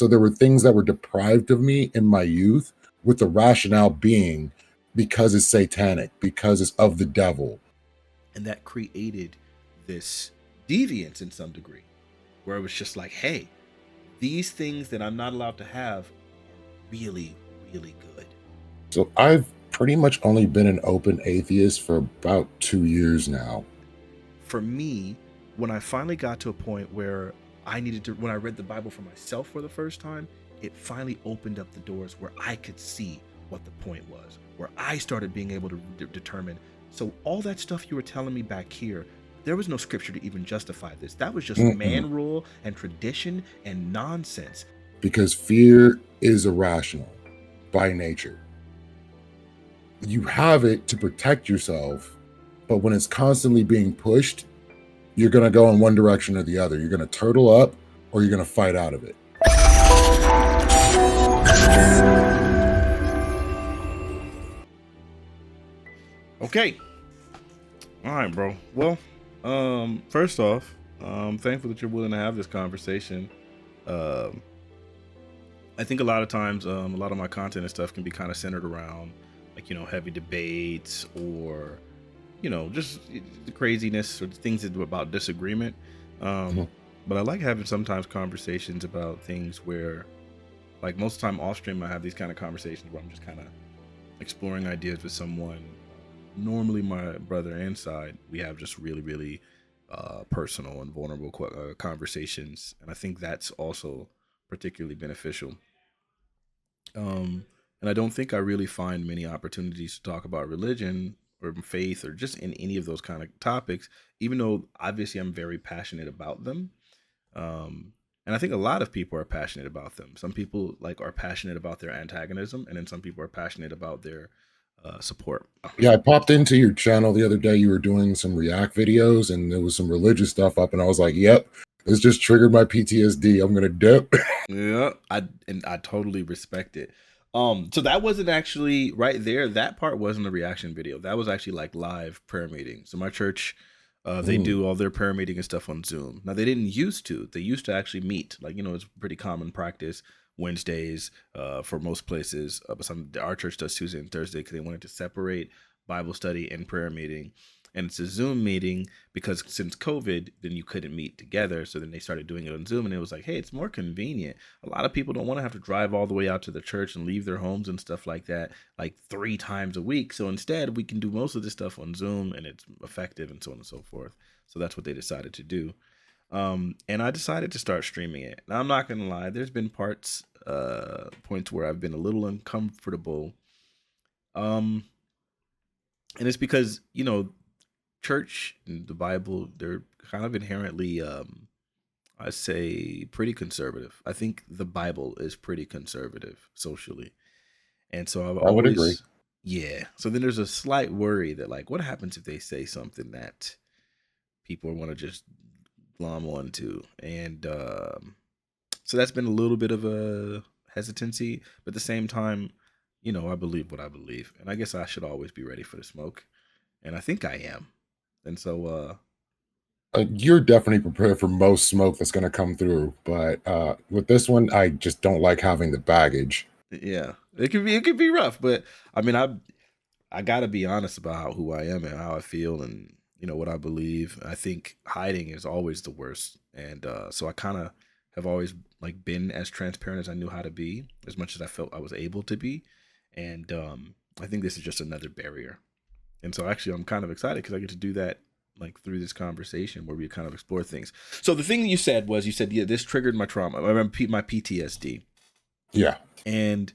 So there were things that were deprived of me in my youth, with the rationale being because it's satanic, because it's of the devil. And that created this deviance in some degree, where it was just like, hey, these things that I'm not allowed to have are really, really good. So I've pretty much only been an open atheist for about 2 years now. For me, when I finally got to a point where I needed to, when I read the Bible for myself for the first time, it finally opened up the doors where I could see what the point was, where I started being able to determine. So all that stuff you were telling me back here, there was no scripture to even justify this. That was just man rule and tradition and nonsense. Because fear is irrational by nature. You have it to protect yourself, but when it's constantly being pushed, you're going to go in one direction or the other. You're going to turtle up or you're going to fight out of it. Okay. All right, bro. Well, first off, I'm thankful that you're willing to have this conversation. I think a lot of times, a lot of my content and stuff can be kind of centered around, like, heavy debates or, just the craziness or things that about disagreement. But I like having sometimes conversations about things where, like, most of the time off stream, I have these kind of conversations where I'm just kind of exploring ideas with someone. Normally my brother and side, we have just really, really personal and vulnerable conversations. And I think that's also particularly beneficial. And I don't think I really find many opportunities to talk about religion or faith or just in any of those kind of topics, even though obviously I'm very passionate about them. And I think a lot of people are passionate about them. Some people are passionate about their antagonism, and then some people are passionate about their support. Yeah, I popped into your channel the other day. You were doing some React videos and there was some religious stuff up, and I was like, yep, this just triggered my PTSD. I'm gonna dip. Yeah, I totally respect it. So that wasn't actually right there. That part wasn't a reaction video. That was actually like live prayer meeting. So my church, they do all their prayer meeting and stuff on Zoom. Now they didn't used to. They used to actually meet. It's pretty common practice Wednesdays for most places. But our church does Tuesday and Thursday because they wanted to separate Bible study and prayer meeting. And it's a Zoom meeting because since COVID, then you couldn't meet together. So then they started doing it on Zoom, and it was like, hey, it's more convenient. A lot of people don't want to have to drive all the way out to the church and leave their homes and stuff like that, like 3 times a week. So instead, we can do most of this stuff on Zoom, and it's effective and so on and so forth. So that's what they decided to do. And I decided to start streaming it. Now, I'm not going to lie. There's been points where I've been a little uncomfortable. And it's because, church and the Bible, they're kind of inherently, I say, pretty conservative. I think the Bible is pretty conservative socially. And so I would agree. Yeah. So then there's a slight worry that, like, what happens if they say something that people want to just glom onto? And so that's been a little bit of a hesitancy. But at the same time, I believe what I believe. And I guess I should always be ready for the smoke. And I think I am. And so You're definitely prepared for most smoke that's going to come through, but with this one, I just don't like having the baggage. yeah, it could be rough, but I mean, I got to be honest about who I am and how I feel and what I believe. I think hiding is always the worst. And so I kind of have always been as transparent as I knew how to be, as much as I felt I was able to be. And I think this is just another barrier. And so actually I'm kind of excited because I get to do that through this conversation where we kind of explore things. So the thing that you said, yeah, this triggered my trauma. I remember my PTSD. Yeah. And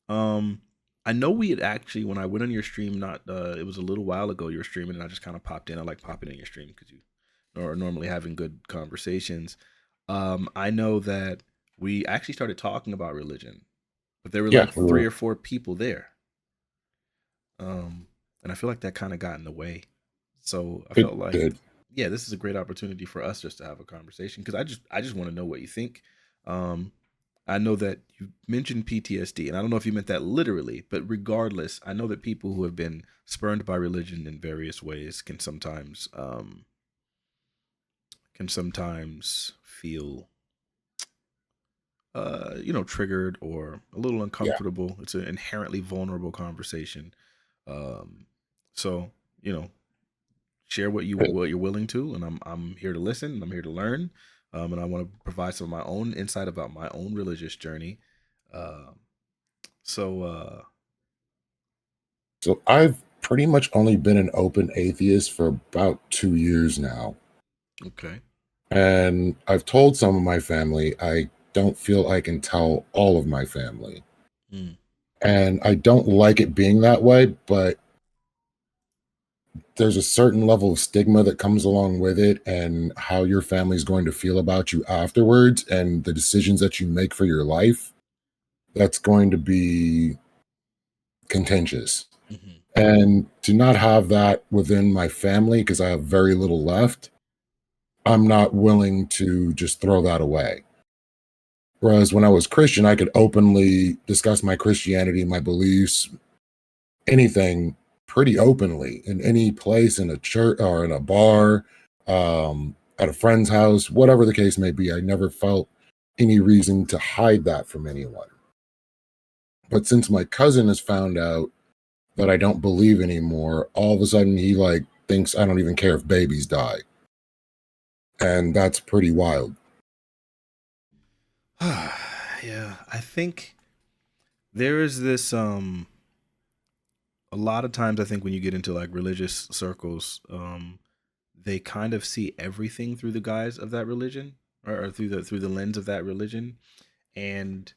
I know we had actually, when I went on your stream, it was a little while ago, you were streaming and I just kind of popped in. I like popping in your stream because you are normally having good conversations. I know that we actually started talking about religion, but there were 3 or 4 people there. And I feel like that kind of got in the way. So I felt like, yeah, this is a great opportunity for us just to have a conversation because I just want to know what you think. I know that you mentioned PTSD, and I don't know if you meant that literally, but regardless, I know that people who have been spurned by religion in various ways can sometimes feel triggered or a little Yeah. uncomfortable. It's an inherently vulnerable conversation. Um, so, share what you're willing to, and I'm here to listen. I'm here to learn, and I want to provide some of my own insight about my own religious journey. Uh, so, So I've pretty much only been an open atheist for about 2 years now. okay. And I've told some of my family I don't feel I can tell all of my family. Mm, And I don't like it being that way, but there's a certain level of stigma that comes along with it and how your family's going to feel about you afterwards and the decisions that you make for your life. That's going to be contentious. hmm And to not have that within my family, because I have very little left, I'm not willing to just throw that away. Whereas when I was Christian, I could openly discuss my Christianity, my beliefs, anything pretty openly in any place, in a church or in a bar, at a friend's house, whatever the case may be. I never felt any reason to hide that from anyone. But since my cousin has found out that I don't believe anymore, all of a sudden he like thinks I don't even care if babies die. And that's pretty wild. Yeah, I think there is this a lot of times I think when you get into like religious circles, they kind of see everything through the guise of that religion, or through the lens of that religion. And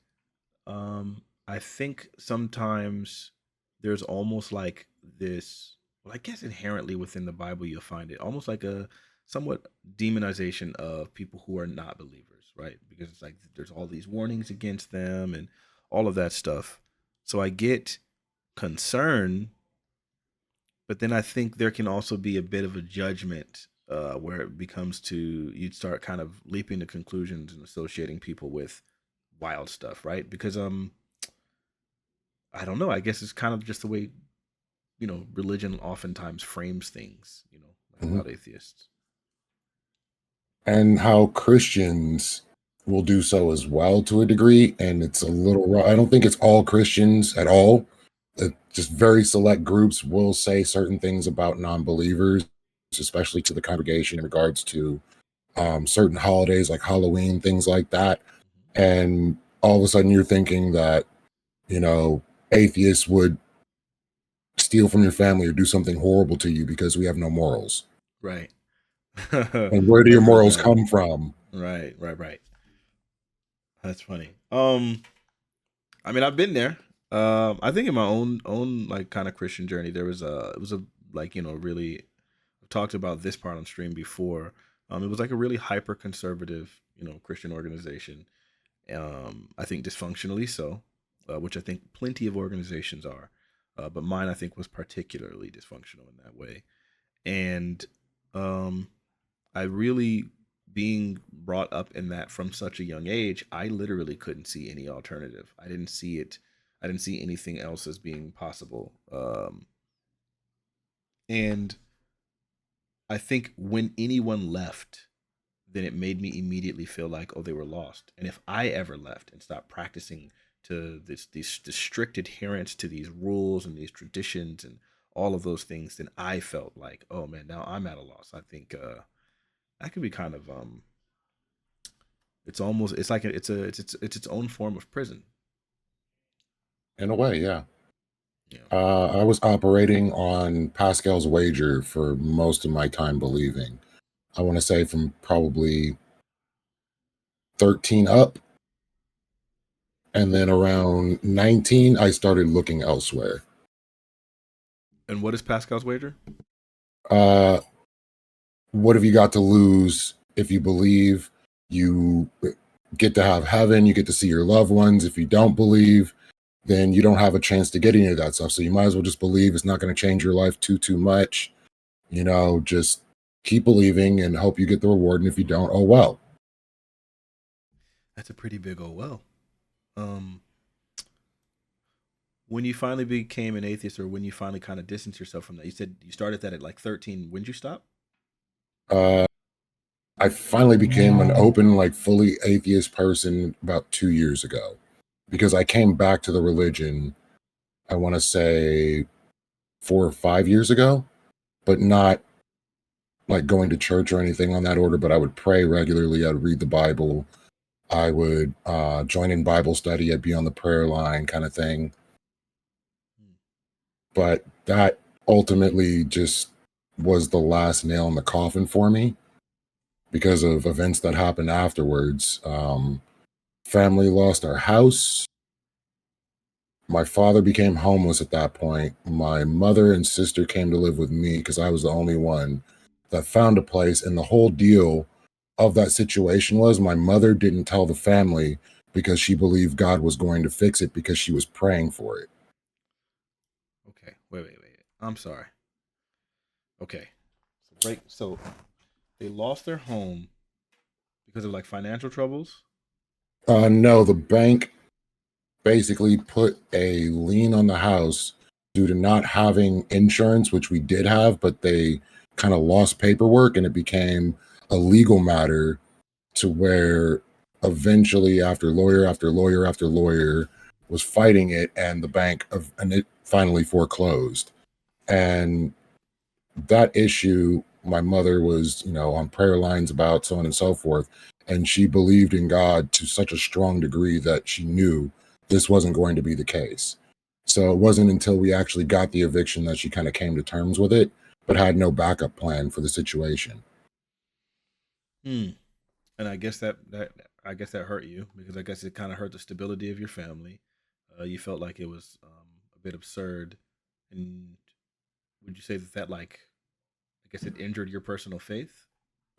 I think sometimes there's almost like this, well, I guess inherently within the Bible you'll find it almost like a somewhat demonization of people who are not believers, right? Because it's like there's all these warnings against them and all of that stuff. So I get concern, but then I think there can also be a bit of a judgment where it becomes to you'd start kind of leaping to conclusions and associating people with wild stuff, right? Because I don't know. I guess it's kind of just the way religion oftentimes frames things. Like Mhm. about atheists. And how Christians will do so as well to a degree. And it's a little, I don't think it's all Christians at all. Just very select groups will say certain things about non believers, especially to the congregation in regards to certain holidays like Halloween, things like that. And all of a sudden you're thinking that, you know, atheists would steal from your family or do something horrible to you because we have no morals. Right. And where do your That's a morals valid. come from? Right. Right. Right. That's funny. I mean, I've been there. I think in my own like kind of Christian journey, there was a it was a like really I've talked about this part on stream before. It was like a really hyper conservative Christian organization. I think dysfunctionally so, which I think plenty of organizations are, but mine I think was particularly dysfunctional in that way. And um, I really, being brought up in that from such a young age, I literally couldn't see any alternative. I didn't see it. I didn't see anything else as being possible. And I think when anyone left, then it made me immediately feel like, oh, they were lost. And if I ever left and stopped practicing to this strict adherence to these rules and these traditions and all of those things, then I felt like, oh man, now I'm at a loss. I think that could be kind of it's almost it's like it's its own form of prison. In a way, yeah. Yeah. I was operating on Pascal's wager for most of my time believing. I want to say from probably 13 up. And then around 19, I started looking elsewhere. And what is Pascal's wager? Uh, what have you got to lose if you believe? You get to have heaven, you get to see your loved ones. If you don't believe, then you don't have a chance to get any of that stuff. So you might as well just believe. It's not going to change your life too much. Just keep believing and hope you get the reward. And if you don't, oh well. That's a pretty big oh well. Um, when you finally became an atheist, or when you finally kind of distanced yourself from that, you said you started that at like 13. When did you stop? Uh, I finally became an open, like fully atheist person about 2 years ago, because I came back to the religion, I want to say 4 or 5 years ago, but not like going to church or anything on that order, but I would pray regularly. I'd read the Bible. I would join in Bible study. I'd be on the prayer line kind of thing. But that ultimately just was the last nail in the coffin for me because of events that happened afterwards. Family lost our house. My father became homeless at that point. My mother and sister came to live with me because I was the only one that found a place. And the whole deal of that situation was my mother didn't tell the family because she believed God was going to fix it because she was praying for it. Okay, wait. I'm sorry. Okay, so they lost their home because of like financial troubles. No, the bank basically put a lien on the house due to not having insurance, which we did have, but they kind of lost paperwork and it became a legal matter to where eventually after lawyer after lawyer after lawyer was fighting it and the bank of and it finally foreclosed. And that issue, my mother was, on prayer lines about so on and so forth. And she believed in God to such a strong degree that she knew this wasn't going to be the case. So it wasn't until we actually got the eviction that she kind of came to terms with it, but had no backup plan for the situation. Hmm. And I guess that hurt you because I guess it kind of hurt the stability of your family. You felt like it was a bit absurd, and would you say that like I guess it injured your personal faith?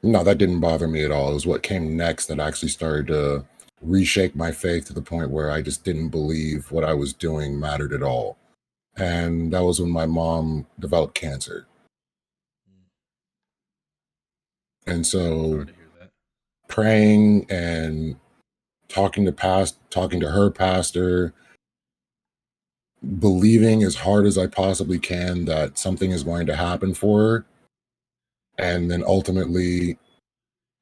No, that didn't bother me at all. It was what came next that actually started to reshape my faith to the point where I just didn't believe what I was doing mattered at all. And that was when my mom developed cancer. Mm, And I'm so sorry to hear that. praying and talking to her pastor, believing as hard as I possibly can that something is going to happen for her, and then ultimately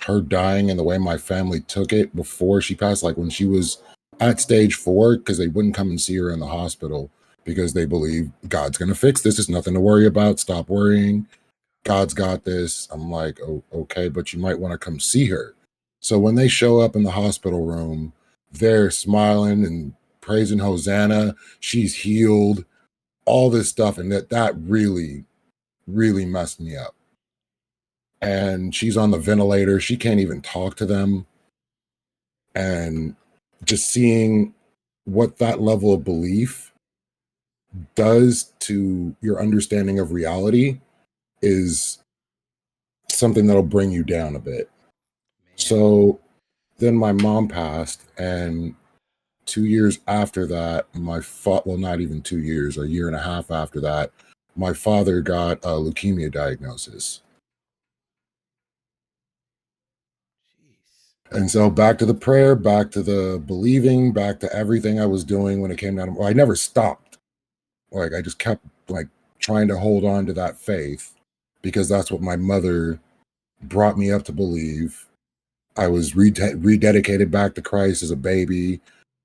her dying and the way my family took it before she passed, like when she was at stage 4, because they wouldn't come and see her in the hospital because they believe God's going to fix this. There's nothing to worry about. Stop worrying. God's got this. I'm like, oh, okay, but you might want to come see her. So when they show up in the hospital room, they're smiling and praising Hosanna. She's healed, all this stuff. And that really, really messed me up. And she's on the ventilator. She can't even talk to them. And just seeing what that level of belief does to your understanding of reality is something that'll bring you down a bit. Man. So then my mom passed, and 2 years after that, well, not even 2 years, a year and a half after that, my father got a leukemia diagnosis. Jeez. And so back to the prayer, back to the believing, back to everything I was doing when it came down. Well, I never stopped. Like I just kept like trying to hold on to that faith because that's what my mother brought me up to believe. I was rededicated back to Christ as a baby.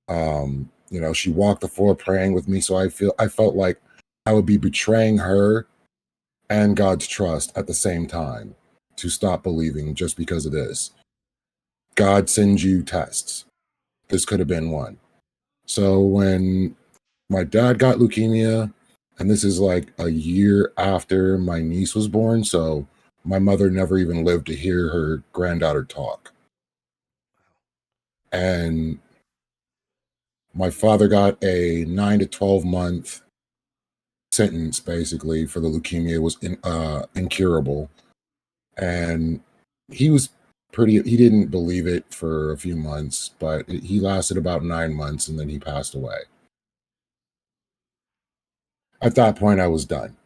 She walked the floor praying with me. So I felt like I would be betraying her and God's trust at the same time to stop believing just because of this. God sends you tests. This could have been one. So when my dad got leukemia, and this is like a year after my niece was born, so my mother never even lived to hear her granddaughter talk. And my father got a 9 to 12 month sentence basically for the leukemia. It was incurable. And he was he didn't believe it for a few months, but he lasted about 9 months and then he passed away. At that point, I was done.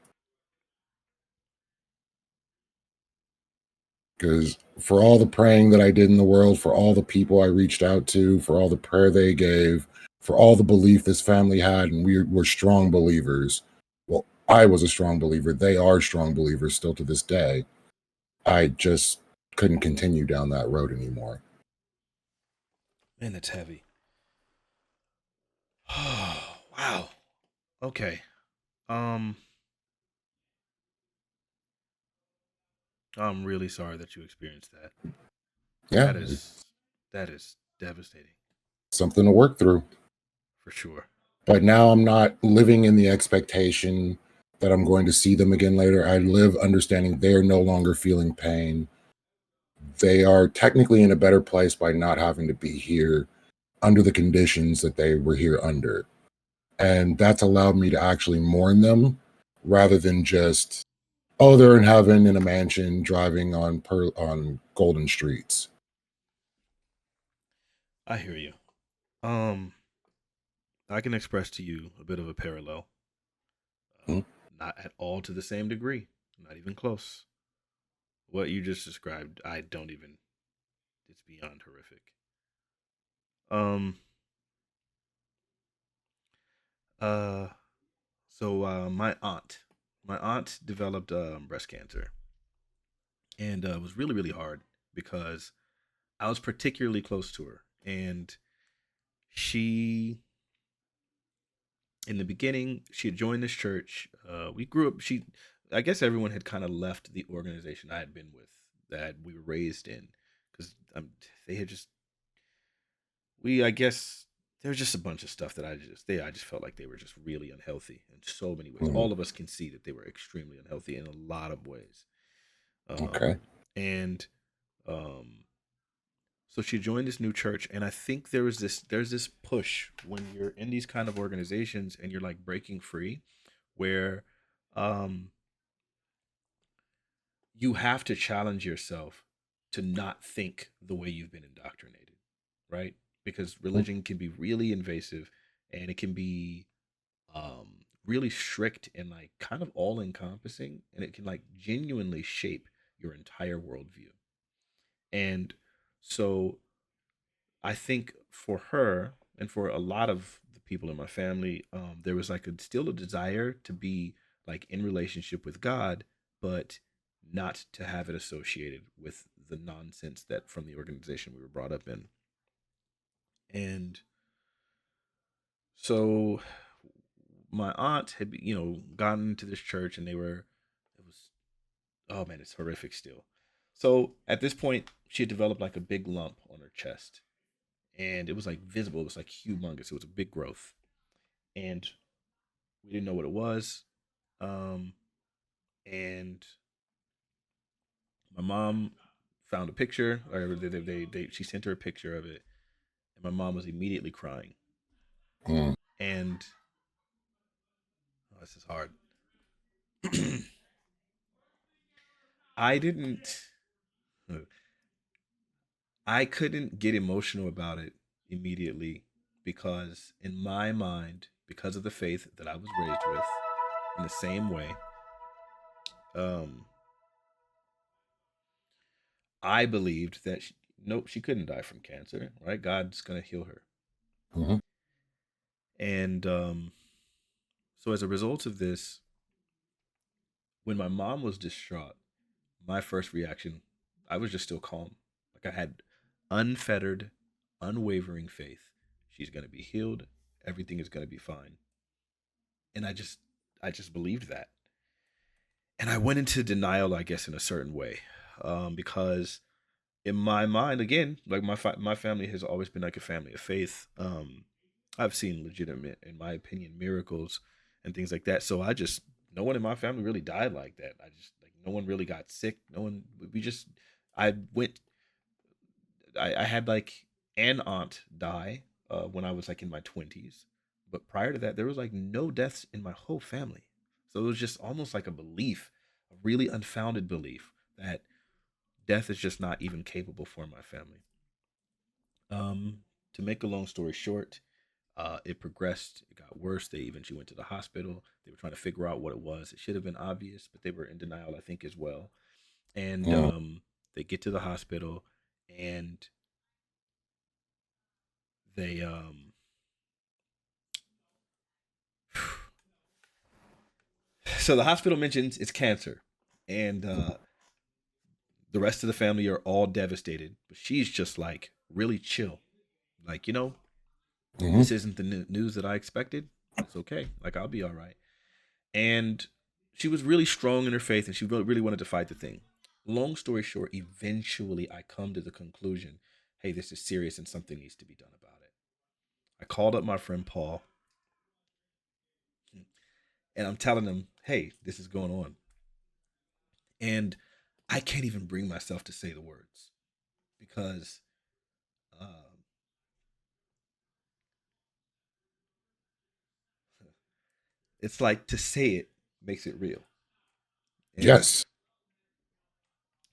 Because for all the praying that I did in the world, for all the people I reached out to, for all the prayer they gave, for all the belief this family had, and we were strong believers. Well, I was a strong believer. They are strong believers still to this day. I just couldn't continue down that road anymore. Man, that's heavy. Wow. Okay. I'm really sorry that you experienced that. Yeah, That is devastating something to work through. for sure. But now I'm not living in the expectation that I'm going to see them again later. I live understanding they're no longer feeling pain. They are technically in a better place by not having to be here under the conditions that they were here under. And that's allowed me to actually mourn them rather than just, oh, they're in heaven in a mansion driving on golden streets. I hear you. Um, I can express to you a bit of a parallel. Hmm. Not at all to the same degree. Not even close. What you just described, I don't even. It's beyond horrific. Um. Uh. So my aunt developed breast cancer, and it was really really hard because I was particularly close to her, and she in the beginning she had joined this church. We grew up. I guess everyone had kind of left the organization I had been with that we were raised in because they had just I guess there was just a bunch of stuff that I just felt like they were just really unhealthy in so many ways. Hmm. All of us can see that they were extremely unhealthy in a lot of ways. Um, Okay. and um, so she joined this new church, and I think there's this push when you're in these kind of organizations and you're like breaking free, where um, you have to challenge yourself to not think the way you've been indoctrinated, right? Because religion can be really invasive, and it can be really strict and like kind of all encompassing, and it can like genuinely shape your entire worldview. And so I think for her and for a lot of the people in my family, there was like still a desire to be like in relationship with God, but not to have it associated with the nonsense that from the organization we were brought up in. And so my aunt had, gotten into this church, and it was, oh man, it's horrific still. So at this point, she had developed like a big lump on her chest, and it was like visible. It was like humongous. It was a big growth, and we didn't know what it was. Um, and my mom found a picture, or she sent her a picture of it, and my mom was immediately crying. Mm. And oh, this is hard. I didn't. I couldn't get emotional about it immediately because, in my mind, because of the faith that I was raised with, in the same way, um, I believed that nope, she couldn't die from cancer, right? God's gonna heal her, Mhm. and so as a result of this, when my mom was distraught, my first reaction, I was just still calm, like I had unfettered, unwavering faith. She's gonna be healed. Everything is gonna be fine, and I just believed that, and I went into denial, I guess, in a certain way, because in my mind, again, like my family has always been like a family of faith. I've seen legitimate, in my opinion, miracles and things like that. So no one in my family really died like that. I just like no one really got sick. No one. We just I went. I had like an aunt die when I was like in my 20s, but prior to that, there was like no deaths in my whole family. So it was just almost like a belief, a really unfounded belief that death is just not even capable for my family. To make a long story short, it progressed. It got worse. They eventually went to the hospital. They were trying to figure out what it was. It should have been obvious, but they were in denial, I think, as well. And Mm. they get to the hospital, and they so the hospital mentions it's cancer, and The rest of the family are all devastated, but she's just like really chill. Like, Hmm. this isn't the news that I expected. It's okay. Like, I'll be all right. And she was really strong in her faith, and she really, really wanted to fight the thing. Long story short, eventually I come to the conclusion, hey, this is serious and something needs to be done about it. I called up my friend Paul, and I'm telling him, hey, this is going on. And I can't even bring myself to say the words because um, it's like to say it makes it real. And Yes.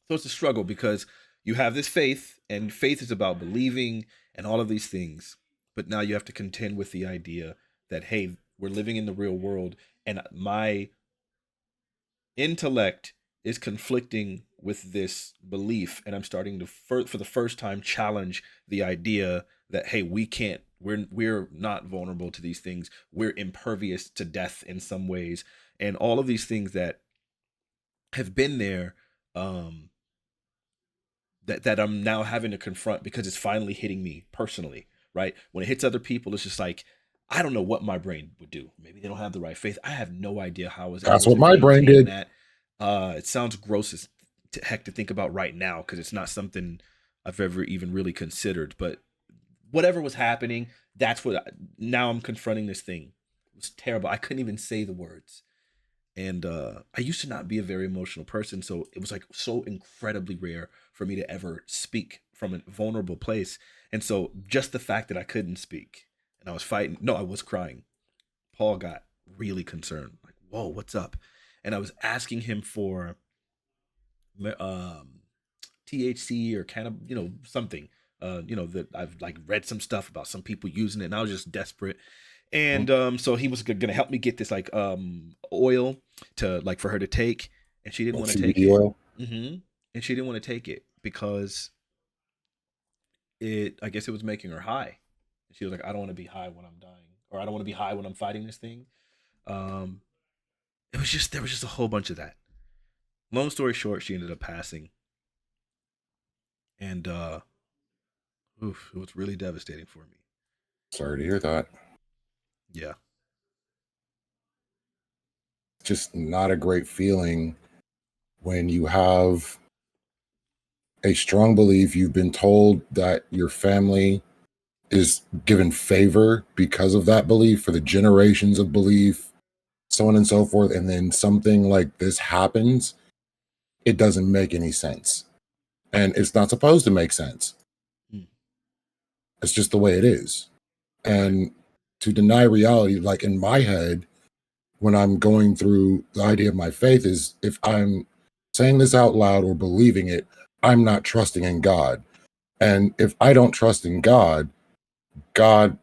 so it's a struggle because you have this faith, and faith is about believing and all of these things. But now you have to contend with the idea that, hey, we're living in the real world, and my intellect is conflicting with this belief, and I'm starting to, for the first time, challenge the idea that, hey, we can't, we're not vulnerable to these things. We're impervious to death in some ways, and all of these things that have been there. Um, that I'm now having to confront because it's finally hitting me personally, right? When it hits other people, it's just like, I don't know what my brain would do. Maybe they don't have the right faith. I have no idea how I was That's able what to my brain maintain did. that. It sounds gross as heck to think about right now because it's not something I've ever even really considered. But whatever was happening, now I'm confronting this thing. It was terrible. I couldn't even say the words. And I used to not be a very emotional person, so it was like so incredibly rare for me to ever speak from a vulnerable place. And so just the fact that I couldn't speak and I was fighting, no, I was crying. Paul got really concerned, like, "Whoa, what's up?" And I was asking him for um, THC or kind of, something. That I've like read some stuff about some people using it, and I was just desperate. And so he was gonna help me get this like oil to like for her to take, and she didn't Like want to take CBD it. oil. hmm And she didn't want to take it because I guess it was making her high. She was like, I don't want to be high when I'm dying, or I don't want to be high when I'm fighting this thing. Um, there was just a whole bunch of that. Long story short, she ended up passing, and it was really devastating for me. Sorry to hear that. Yeah. Just not a great feeling when you have a strong belief, you've been told that your family is given favor because of that belief for the generations of belief, so on and so forth. And then something like this happens, it doesn't make any sense. And it's not supposed to make sense. Mm. It's just the way it is. Right. And to deny reality, like in my head, when I'm going through the idea of my faith, is if I'm saying this out loud or believing it, I'm not trusting in God. And if I don't trust in God, God,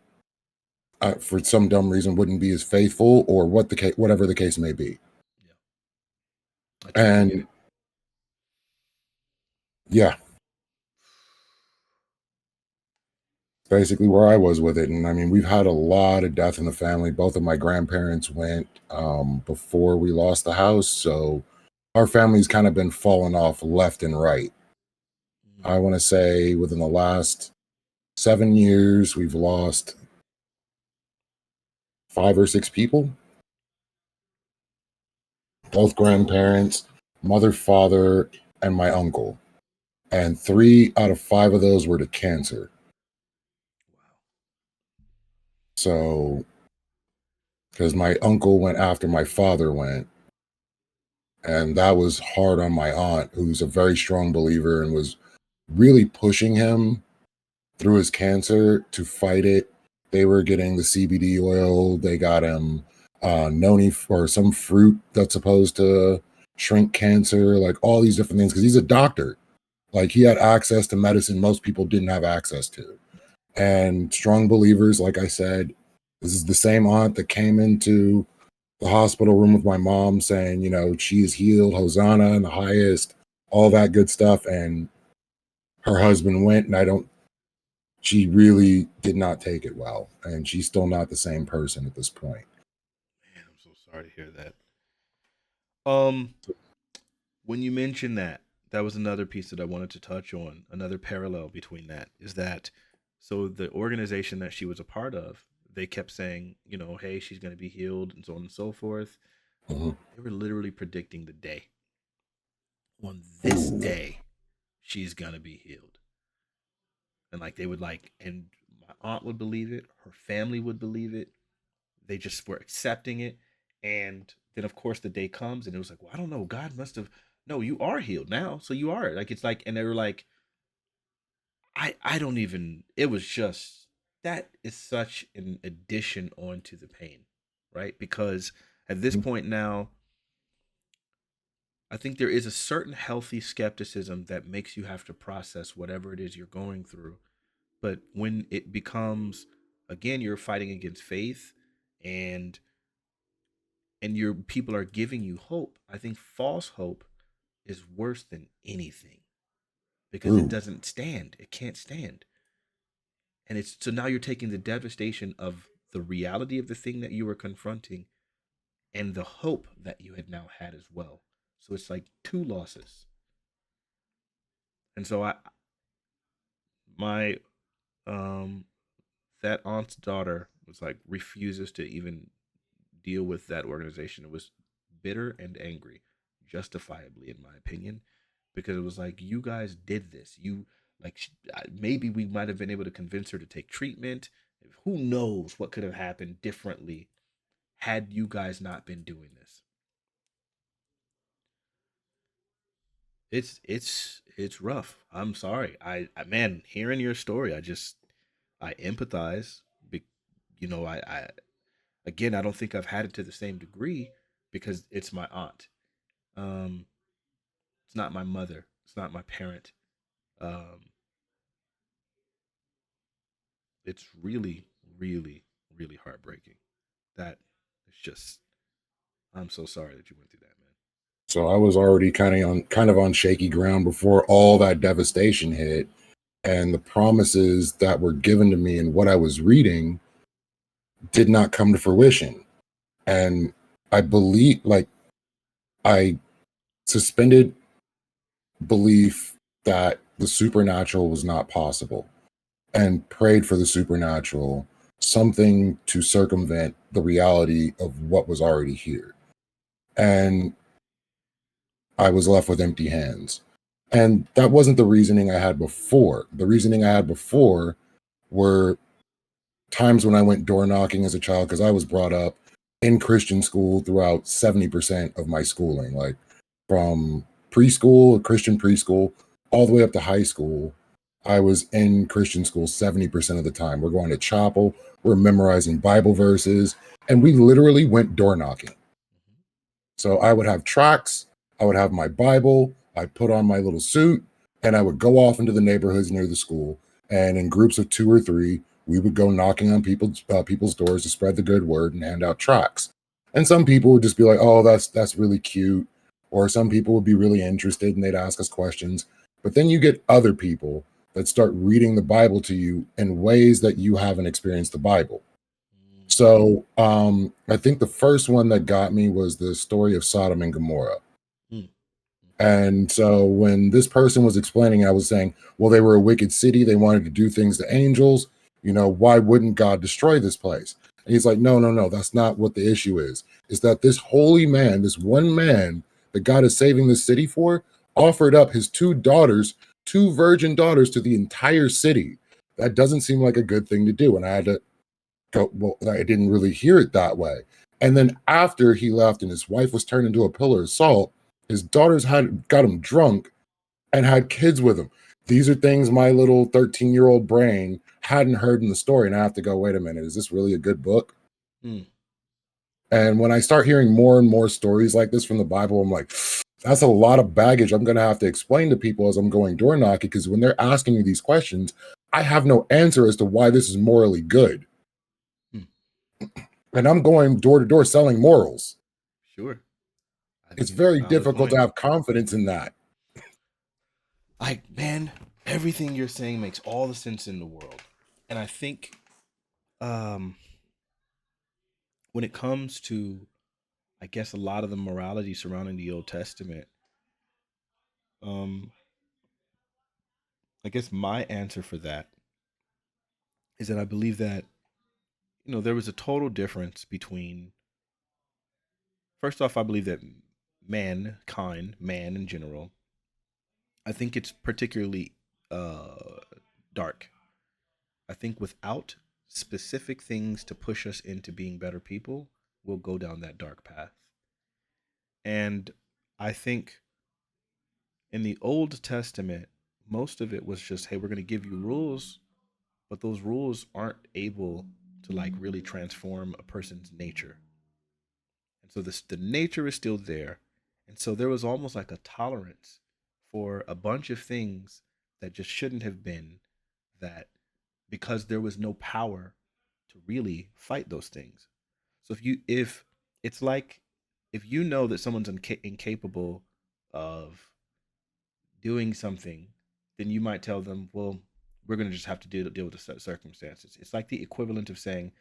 for some dumb reason, wouldn't be as faithful, or whatever the case may be. Yeah. I totally get And it. yeah, basically where I was with it. And I mean, we've had a lot of death in the family. Both of my grandparents went before we lost the house, so our family's kind of been falling off left and right. Mm. I want to say within the last 7 years, we've lost 5 or 6 people, both grandparents, mother, father, and my uncle. And 3 out of 5 of those were to cancer. Wow. So, because my uncle went after my father went, and that was hard on my aunt, who's a very strong believer and was really pushing him through his cancer to fight it. They were getting the CBD oil. They got him noni or some fruit that's supposed to shrink cancer, like all these different things. Because he's a doctor, like he had access to medicine most people didn't have access to. And strong believers, like I said, this is the same aunt that came into the hospital room with my mom saying, she is healed, Hosanna in the highest, all that good stuff. And her husband went, and she really did not take it well. And she's still not the same person at this point. Man, I'm so sorry to hear that. Um, when you mention that that was another piece that I wanted to touch on. Another parallel between that is that, so the organization that she was a part of, they kept saying, you know, hey, she's going to be healed and so on and so forth. Mhm. They were literally predicting the day. On this Ooh. day, she's going to be healed. And like they would like, and my aunt would believe it, her family would believe it. They just were accepting it. And then of course the day comes and it was like, well, I don't know, God must have, no, you are healed now. So you are like, it's like, and they were like, I don't even, it was just, that is such an addition onto the pain, right? Because at this point now, I think there is a certain healthy skepticism that makes you have to process whatever it is you're going through. But when it becomes, again, you're fighting against faith, and your people are giving you hope, I think false hope is worse than anything, because it True. doesn't stand. It can't stand. And it's, so now you're taking the devastation of the reality of the thing that you were confronting and the hope that you had now had as well. So it's like two losses. And so my um that aunt's daughter was like, refuses to even deal with that organization. It was bitter and angry, justifiably in my opinion, because it was like, you guys did this. You, like, maybe we might have been able to convince her to take treatment. Who knows what could have happened differently had you guys not been doing this. It's rough. I'm sorry. I man, hearing your story, I empathize. Be, you know, I again, I don't think I've had it to the same degree because it's my aunt. Um, it's not my mother. It's not my parent. Um, it's really, really, really heartbreaking. That it's just. I'm so sorry that you went through that, man. So I was already kind of on shaky ground before all that devastation hit, and the promises that were given to me and what I was reading did not come to fruition. And I believe, like, I suspended belief that the supernatural was not possible and prayed for the supernatural, something to circumvent the reality of what was already here. And I was left with empty hands. And that wasn't the reasoning I had before. The reasoning I had before were times when I went door knocking as a child, because I was brought up in Christian school throughout 70% of my schooling, like from preschool, Christian preschool, all the way up to high school. I was in Christian school 70% of the time. We're going to chapel, we're memorizing Bible verses, and we literally went door knocking. So I would have tracts, I would have my Bible, I'd put on my little suit, and I would go off into the neighborhoods near the school. And in groups of 2 or 3, we would go knocking on people's doors to spread the good word and hand out tracts. And some people would just be like, "Oh, that's really cute," or some people would be really interested and they'd ask us questions. But then you get other people that start reading the Bible to you in ways that you haven't experienced the Bible. So I think the first one that got me was the story of Sodom and Gomorrah. Mm. And so when this person was explaining, I was saying, well, they were a wicked city. They wanted to do things to angels. You know, why wouldn't God destroy this place? And he's like, no, no, no, that's not what the issue is. Is that this holy man, this one man that God is saving the city for, offered up his 2 daughters, 2 virgin daughters, to the entire city. That doesn't seem like a good thing to do. And I had to go, well, I didn't really hear it that way. And then after he left and his wife was turned into a pillar of salt, his daughters had got him drunk and had kids with him. These are things my little 13-year-old brain hadn't heard in the story. And I have to go, wait a minute, is this really a good book? Mm. And when I start hearing more and more stories like this from the Bible, I'm like, that's a lot of baggage I'm going to have to explain to people as I'm going door knocking, because when they're asking me these questions, I have no answer as to why this is morally good. Mm. And I'm going door to door selling morals. Sure. I It's think it's a very valid difficult to point. have confidence in that. Like, man, everything you're saying makes all the sense in the world. And I think um when it comes to, I guess, a lot of the morality surrounding the Old Testament, Um, I guess my answer for that is that I believe that there was a total difference between. First off, I believe that mankind, man in general, I think it's particularly uh, dark. I think without specific things to push us into being better people, we'll go down that dark path. And I think in the Old Testament, most of it was just, hey, we're going to give you rules, but those rules aren't able to like really transform a person's nature. And so the nature is still there. And so there was almost like a tolerance for a bunch of things that just shouldn't have been, that because there was no power to really fight those things. So if it's like, if you know that someone's incapable of doing something, then you might tell them, well, we're going to just have to deal with the circumstances. It's like the equivalent of saying,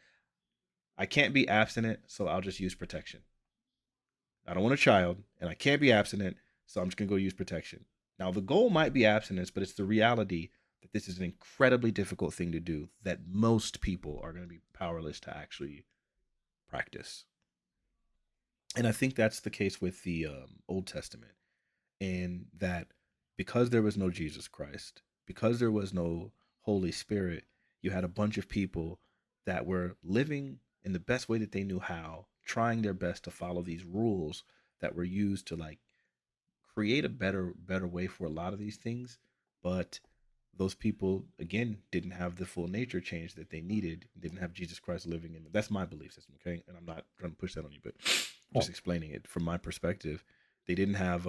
I can't be abstinent, so I'll just use protection. I don't want a child, and I can't be abstinent, so I'm just going to go use protection. Now, the goal might be abstinence, but it's the reality that this is an incredibly difficult thing to do that most people are going to be powerless to actually practice. And I think that's the case with the Old Testament, and that because there was no Jesus Christ, because there was no Holy Spirit, you had a bunch of people that were living in the best way that they knew how, trying their best to follow these rules that were used to like create a better way for a lot of these things. But those people again didn't have the full nature change that they needed, didn't have Jesus Christ living in them. That's my belief system, okay? And I'm not trying to push that on you, but just Oh, explaining it from my perspective. They didn't have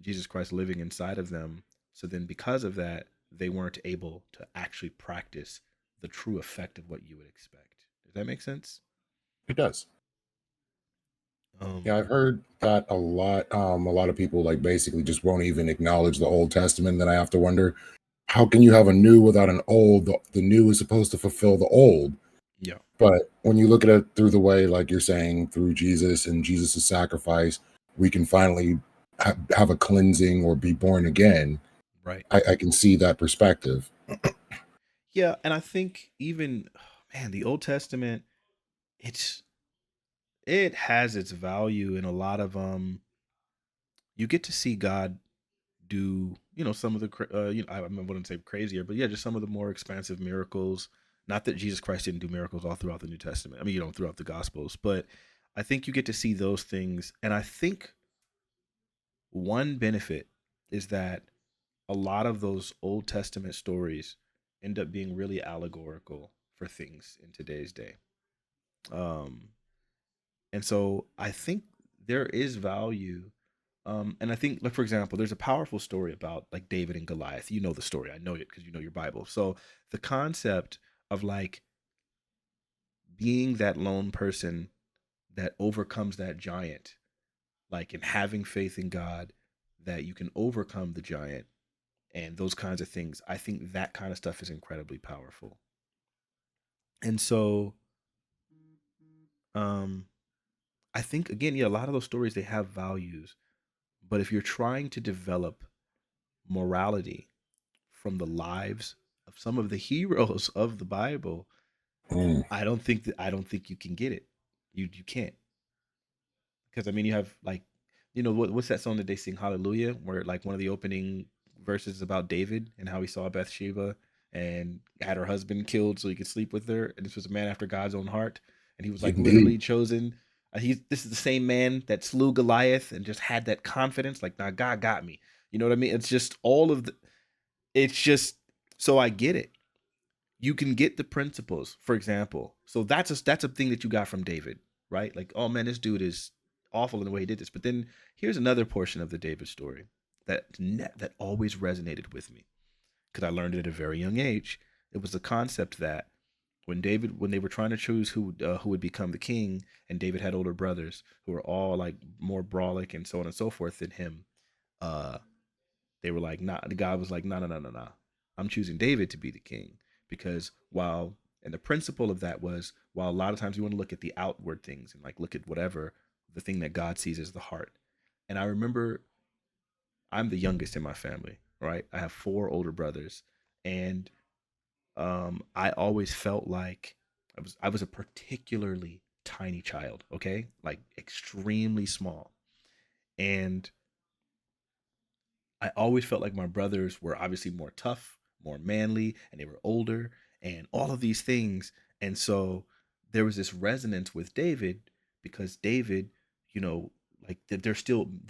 Jesus Christ living inside of them. So then because of that, they weren't able to actually practice the true effect of what you would expect. Does that make sense? it does. Yeah, Um I've heard that a lot. A lot of people like basically just won't even acknowledge the Old Testament. Then I have to wonder, how can you have a new without an old? The new is supposed to fulfill the old. yeah. But when you look at it through the way, like you're saying, through Jesus and Jesus' sacrifice, we can finally have a cleansing or be born again. Right. I can see that perspective. Yeah, and I think even man, the Old Testament, it's it has its value in a lot of you get to see God do, some of the I wouldn't say crazier, but yeah, just some of the more expansive miracles. Not that Jesus Christ didn't do miracles all throughout the New Testament. I mean, throughout the Gospels, but I think you get to see those things, and I think one benefit is that a lot of those Old Testament stories end up being really allegorical for things in today's day. Um, and so I think there is value. And I think, like for example, there's a powerful story about like David and Goliath. You know the story. I know it because you know your Bible. So the concept of like being that lone person that overcomes that giant, like and having faith in God that you can overcome the giant and those kinds of things. I think that kind of stuff is incredibly powerful. And so um I think again, yeah, a lot of those stories they have values, but if you're trying to develop morality from the lives of some of the heroes of the Bible, Mm, I don't think you can get it. You can't, because I mean you have like, what's that song that they sing Hallelujah, where like one of the opening verses is about David and how he saw Bathsheba and had her husband killed so he could sleep with her, and this was a man after God's own heart, and he was like literally indeed. chosen. This is the same man that slew Goliath and just had that confidence, like, now God got me. You know what I mean? It's just all of the. It's just so I get it. You can get the principles, for example. So that's a thing that you got from David, right? Like, oh man, this dude is awful in the way he did this. But then here's another portion of the David story that always resonated with me because I learned it at a very young age. It was the concept that when they were trying to choose who would become the king, and David had older brothers who were all like more brawlic and so on and so forth than him. Uh, they were like, nah, the guy was like, no, no, no, no, no. I'm choosing David to be the king because and the principle of that was, while a lot of times you want to look at the outward things and like look at whatever, the thing that God sees is the heart. And I'm the youngest in my family, right? I have 4 older brothers, and I always felt like I was a particularly tiny child, okay? Like extremely small. And I always felt like my brothers were obviously more tough, more manly, and they were older and all of these things. And so there was this resonance with David because David, you know, like there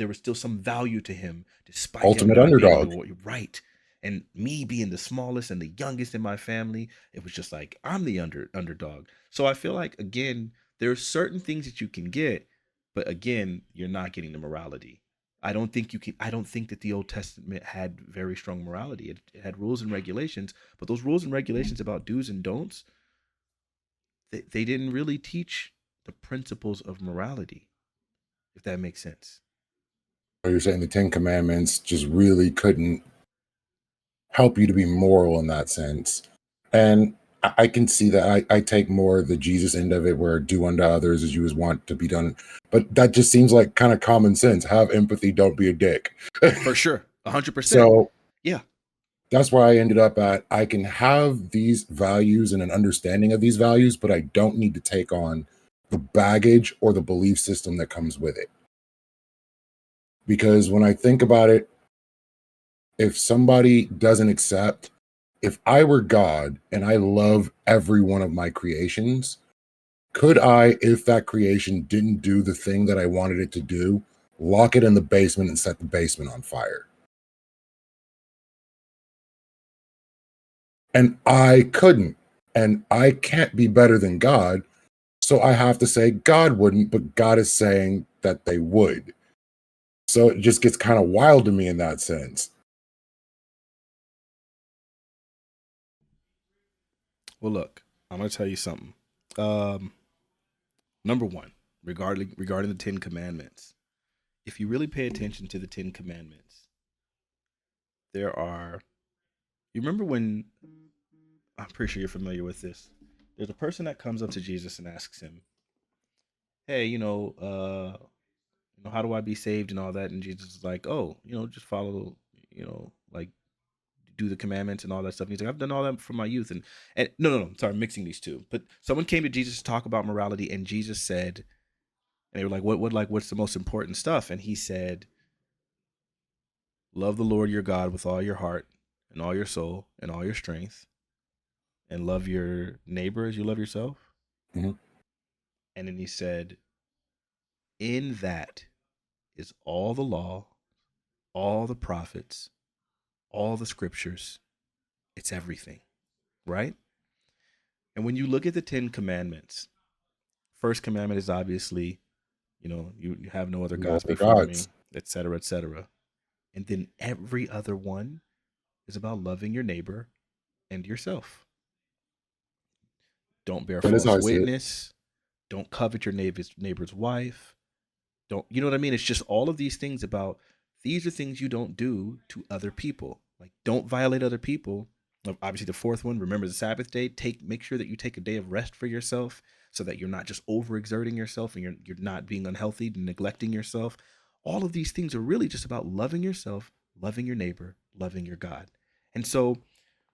was still some value to him despite him Ultimate not being underdog. the right. And me being the smallest and the youngest in my family, it was just like I'm the underdog. So I feel like again, there's certain things that you can get, but again, you're not getting the morality. I don't think you can. I don't think that the Old Testament had very strong morality. It had rules and regulations, but those rules and regulations about do's and don'ts, they didn't really teach the principles of morality, if that makes sense. So you're saying the Ten Commandments just really couldn't help you to be moral in that sense. And I can see that. I take more the Jesus end of it, where do unto others as you would want to be done. But that just seems like kind of common sense. Have empathy, don't be a dick. For sure, 100%. So Yeah, that's why I ended up at I can have these values and an understanding of these values, but I don't need to take on the baggage or the belief system that comes with it. Because when I think about it, if somebody doesn't accept, if I were God and I love every one of my creations, could I, if that creation didn't do the thing that I wanted it to do, lock it in the basement and set the basement on fire? And I couldn't. And I can't be better than God. So I have to say God wouldn't, but God is saying that they would. So it just gets kind of wild to me in that sense. well, look, I'm gonna tell you something. Um, Number one, regarding the Ten Commandments, if you really pay attention to the Ten Commandments, there are. You remember when I'm pretty sure you're familiar with this. There's a person that comes up to Jesus and asks him, "Hey, how do I be saved and all that?" And Jesus is like, "Oh, just follow, like do the commandments and all that stuff." And he's like, "I've done all that from my youth." And no, no, no, sorry, I'm mixing these two. But someone came to Jesus to talk about morality, and Jesus said, and they were like, what's the most important stuff?" And he said, "Love the Lord your God with all your heart and all your soul and all your strength, and love your neighbor as you love yourself." Mhm. And then he said, "In that is all the law, all the prophets, all the scriptures. It's everything," right? And when you look at the 10 commandments, first commandment is obviously, you have no other No gods other before gods. me, etc., etc. And then every other one is about loving your neighbor and yourself. Don't bear That is how false I see it. witness. Don't covet your neighbor's wife. Don't, you know what I mean? It's just all of these things about these are things you don't do to other people. Like don't violate other people. Obviously, the fourth one, remember the Sabbath day. Make sure that you take a day of rest for yourself, so that you're not just overexerting yourself and you're not being unhealthy, neglecting yourself. All of these things are really just about loving yourself, loving your neighbor, loving your God. And so,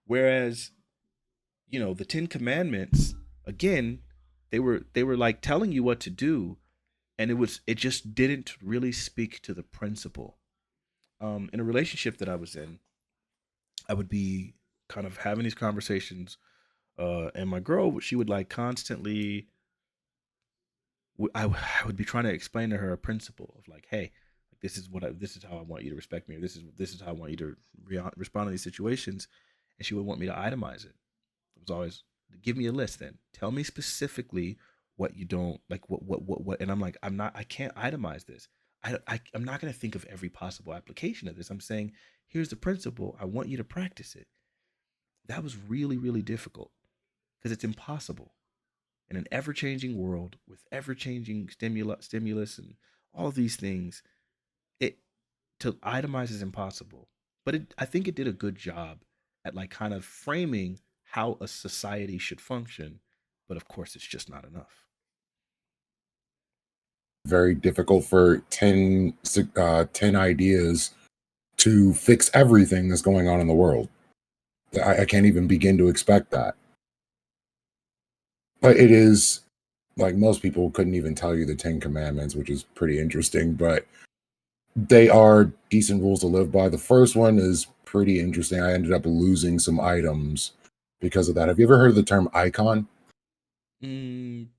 whereas the 10 commandments, again, they were like telling you what to do, and it just didn't really speak to the principle. In a relationship that I was in, I would be kind of having these conversations, and my girl, she would like constantly, I would be trying to explain to her a principle of like, hey, this is how I want you to respect me, or this is how I want you to respond to these situations. And she would want me to itemize it. It was always, give me a list then. Tell me specifically what you don't like, what. And I'm like, I can't itemize this. I'm not going to think of every possible application of this. I'm saying, here's the principle. I want you to practice it. That was really, really difficult because it's impossible in an ever changing world with ever changing stimulus and all of these things. It To itemize is impossible, but I think it did a good job at like kind of framing how a society should function. But of course, it's just not enough. Very difficult for 10 ideas to fix everything that's going on in the world. I can't even begin to expect that. But it is like most people couldn't even tell you the 10 Commandments, which is pretty interesting, but they are decent rules to live by. The first one is pretty interesting. I ended up losing some items because of that. Have you ever heard of the term icon? I mean,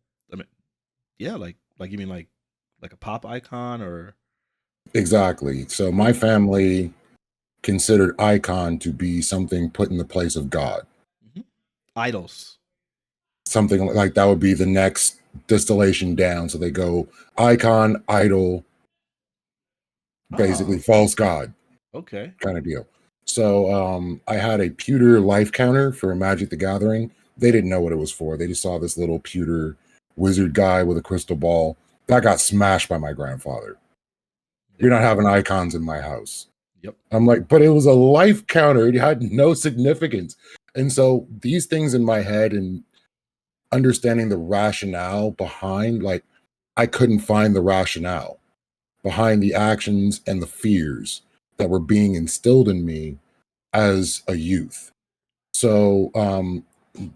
yeah, like you mean like a pop icon or? Exactly. So my family considered icon to be something put in the place of God. Idols. Something like that would be the next distillation down. So they go icon, idol, basically Oh, false god okay. kind of deal. So I had a pewter life counter for Magic the Gathering. They didn't know what it was for. They just saw this little pewter wizard guy with a crystal ball. That got smashed by my grandfather. You're not having icons in my house. Yep. I'm like, but it was a life counter. It had no significance. And so these things in my head and understanding the rationale behind, like, I couldn't find the rationale behind the actions and the fears that were being instilled in me as a youth. So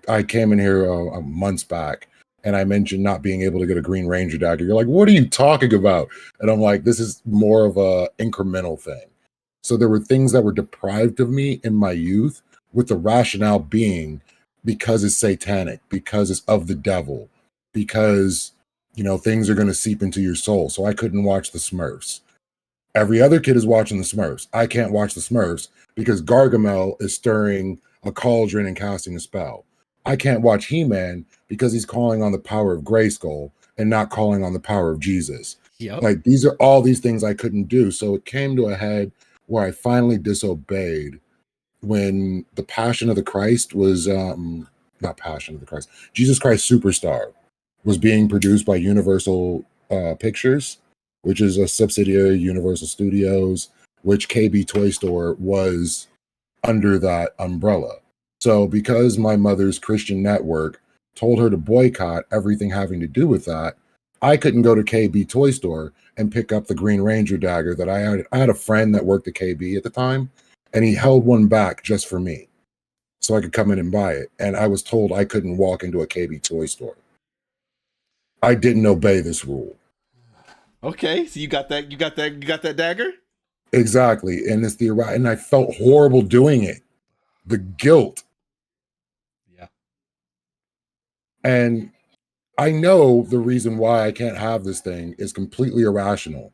I came in here months back and I mentioned not being able to get a Green Ranger dagger. You're like, what are you talking about? And I'm like, this is more of a incremental thing. So there were things that were deprived of me in my youth, with the rationale being because it's satanic, because it's of the devil, because things are going to seep into your soul. So I couldn't watch the Smurfs. Every other kid is watching the Smurfs. I can't watch the Smurfs because Gargamel is stirring a cauldron and casting a spell. I can't watch He-Man because he's calling on the power of Grayskull and not calling on the power of Jesus. Yep. Like, these are all these things I couldn't do. So it came to a head where I finally disobeyed when the Passion of the Christ was not Passion of the Christ, Jesus Christ Superstar was being produced by Universal Pictures, which is a subsidiary of Universal Studios, which KB Toy Store was under that umbrella. So because my mother's Christian network told her to boycott everything having to do with that, I couldn't go to KB Toy Store and pick up the Green Ranger dagger that I had. I had a friend that worked at KB at the time, and he held one back just for me so I could come in and buy it. And I was told I couldn't walk into a KB Toy Store. I didn't obey this rule. Okay, so you got that. You got that dagger. Exactly. And and I felt horrible doing it. The guilt. Yeah. And I know the reason why I can't have this thing is completely irrational.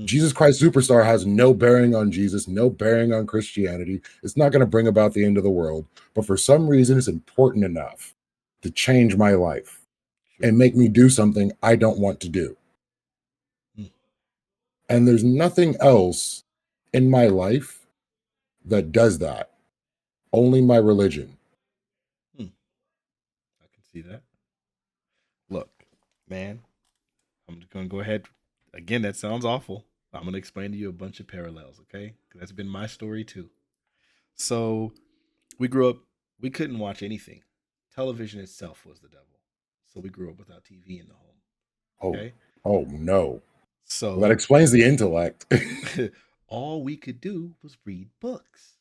Jesus Christ Superstar has no bearing on Jesus, no bearing on Christianity. It's not going to bring about the end of the world. But for some reason, it's important enough to change my life and make me do something I don't want to do. And there's nothing else in my life that does that. Only my religion. I can see that. Look, man, I'm just gonna go ahead. Again, that sounds awful. I'm gonna explain to you a bunch of parallels, okay? That's been my story too. So we grew up. We couldn't watch anything. Television itself was the devil. So we grew up without TV in the home. Oh, Okay. oh no. Well, that So explains the intellect. all we could do was read books.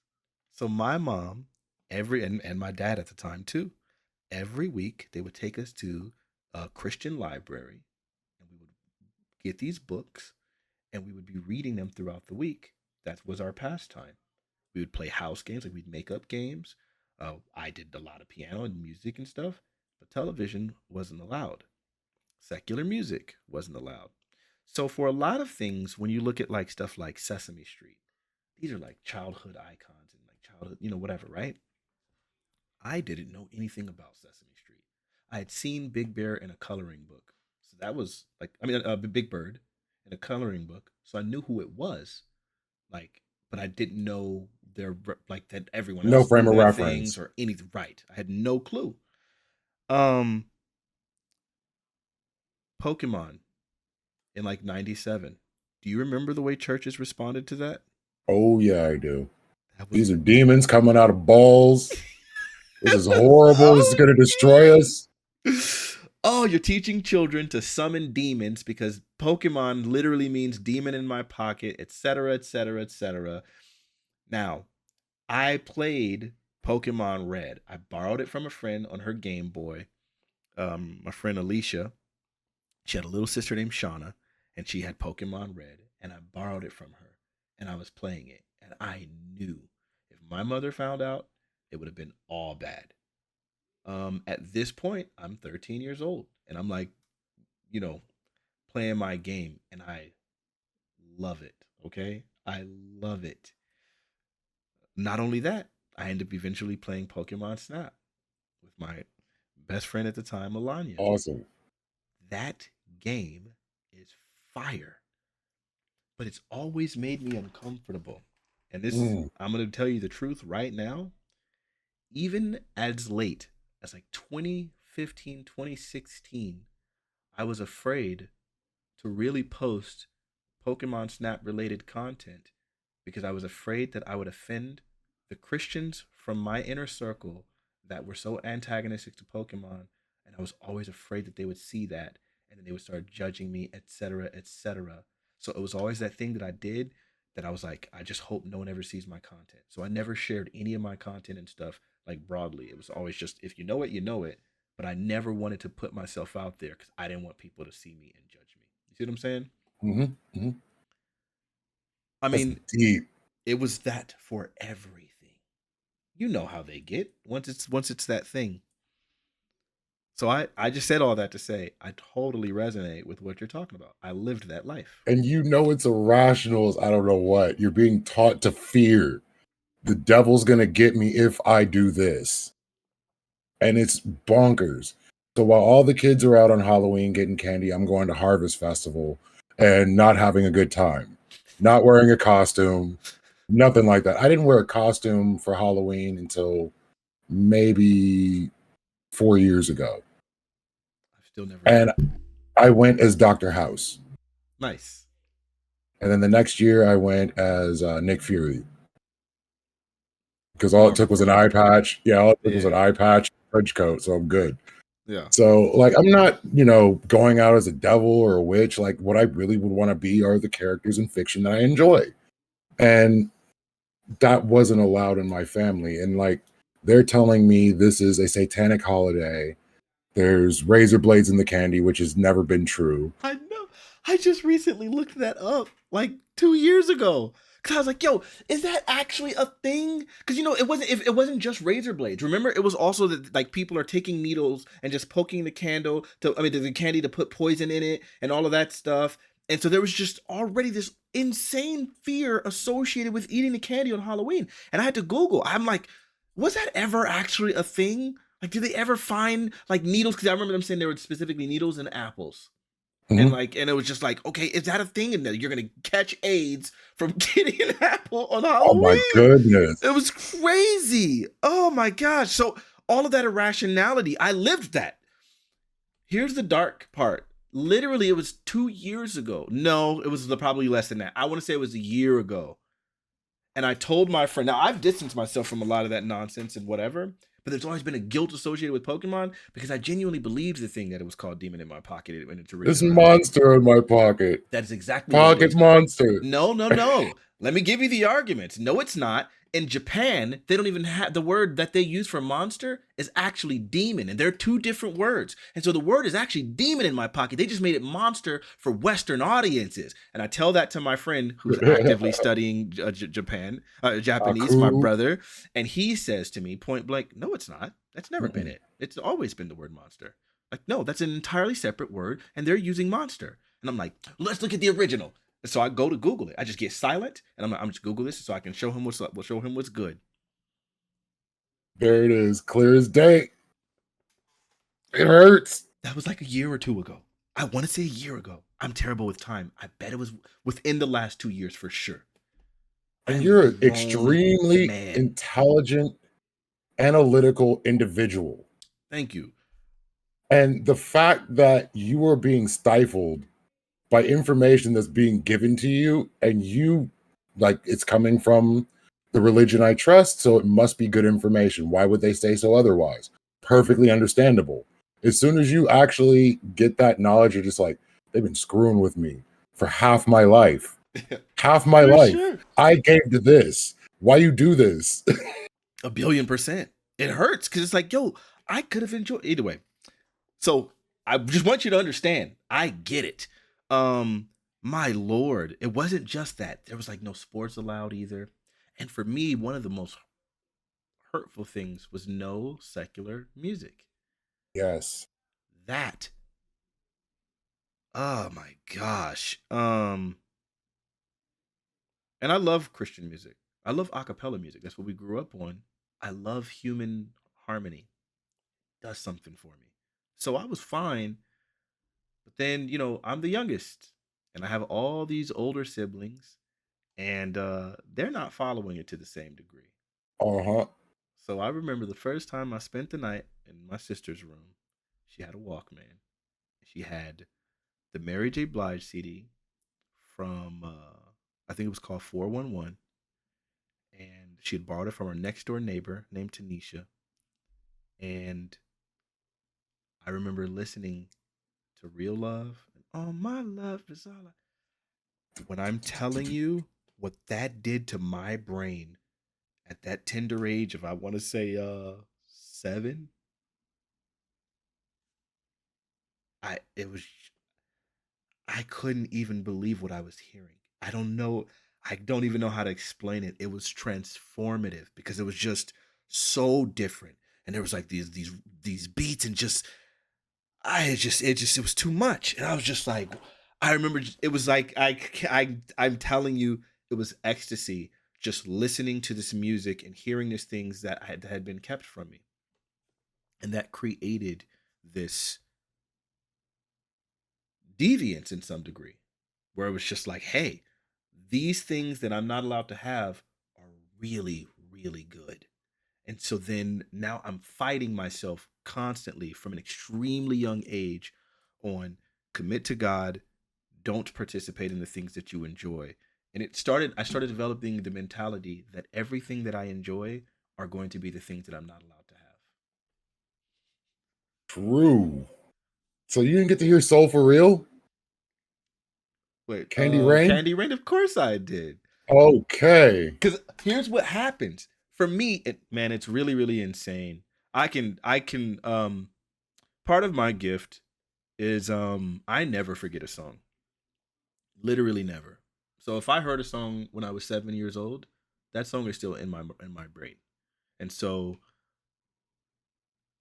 So my mom, and my dad at the time too, every week they would take us to a Christian library and we would get these books and we would be reading them throughout the week. That was our pastime. We would play house games, like we'd make up games. I did a lot of piano and music and stuff, but television wasn't allowed. Secular music wasn't allowed. So for a lot of things, when you look at like stuff like Sesame Street, these are like childhood icons and like childhood, whatever, right? I didn't know anything about Sesame Street. I had seen Big Bear in a coloring book. So that was like, Big Bird in a coloring book. So I knew who it was, like, but I didn't know like that everyone No else frame knew of their things reference. or anything. Right. I had no clue. Um, Pokemon in like 97. Do you remember the way churches responded to that? Oh, yeah, I do. That was These are demons coming out of balls. This is horrible. This is so going to destroy us. Oh, you're teaching children to summon demons because Pokemon literally means demon in my pocket, etc., etc., etc. Now, I played Pokemon Red. I borrowed it from a friend on her Game Boy. My friend Alicia, she had a little sister named Shauna, and she had Pokemon Red, and I borrowed it from her, and I was playing it, and I knew if my mother found out, it would have been all bad. At this point, I'm 13 years old, and I'm like, you know, playing my game, and I love it. Okay, I love it. Not only that, I end up eventually playing Pokemon Snap with my best friend at the time, Melania. Awesome. That game is fire, but it's always made me uncomfortable. And this, Mm. I'm going to tell you the truth right now. Even as late as like 2015, 2016, I was afraid to really post Pokemon Snap related content because I was afraid that I would offend the Christians from my inner circle that were so antagonistic to Pokemon. And I was always afraid that they would see that and then they would start judging me, etc., etc. So it was always that thing that I did that I was like, I just hope no one ever sees my content. So I never shared any of my content and stuff like broadly. It was always just, if you know it, you know it. But I never wanted to put myself out there because I didn't want people to see me and judge me. You see what I'm saying? Mm-hmm. Mm-hmm. I That's mean, deep. it was that for everything. You know how they get once it's that thing. So I just said all that to say I totally resonate with what you're talking about. I lived that life. And you know it's irrational as I don't know what. You're being taught to fear. The devil's gonna get me if I do this. And it's bonkers. So while all the kids are out on Halloween getting candy, I'm going to Harvest Festival and not having a good time. Not wearing a costume, nothing like that. I didn't wear a costume for Halloween until maybe 4 years ago. I've still never And done it. I went as Dr. House. Nice. And then the next year I went as Nick Fury. Because all it took Marvel. was an eye patch. Yeah, all it took was an Yeah. eye patch, trench coat, so I'm good. Yeah. So, like, I'm not, going out as a devil or a witch. Like, what I really would want to be are the characters in fiction that I enjoy. And that wasn't allowed in my family. And, like, they're telling me this is a satanic holiday. There's razor blades in the candy, which has never been true. I know. I just recently looked that up like 2 years ago. Cause I was like, "Yo, is that actually a thing?" Because it wasn't just razor blades. Remember, it was also that like people are taking needles and just poking the candle the candy to put poison in it and all of that stuff. And so there was just already this insane fear associated with eating the candy on Halloween. And I had to Google. I'm like, was that ever actually a thing? Like, did they ever find like needles? Because I remember them saying there were specifically needles in apples. And Mhm. like, and it was just like, okay, is that a thing? And you're gonna catch AIDS from getting an apple on Oh my Halloween? goodness. It was crazy. Oh my gosh. So all of that irrationality, I lived that. Here's the dark part. Literally, it was 2 years ago. No, it was probably less than that. I want to say it was a year ago. And I told my friend, now I've distanced myself from a lot of that nonsense and whatever, but there's always been a guilt associated with Pokemon because I genuinely believed the thing that it was called Demon in my pocket when it's This original. monster in my pocket. That is exactly what it Pocket is. monster. No, no, no. Let me give you the arguments. No, it's not. In Japan, they don't even have the word that they use for monster is actually demon, and they're two different words. And so the word is actually demon in my pocket. They just made it monster for Western audiences. And I tell that to my friend who's actively studying Japanese, my Aku. brother, and he says to me point blank, "No, it's not. That's never been it. It's always been the word monster. Like, no, that's an entirely separate word, and they're using monster." And I'm like, let's look at the original. And so I go to Google it. I just get silent, and I'm just Google this so I can show him what's up. We'll show him what's good. There it is, clear as day. It hurts. That was like a year or two ago. I want to say a year ago. I'm terrible with time. I bet it was within the last 2 years for sure. And you're an grown extremely man. intelligent, analytical individual. Thank you. And the fact that you are being stifled by information that's being given to you, and you, like, it's coming from the religion I trust, so it must be good information. Why would they say so otherwise? Perfectly understandable. As soon as you actually get that knowledge, you're just like, they've been screwing with me for half my life. Half my For life sure. I gave to this. Why you do this? 1,000,000,000%. It hurts because it's like, yo, I could have enjoyed either way. So I just want you to understand. I get it. My Lord, it wasn't just that. There was like no sports allowed either. And for me, one of the most hurtful things was no secular music. Yes. That, oh my gosh. And I love Christian music. I love a cappella music. That's what we grew up on. I love human harmony. It does something for me. So I was fine. But then, I'm the youngest and I have all these older siblings and they're not following it to the same degree. Uh-huh. So I remember the first time I spent the night in my sister's room. She had a Walkman. She had the Mary J. Blige CD from I think it was called 411, and she had borrowed it from her next door neighbor named Tanisha. And I remember listening to Real Love and All My Love Is All When I'm telling you what that did to my brain at that tender age of, I want to say 7, it was, I couldn't even believe what I was hearing. I don't know. I don't even know how to explain it. It was transformative because it was just so different. And there was like these beats and just it was too much. And I was just like, I remember it was like I'm telling you, it was ecstasy just listening to this music and hearing these things that had been kept from me. And that created this deviance in some degree where it was just like, hey, these things that I'm not allowed to have are really, really good. And so then now I'm fighting myself constantly from an extremely young age on commit to God, don't participate in the things that you enjoy. And I started developing the mentality that everything that I enjoy are going to be the things that I'm not allowed to have. True. So you didn't get to hear Soul for Real? Wait, Candy Rain? Candy Rain? Of course I did. Okay. Because here's what happens. For me, man, it's really, really insane. I can part of my gift is I never forget a song. Literally never. So if I heard a song when I was 7 years old, that song is still in my brain. And so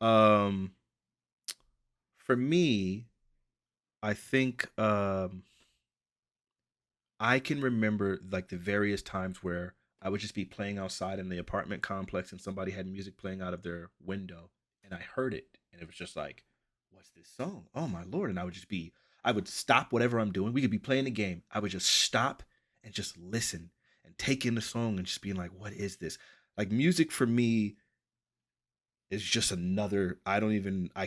um for me, I think I can remember like the various times where I would just be playing outside in the apartment complex and somebody had music playing out of their window and I heard it and it was just like, what's this song? Oh my Lord. And I would stop whatever I'm doing. We could be playing a game. I would just stop and just listen and take in the song and just being like, what is this? Like music for me is just another, I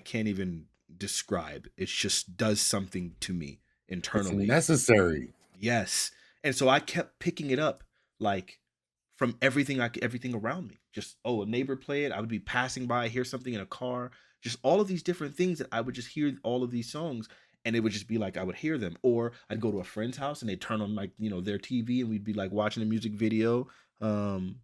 can't even describe. It just does something to me It's internally. necessary. Yes. And so I kept picking it up like from everything around me. Just a neighbor play it. I would be passing by, hear something in a car, just all of these different things that I would just hear all of these songs and it would just be like I would hear them. Or I'd go to a friend's house and they'd turn on like, their TV and we'd be like watching a music video. Um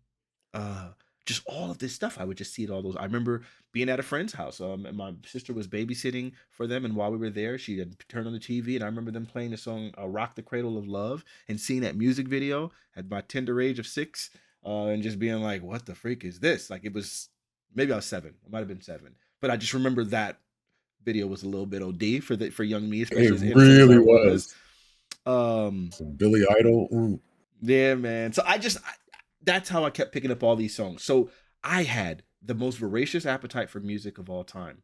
uh just all of this stuff. I would just see it all those. I remember being at a friend's house. And my sister was babysitting for them, and while we were there, she had turned on the TV, and I remember them playing the song "Rock the Cradle of Love" and seeing that music video at my tender age of 6, and just being like, "What the freak is this?" Like it was maybe I was 7. I might have been 7, but I just remember that video was a little bit OD for young me, especially It as innocent as really I was. was. Um, Some Billy Idol. Ooh. yeah, man. So that's how I kept picking up all these songs. So I had the most voracious appetite for music of all time.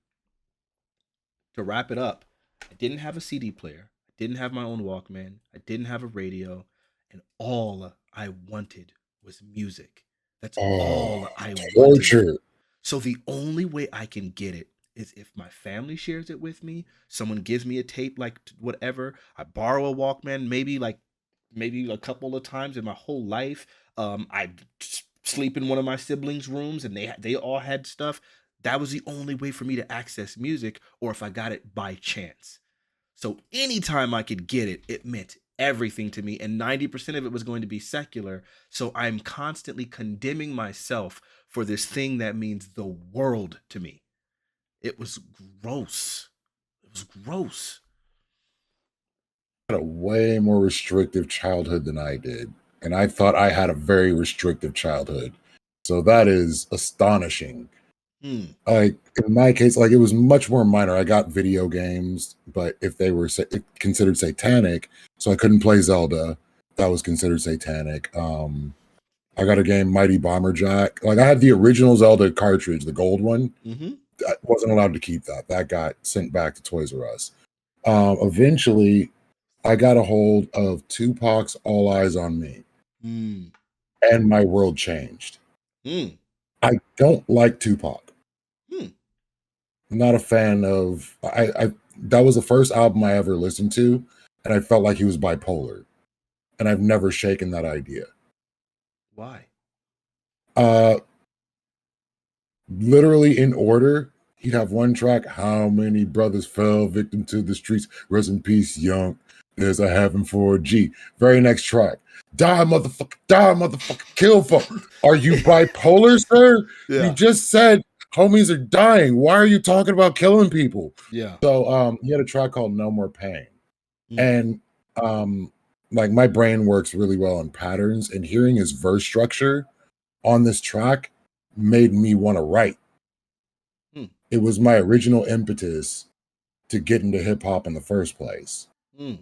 To wrap it up, I didn't have a CD player. I didn't have my own Walkman. I didn't have a radio. And all I wanted was music. That's Oh, all I wanted. torture. So the only way I can get it is if my family shares it with me, someone gives me a tape, like whatever. I borrow a Walkman, maybe a couple of times in my whole life. I sleep in one of my siblings' rooms, and they all had stuff. That was the only way for me to access music, or if I got it by chance. So anytime I could get it, it meant everything to me, and 90% of it was going to be secular. So I'm constantly condemning myself for this thing that means the world to me. It was gross. It was gross. I had a way more restrictive childhood than I did. And I thought I had a very restrictive childhood. So that is astonishing. Like in my case, like it was much more minor. I got video games, but if they were considered satanic, so I couldn't play Zelda, that was considered satanic. I got a game, Mighty Bomber Jack. Like I had the original Zelda cartridge, the gold one. Mm-hmm. I wasn't allowed to keep that. That got sent back to Toys R Us. Eventually, I got a hold of Tupac's All Eyes on Me, Mm. and my world changed. Mm. I don't like Tupac. Mm. I'm not a fan of. I that was the first album I ever listened to, and I felt like he was bipolar, and I've never shaken that idea. Why? Uh, Literally in order, he'd have one track. How many brothers fell victim to the streets? Rest in peace, young. There's a heaven for a G. Very next track. Die, motherfucker, kill folk. Are you bipolar, sir? You Yeah. just said homies are dying. Why are you talking about killing people? Yeah. So he had a track called No More Pain. Mm. And like my brain works really well on patterns, and hearing his verse structure on this track made me want to write. Mm. It was my original impetus to get into hip hop in the first place. Mm.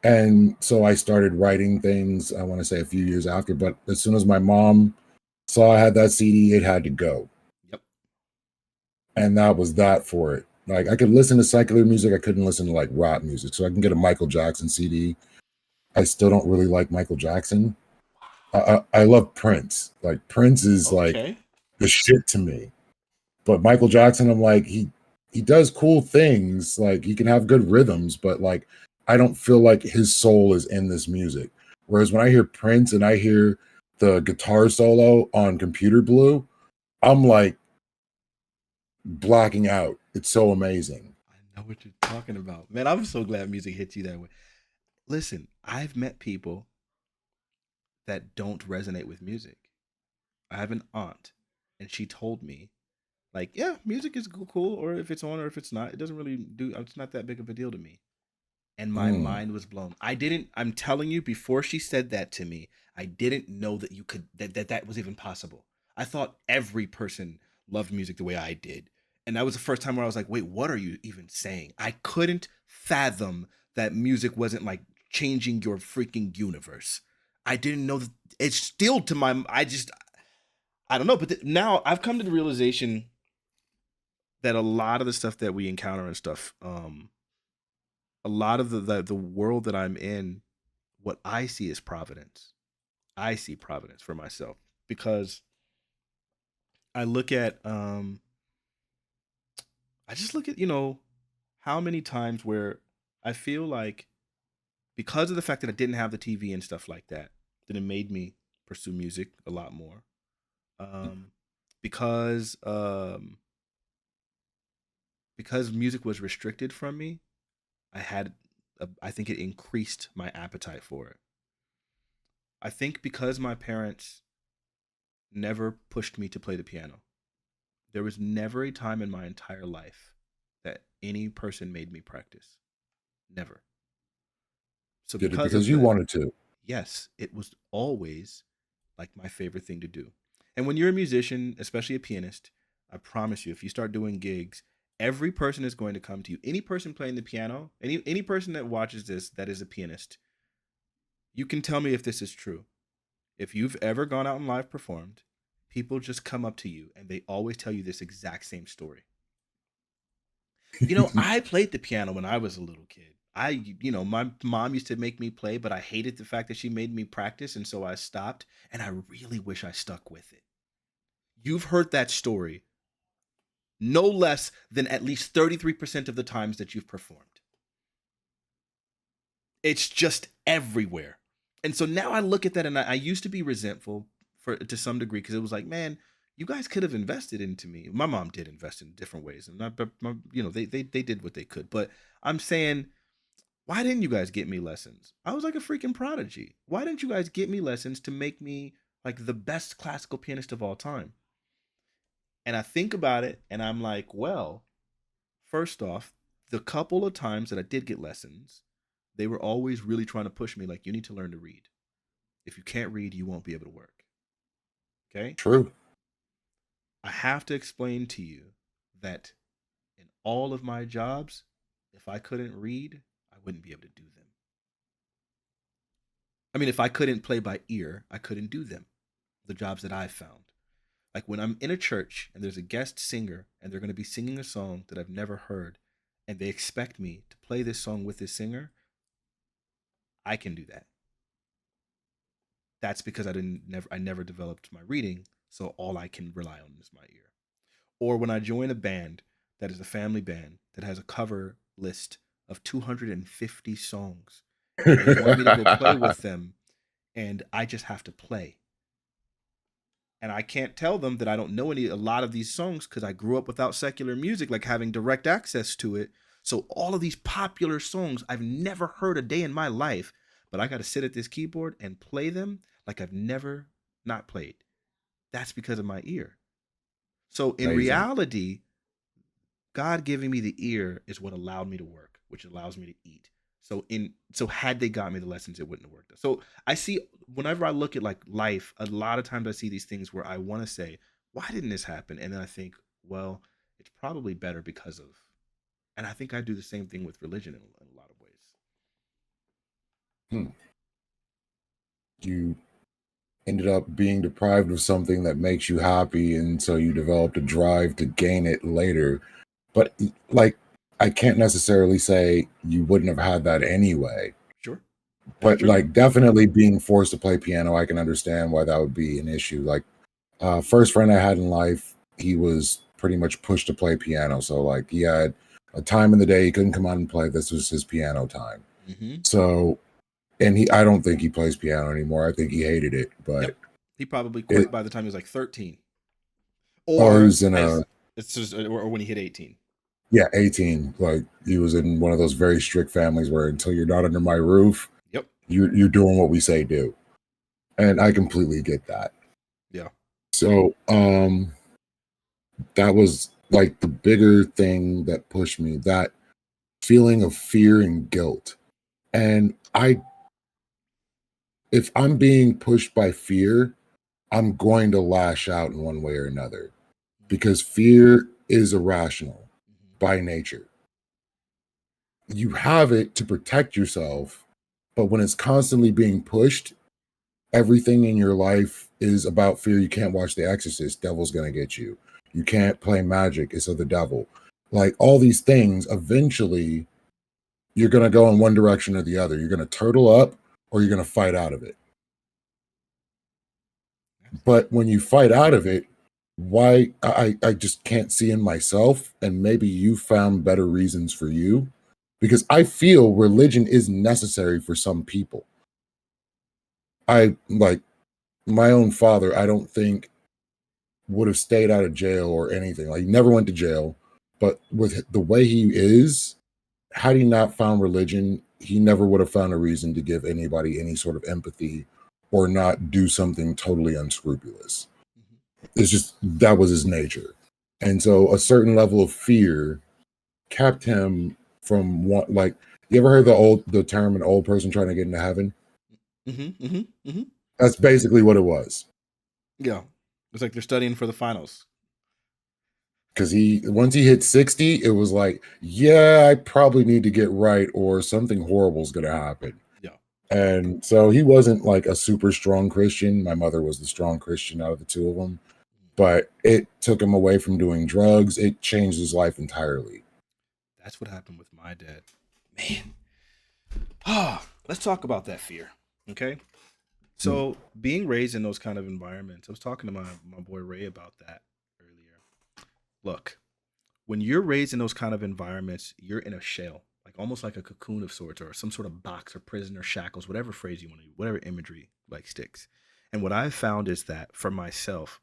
And so I started writing things, I want to say a few years after, but as soon as my mom saw I had that CD, it had to go. Yep. And that was that for it. Like I could listen to secular music, I couldn't listen to like rap music. So I can get a Michael Jackson CD. I still don't really like Michael Jackson. I love Prince. Like Prince is like Okay. the shit to me. But Michael Jackson, I'm like, he does cool things. Like he can have good rhythms, but like I don't feel like his soul is in this music. Whereas when I hear Prince and I hear the guitar solo on Computer Blue, I'm like blacking out. It's so amazing. I know what you're talking about. Man, I'm so glad music hits you that way. Listen, I've met people that don't resonate with music. I have an aunt, and she told me, like, yeah, music is cool, or if it's on or if it's not, it doesn't really do, it's not that big of a deal to me. And my Mm, mind was blown. I'm telling you, before she said that to me, I didn't know that you could, that was even possible. I thought every person loved music the way I did. And that was the first time where I was like, wait, what are you even saying? I couldn't fathom that music wasn't like changing your freaking universe. I didn't know that. It's still to my, I don't know. But now I've come to the realization that a lot of the stuff that we encounter and stuff, a lot of the world that I'm in, what I see is providence. I see providence for myself because I look at I just look at, how many times where I feel like, because of the fact that I didn't have the TV and stuff like that, that it made me pursue music a lot more. Um because because music was restricted from me, I think it increased my appetite for it. I think because my parents never pushed me to play the piano. There was never a time in my entire life that any person made me practice. Never. So did it because because of you that, wanted to. yes, it was always like my favorite thing to do. And when you're a musician, especially a pianist, I promise you, if you start doing gigs, every person is going to come to you. Any person playing the piano, any person that watches this that is a pianist, you can tell me if this is true. If you've ever gone out and live performed, people just come up to you and they always tell you this exact same story. I played the piano when I was a little kid. My mom used to make me play, but I hated the fact that she made me practice, and so I stopped, and I really wish I stuck with it. You've heard that story no less than at least 33% of the times that you've performed. It's just everywhere. And so now I look at that, and I used to be resentful to some degree, because it was like, man, you guys could have invested into me. My mom did invest in different ways, and not, but they did what they could. But I'm saying, Why didn't you guys get me lessons? I was like a freaking prodigy. Why didn't you guys get me lessons to make me like the best classical pianist of all time? And I think about it and I'm like, well, first off, the couple of times that I did get lessons, they were always really trying to push me like, you need to learn to read. If you can't read, you won't be able to work. Okay? True. I have to explain to you that in all of my jobs, if I couldn't read, I wouldn't be able to do them. I mean, if I couldn't play by ear, I couldn't do them. The jobs that I've found. Like when I'm in a church and there's a guest singer and they're going to be singing a song that I've never heard and they expect me to play this song with this singer, I can do that. That's because I never developed my reading, so all I can rely on is my ear. Or when I join a band that is a family band that has a cover list of 250 songs and they want me to go play with them and I just have to play. And I can't tell them that I don't know a lot of these songs because I grew up without secular music, like having direct access to it. So all of these popular songs I've never heard a day in my life, but I got to sit at this keyboard and play them like I've never not played. That's because of my ear. So in Amazing. reality, God giving me the ear is what allowed me to work, which allows me to eat. So had they got me the lessons, it wouldn't have worked. So I see whenever I look at like life, a lot of times I see these things where I want to say, why didn't this happen? And then I think, well, it's probably better because of, and I think I do the same thing with religion in a lot of ways. Hmm. You ended up being deprived of something that makes you happy, and so you developed a drive to gain it later. But like, I can't necessarily say you wouldn't have had that anyway. Sure, that's But true. like, definitely being forced to play piano, I can understand why that would be an issue. Like, first friend I had in life, he was pretty much pushed to play piano. So like, he had a time in the day he couldn't come out and play. This was his piano time. Mm-hmm. So, and I don't think he plays piano anymore. I think he hated it, but Yep. He probably it, quit by the time he was like 13, or he or was in a, as it's just, or when he hit 18. yeah, 18. Like, he was in one of those very strict families where until you're not under my roof, Yep. you're doing what we say do. And I completely get that. Yeah. So, that was like the bigger thing that pushed me, that feeling of fear and guilt. And if I'm being pushed by fear, I'm going to lash out in one way or another because fear is irrational Mm-hmm. by nature. You have it to protect yourself, but when it's constantly being pushed, everything in your life is about fear. You can't watch The Exorcist, devil's going to get you. You can't play magic, it's of the devil. Like, all these things, eventually you're going to go in one direction or the other. You're going to turtle up or you're going to fight out of it. But when you fight out of it, why I just can't see in myself, and maybe you found better reasons for you, because I feel religion is necessary for some people. I like my own father, I don't think would have stayed out of jail or anything. Like, he never went to jail, but with the way he is, had he not found religion, he never would have found a reason to give anybody any sort of empathy or not do something totally unscrupulous. Mm-hmm. It's just that was his nature. And so a certain level of fear kept him from what, like, you ever heard the term an old person trying to get into heaven? Mm-hmm. Mm-hmm. Mm-hmm. That's basically what it was. Yeah. It's like they're studying for the finals. Because once he hit 60, it was like, yeah, I probably need to get right or something horrible is gonna happen. Yeah. And so he wasn't like a super strong Christian. My mother was the strong Christian out of the two of them, but it took him away from doing drugs. It changed his life entirely. That's what happened with my dad. Man. Ah, let's talk about that fear. Okay. Hmm. So being raised in those kind of environments, I was talking to my boy Ray about that earlier. Look, when you're raised in those kind of environments, you're in a shell, like almost like a cocoon of sorts, or some sort of box or prison or shackles, whatever phrase you want to use, whatever imagery like sticks. And what I've found is that for myself,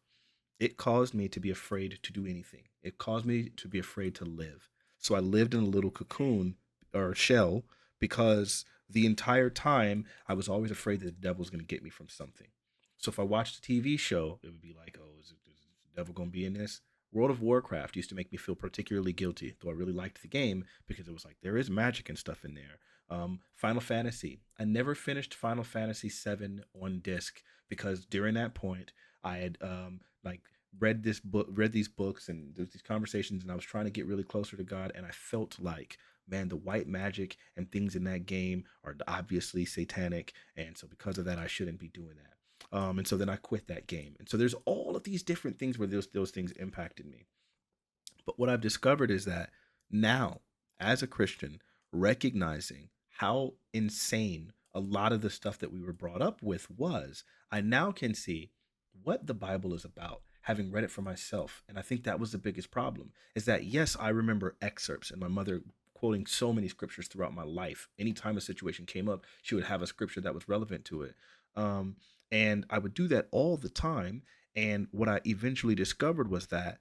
it caused me to be afraid to do anything. It caused me to be afraid to live. So I lived in a little cocoon or shell because the entire time I was always afraid that the devil was going to get me from something. So if I watched a TV show, it would be like, oh, is the devil going to be in this? World of Warcraft used to make me feel particularly guilty, though I really liked the game because it was like there is magic and stuff in there. Final Fantasy. I never finished Final Fantasy VII on disc because during that point I had like read these books, and there's these conversations, and I was trying to get really closer to God, and I felt like, man, the white magic and things in that game are obviously satanic, and so because of that, I shouldn't be doing that. And so then I quit that game, and so there's all of these different things where those things impacted me. But what I've discovered is that now, as a Christian, recognizing how insane a lot of the stuff that we were brought up with was, I now can see what the Bible is about, having read it for myself. And I think that was the biggest problem, is that, yes, I remember excerpts and my mother quoting so many scriptures throughout my life. Anytime a situation came up, she would have a scripture that was relevant to it. Um, and I would do that all the time. And what I eventually discovered was that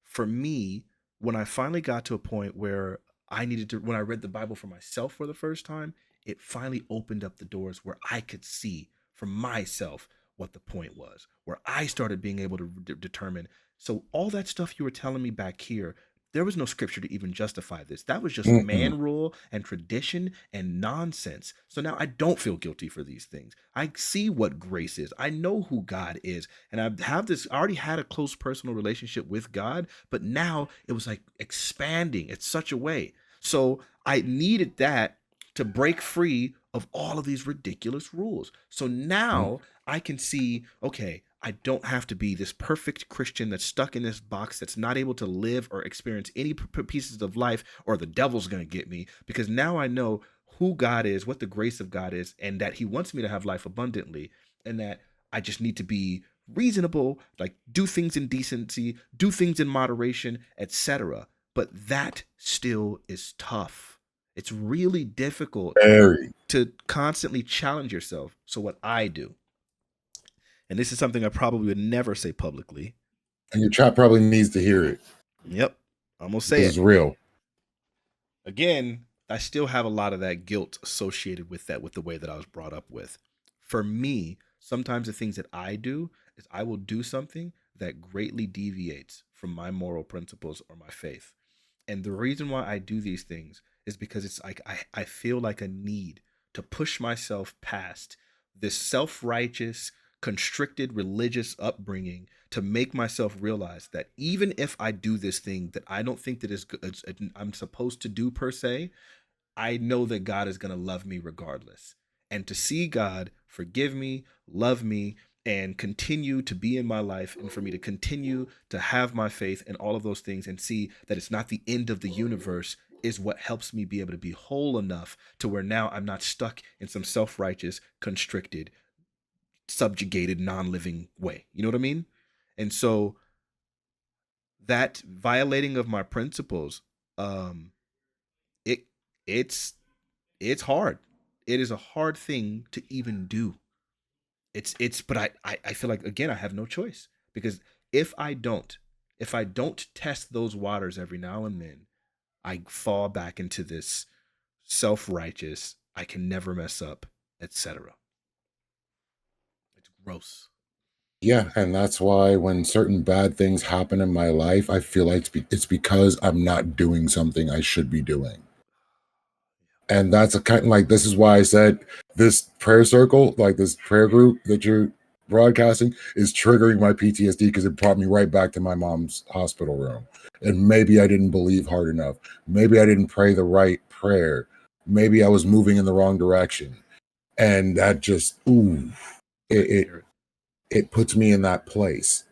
for me, when I finally got to a point where I needed to, when I read the Bible for myself for the first time, it finally opened up the doors where I could see for myself what the point was, where I started being able to determine. So, all that stuff you were telling me back here, there was no scripture to even justify this. That was just Mm-mm. man rule and tradition and nonsense. So now I don't feel guilty for these things. I see what grace is. I know who God is. And I already had a close personal relationship with God, but now it was like expanding in such a way. So I needed that to break free of all of these ridiculous rules. So now I can see, okay, I don't have to be this perfect Christian that's stuck in this box, that's not able to live or experience any pieces of life, or the devil's going to get me, because now I know who God is, what the grace of God is, and that he wants me to have life abundantly, and that I just need to be reasonable, like do things in decency, do things in moderation, etc. But that still is tough. It's really difficult Very. to constantly challenge yourself. So what I do, and this is something I probably would never say publicly. And your chat probably needs to hear it Yep, I'm gonna say because it it's real. again. I still have a lot of that guilt associated with that, with the way that I was brought up with. For me, sometimes the things that I do is I will do something that greatly deviates from my moral principles or my faith. And the reason why I do these things is because it's like I feel like a need to push myself past this self-righteous, constricted religious upbringing, to make myself realize that even if I do this thing that I don't think that is I'm supposed to do per se, I know that God is going to love me regardless. And to see God forgive me, love me, and continue to be in my life, and for me to continue to have my faith and all of those things, and see that it's not the end of the universe, is what helps me be able to be whole enough to where now I'm not stuck in some self-righteous, constricted, subjugated, non-living way. You know what I mean? And so that violating of my principles, um, it it's it's hard. It is a hard thing to even do. But I feel like, again, I have no choice, because if I don't if I don't test those waters every now and then, I fall back into this self-righteous, I can never mess up, etc. It's gross. Yeah, and that's why when certain bad things happen in my life, I feel like it's because I'm not doing something I should be doing. And that's a kind of like, this is why I said this prayer circle, like this prayer group that you're broadcasting, is triggering my PTSD, because it brought me right back to my mom's hospital room. And maybe I didn't believe hard enough. Maybe I didn't pray the right prayer. Maybe I was moving in the wrong direction. And that just, ooh, I it, can it hear it. it puts me in that place.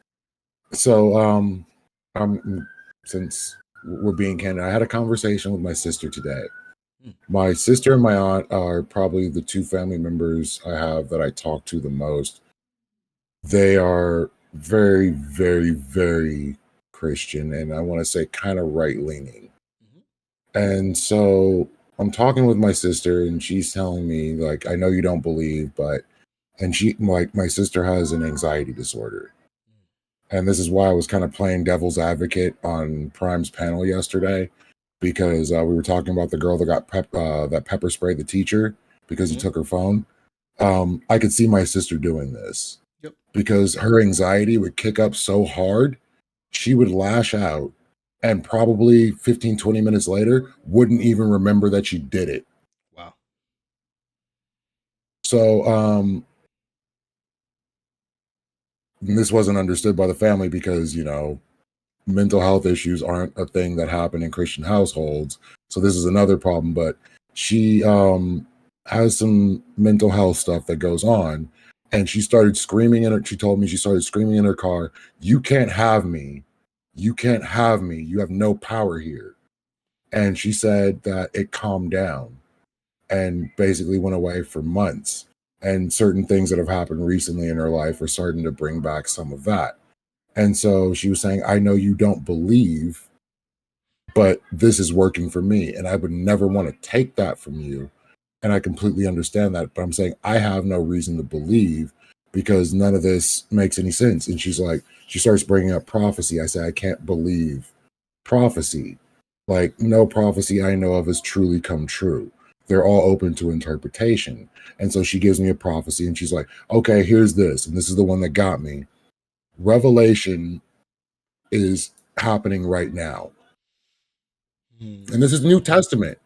So since we're being candid, I had a conversation with my sister today. Hmm. My sister and my aunt are probably the two family members I have that I talk to the most. They are very, very, very Christian, and I want to say kind of right leaning. Mhm. And so I'm talking with my sister, and she's telling me, like, I know you don't believe, but, and she, like, my sister has an anxiety disorder. And this is why I was kind of playing devil's advocate on Prime's panel yesterday. because we were talking about the girl that got that pepper sprayed the teacher because he Mhm. took her phone. I could see my sister doing this Yep. because her anxiety would kick up so hard, she would lash out and probably 15, 20 minutes later wouldn't even remember that she did it. Wow. So this wasn't understood by the family because, mental health issues aren't a thing that happen in Christian households. So this is another problem. But she has some mental health stuff that goes on. And she started screaming in her, she told me she started screaming in her car, "You can't have me. You can't have me. You have no power here." And she said that it calmed down and basically went away for months. And certain things that have happened recently in her life are starting to bring back some of that. And so she was saying, "I know you don't believe, but this is working for me. And I would never want to take that from you. And I completely understand that. But I'm saying, I have no reason to believe because none of this makes any sense." And she's like, she starts bringing up prophecy. I say, "I can't believe prophecy. Like, no prophecy I know of has truly come true. They're all open to interpretation." And so she gives me a prophecy and she's like, "Okay, here's this." And this is the one that got me. Revelation is happening right now. And this is New Testament.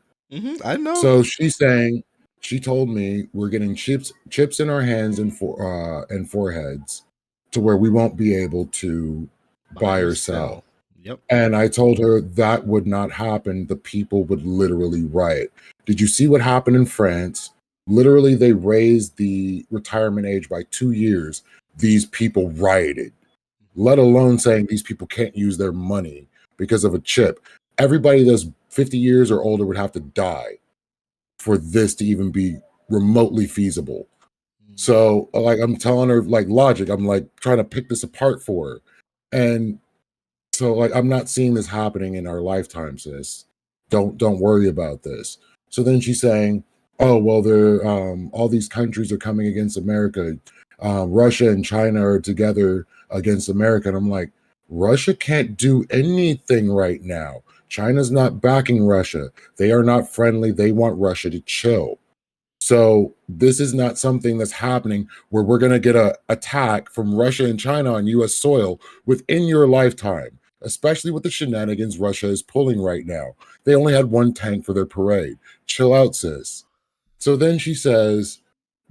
I know. So she's saying, she told me we're getting chips in our hands and foreheads to where we won't be able to Buy buy or or sell. sell. Yep. And I told her that would not happen. The people would literally riot. Did you see what happened in France? Literally, they raised the retirement age by 2 years. These people rioted, let alone saying these people can't use their money because of a chip. Everybody that's 50 years or older would have to die for this to even be remotely feasible. Mm. So, like, I'm telling her, like, logic, I'm like trying to pick this apart for her. And so, like, I'm not seeing this happening in our lifetime, sis. Don't worry about this. So then she's saying, "Oh, well, they're all these countries are coming against America. Russia and China are together against America." And I'm like, Russia can't do anything right now. China's not backing Russia. They are not friendly. They want Russia to chill. So this is not something that's happening where we're going to get a attack from Russia and China on US soil within your lifetime, especially with the shenanigans Russia is pulling right now. They only had one tank for their parade. Chill out, sis. So then she says,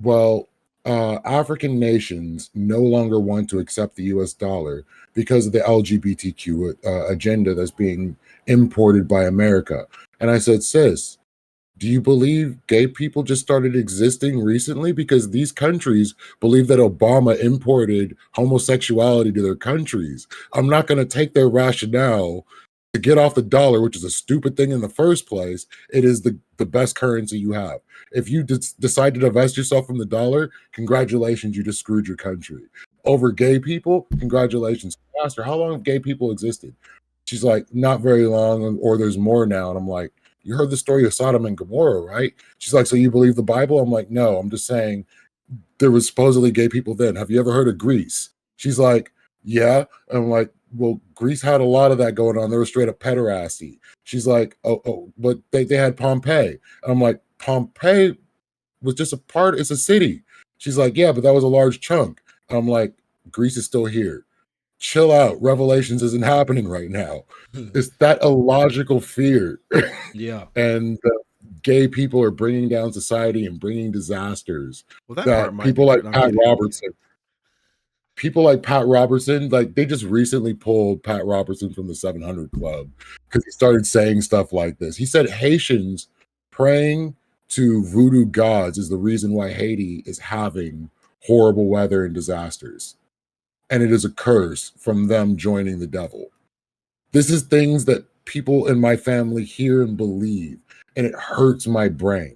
well, African nations no longer want to accept the US dollar because of the LGBTQ agenda that's being imported by America. And I said, sis, do you believe gay people just started existing recently? Because these countries believe that Obama imported homosexuality to their countries. I'm not going to take their rationale to get off the dollar, which is a stupid thing in the first place. It is the best currency you have. If you decide to divest yourself from the dollar, congratulations, you just screwed your country. Over gay people, congratulations. Pastor, how long have gay people existed? She's like, not very long, or there's more now. And I'm like, you heard the story of Sodom and Gomorrah, right? She's like, so you believe the Bible? I'm like, no, I'm just saying there was supposedly gay people then. Have you ever heard of Greece? She's like, yeah. And I'm like, well, Greece had a lot of that going on. They were straight up pederasty. She's like, oh, but they had Pompeii. And I'm like, Pompeii was just a part, it's a city. She's like, yeah, but that was a large chunk. And I'm like, Greece is still here. Chill out. Revelations isn't happening right now. It's that illogical fear. Yeah. And gay people are bringing down society and bringing disasters Well, that part that might be true. And I'm getting it. Yeah. People like Pat Robertson, like they just recently pulled Pat Robertson from the 700 Club because he started saying stuff like this. He said Haitians praying to voodoo gods is the reason why Haiti is having horrible weather and disasters. And it is a curse from them joining the devil. This is things that people in my family hear and believe, and it hurts my brain.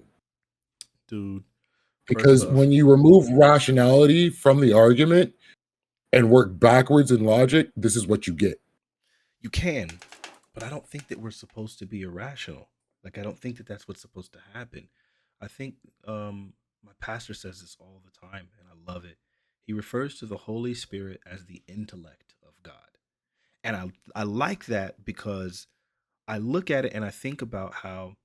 Dude, first Because off, when you remove rationality from the argument and work backwards in logic, this is what you get. you can, but I don't think that we're supposed to be irrational. Like, I don't think that that's what's supposed to happen. I think my pastor says this all the time, and I love it. He refers to the Holy Spirit as the intellect of God. And I like that because I look at it and I think about how,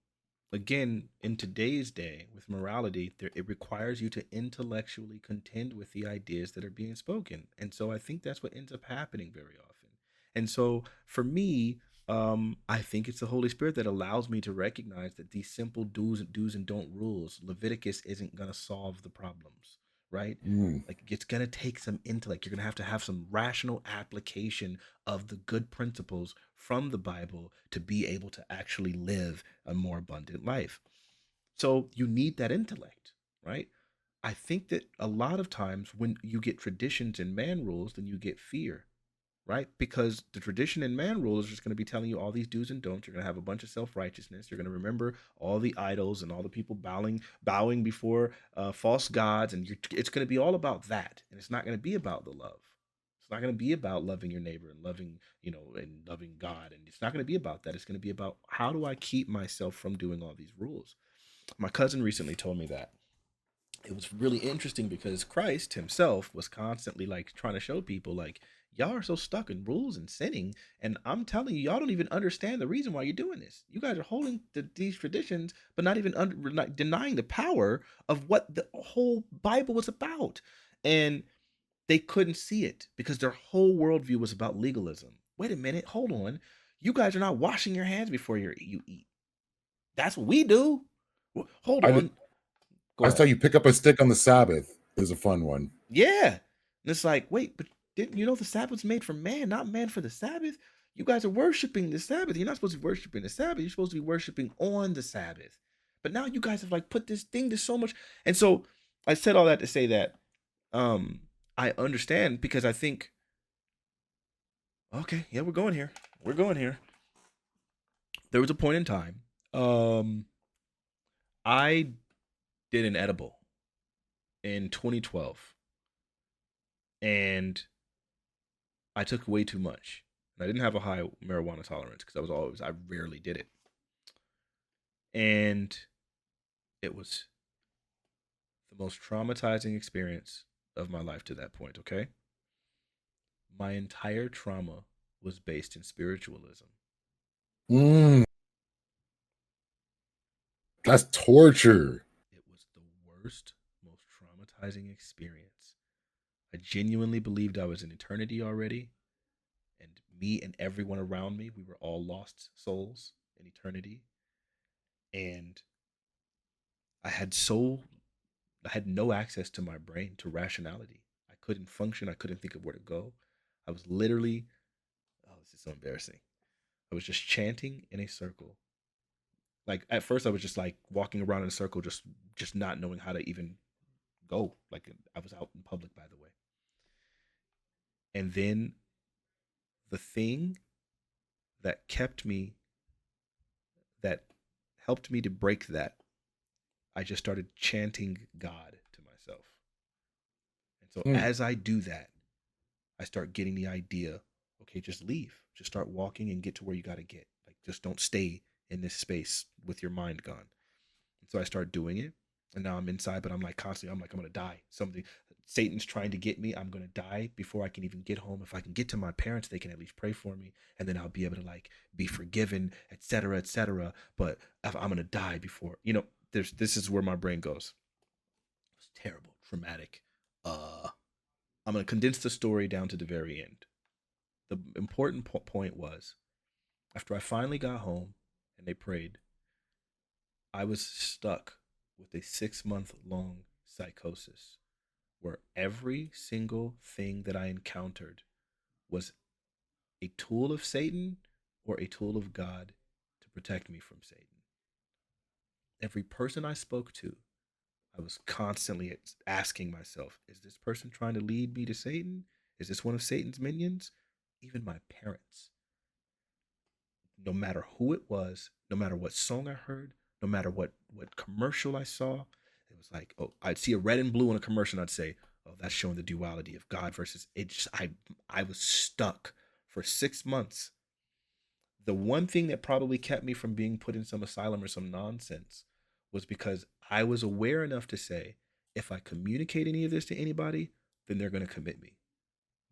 again, in today's day with morality, it requires you to intellectually contend with the ideas that are being spoken. And so I think that's what ends up happening very often. And so for me, I think it's the Holy Spirit that allows me to recognize that these simple do's and don't rules, Leviticus isn't going to solve the problems, right? Mm. Like it's going to take some intellect. You're going to have some rational application of the good principles from the Bible to be able to actually live a more abundant life. So you need that intellect, right? I think that a lot of times when you get traditions and man rules, then you get fear, right? Because the tradition and man rule is just going to be telling you all these do's and don'ts. You're going to have a bunch of self-righteousness. You're going to remember all the idols and all the people bowing before false gods, and it's going to be all about that, and it's not going to be about the love. It's not going to be about loving your neighbor and loving, and loving God, and it's not going to be about that. It's going to be about how do I keep myself from doing all these rules. My cousin recently told me that it was really interesting because Christ himself was constantly like trying to show people like y'all are so stuck in rules and sinning, and I'm telling you, y'all don't even understand the reason why you're doing this. You guys are holding these traditions, but not denying the power of what the whole Bible was about. And they couldn't see it because their whole worldview was about legalism. Wait a minute, hold on. You guys are not washing your hands before you eat. That's what we do. Hold I, on. Go I ahead. saw you pick up a stick on the Sabbath is a fun one. Yeah. And it's like, wait, but didn't you know the Sabbath's made for man, not man for the Sabbath? You guys are worshiping the Sabbath. You're not supposed to be worshiping the Sabbath. You're supposed to be worshiping on the Sabbath. But now you guys have like put this thing to so much. And so I said all that to say that um I understand because I think, okay, yeah, we're going here. We're going here. There was a point in time. I did an edible in 2012 and I took way too much. And I didn't have a high marijuana tolerance because I rarely did it. And it was the most traumatizing experience of my life to that point, okay? My entire trauma was based in spiritualism. Mm, that's torture. It was the worst, most traumatizing experience. I genuinely believed I was in eternity already, and me and everyone around me, we were all lost souls in eternity. And I had so I had no access to my brain, to rationality. I couldn't function. I couldn't think of where to go. I was literally, oh, this is so embarrassing. I was just chanting in a circle. Like at first, I was just like walking around in a circle, just not knowing how to even go. Like I was out in public, by the way. And then the thing that kept me, that helped me to break that, I just started chanting God to myself. And so Mm. as I do that, I start getting the idea, okay, just leave. Just start walking and get to where you got to get. Like, just don't stay in this space with your mind gone. And so I start doing it. And now I'm inside, but I'm like constantly, I'm like, I'm going to die. Something, Satan's trying to get me. I'm going to die before I can even get home. If I can get to my parents, they can at least pray for me. And then I'll be able to like be forgiven, etc., etc. But I'm going to die before, this is where my brain goes. It's terrible, traumatic. I'm going to condense the story down to the very end. The important point was after I finally got home and they prayed, I was stuck with a 6 month long psychosis where every single thing that I encountered was a tool of Satan or a tool of God to protect me from Satan. Every person I spoke to, I was constantly asking myself, is this person trying to lead me to Satan? Is this one of Satan's minions? Even my parents, no matter who it was, no matter what song I heard, no matter what commercial I saw, it was like, oh, I'd see a red and blue in a commercial, and I'd say, oh, that's showing the duality of God versus it. Just I was stuck for 6 months. The one thing that probably kept me from being put in some asylum or some nonsense was because I was aware enough to say, if I communicate any of this to anybody, then they're going to commit me.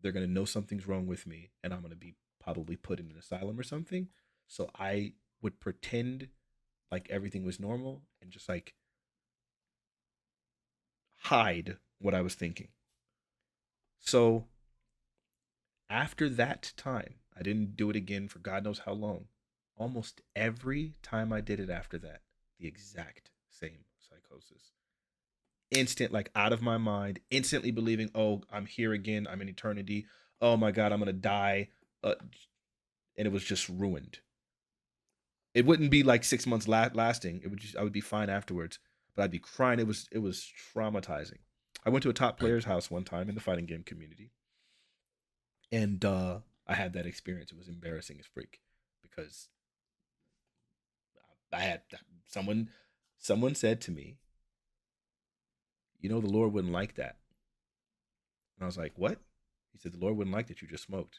They're going to know something's wrong with me, and I'm going to be probably put in an asylum or something. So I would pretend like everything was normal and just like hide what I was thinking. So after that time, I didn't do it again for God knows how long. Almost every time I did it after that, the exact same psychosis. Instant, like out of my mind, instantly believing, oh, I'm here again. I'm in eternity. Oh my God, I'm going to die. Uh, and it was just ruined. It wouldn't be like 6 months lasting. It would just, I would be fine afterwards, but I'd be crying. It was traumatizing. I went to a top I, player's house one time in the fighting game community, and I had that experience. It was embarrassing as freak because I had someone someone said to me, the Lord wouldn't like that, and I was like, what? He said the Lord wouldn't like that you just smoked,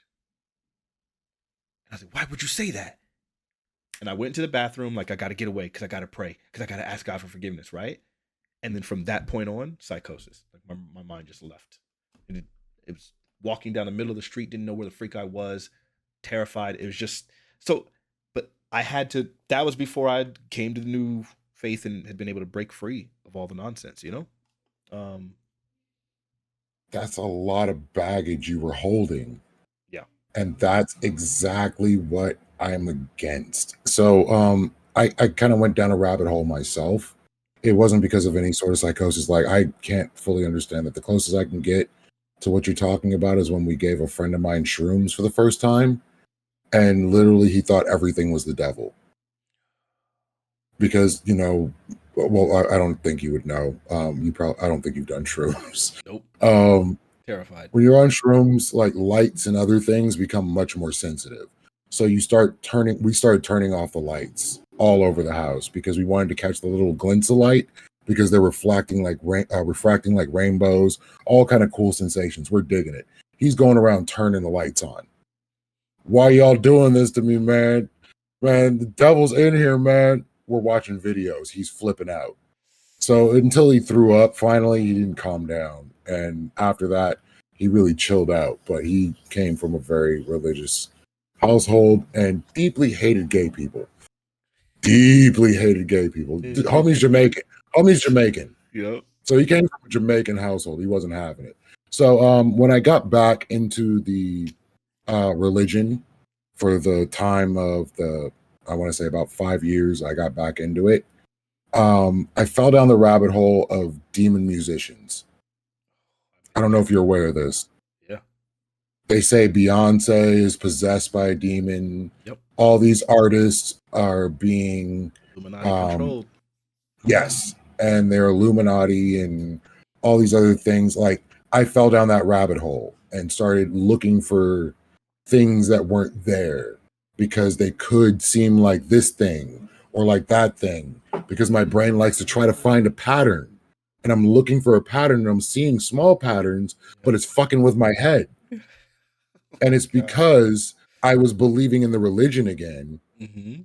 and I was like, why would you say that? And I went into the bathroom like I got to get away because I got to pray because I got to ask God for forgiveness, right? And then from that point on, psychosis. Like my mind just left. And it was walking down the middle of the street, didn't know where the freak I was, terrified. It was just so, but I had to, that was before I came to the new faith and had been able to break free of all the nonsense, Um, that's a lot of baggage you were holding. yeah. And that's exactly what I'm against. So I kind of went down a rabbit hole myself. It wasn't because of any sort of psychosis. Like I can't fully understand that. The closest I can get to what you're talking about is when we gave a friend of mine shrooms for the first time, and literally he thought everything was the devil. Because, well, I don't think you would know. I don't think you've done shrooms. Nope. Um, Terrified. when you're on shrooms, like lights and other things become much more sensitive. So we started turning off the lights all over the house because we wanted to catch the little glints of light because they're refracting like rainbows, all kind of cool sensations. We're digging it. He's going around turning the lights on. Why y'all doing this to me, man? Man, the devil's in here, man. We're watching videos. He's flipping out. So until he threw up, finally he didn't calm down. And after that, he really chilled out. But he came from a very religious household and deeply hated gay people. Deeply hated gay people. Homie's Jamaican. Homie's Jamaican. Yep. So he came from a Jamaican household. He wasn't having it. So when I got back into the religion for the time of I want to say about 5 years, I got back into it. I fell down the rabbit hole of demon musicians. I don't know if you're aware of this. Yeah. They say Beyonce is possessed by a demon. Yep. All these artists are being Illuminati controlled. Yes. And they're Illuminati and all these other things. Like I fell down that rabbit hole and started looking for things that weren't there because they could seem like this thing or like that thing because my brain likes to try to find a pattern. And I'm looking for a pattern and I'm seeing small patterns, but it's fucking with my head. And it's because I was believing in the religion again. Mm-hmm.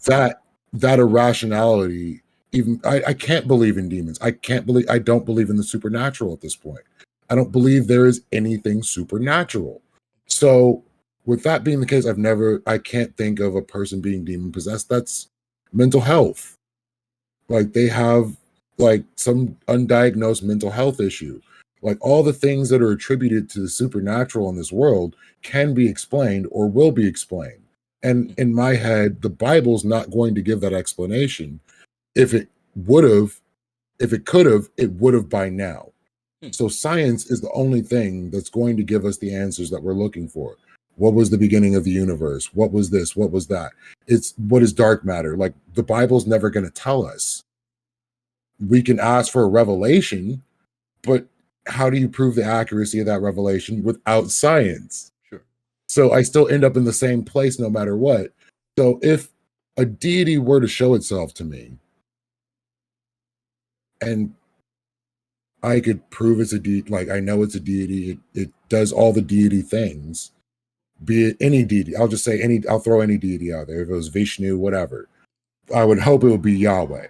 That irrationality, even I can't believe in demons. I don't believe in the supernatural at this point. I don't believe there is anything supernatural. So with that being the case, I can't think of a person being demon possessed. That's mental health. Like they have like some undiagnosed mental health issue. Like all the things that are attributed to the supernatural in this world can be explained or will be explained. And in my head, the Bible's not going to give that explanation. If it could have, it would have by now. So science is the only thing that's going to give us the answers that we're looking for. What was the beginning of the universe? What was this? What was that? It's what is dark matter? Like the Bible's never going to tell us. We can ask for a revelation, but how do you prove the accuracy of that revelation without science? Sure. So I still end up in the same place no matter what. So if a deity were to show itself to me and I could prove it's a deity, like I know it's a deity, it does all the deity things, be it any deity. I'll just say I'll throw any deity out there. If it was Vishnu, whatever. I would hope it would be Yahweh.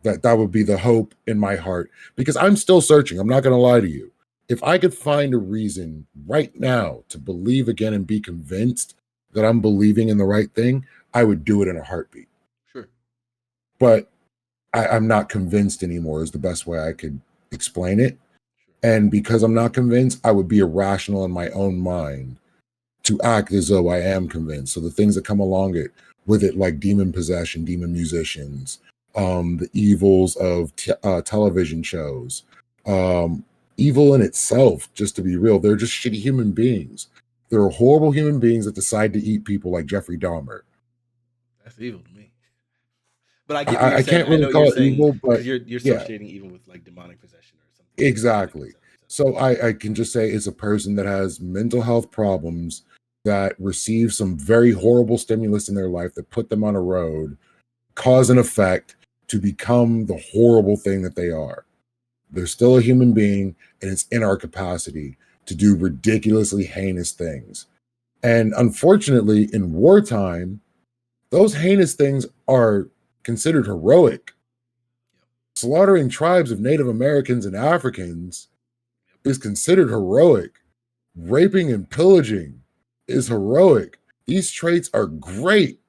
That would be the hope in my heart because I'm still searching. I'm not going to lie to you. If I could find a reason right now to believe again and be convinced that I'm believing in the right thing, I would do it in a heartbeat. Sure. But I'm not convinced anymore is the best way I could explain it. Sure. And because I'm not convinced, I would be irrational in my own mind to act as though I am convinced. So the things that come along with it, like demon possession, demon musicians, the evils of television shows, evil in itself, just to be real, they're just shitty human beings. They're horrible human beings that decide to eat people like Jeffrey Dahmer. That's evil to me. But I get what you're I saying. can't I really know what call you're it saying evil, but because you're yeah, associating even with like demonic possession or something. exactly. So I can just say it's a person that has mental health problems that receive some very horrible stimulus in their life that put them on a road, cause and effect to become the horrible thing that they are. They're still a human being, and it's in our capacity to do ridiculously heinous things. And unfortunately, in wartime, those heinous things are considered heroic. Slaughtering tribes of Native Americans and Africans is considered heroic. Raping and pillaging is heroic. These traits are great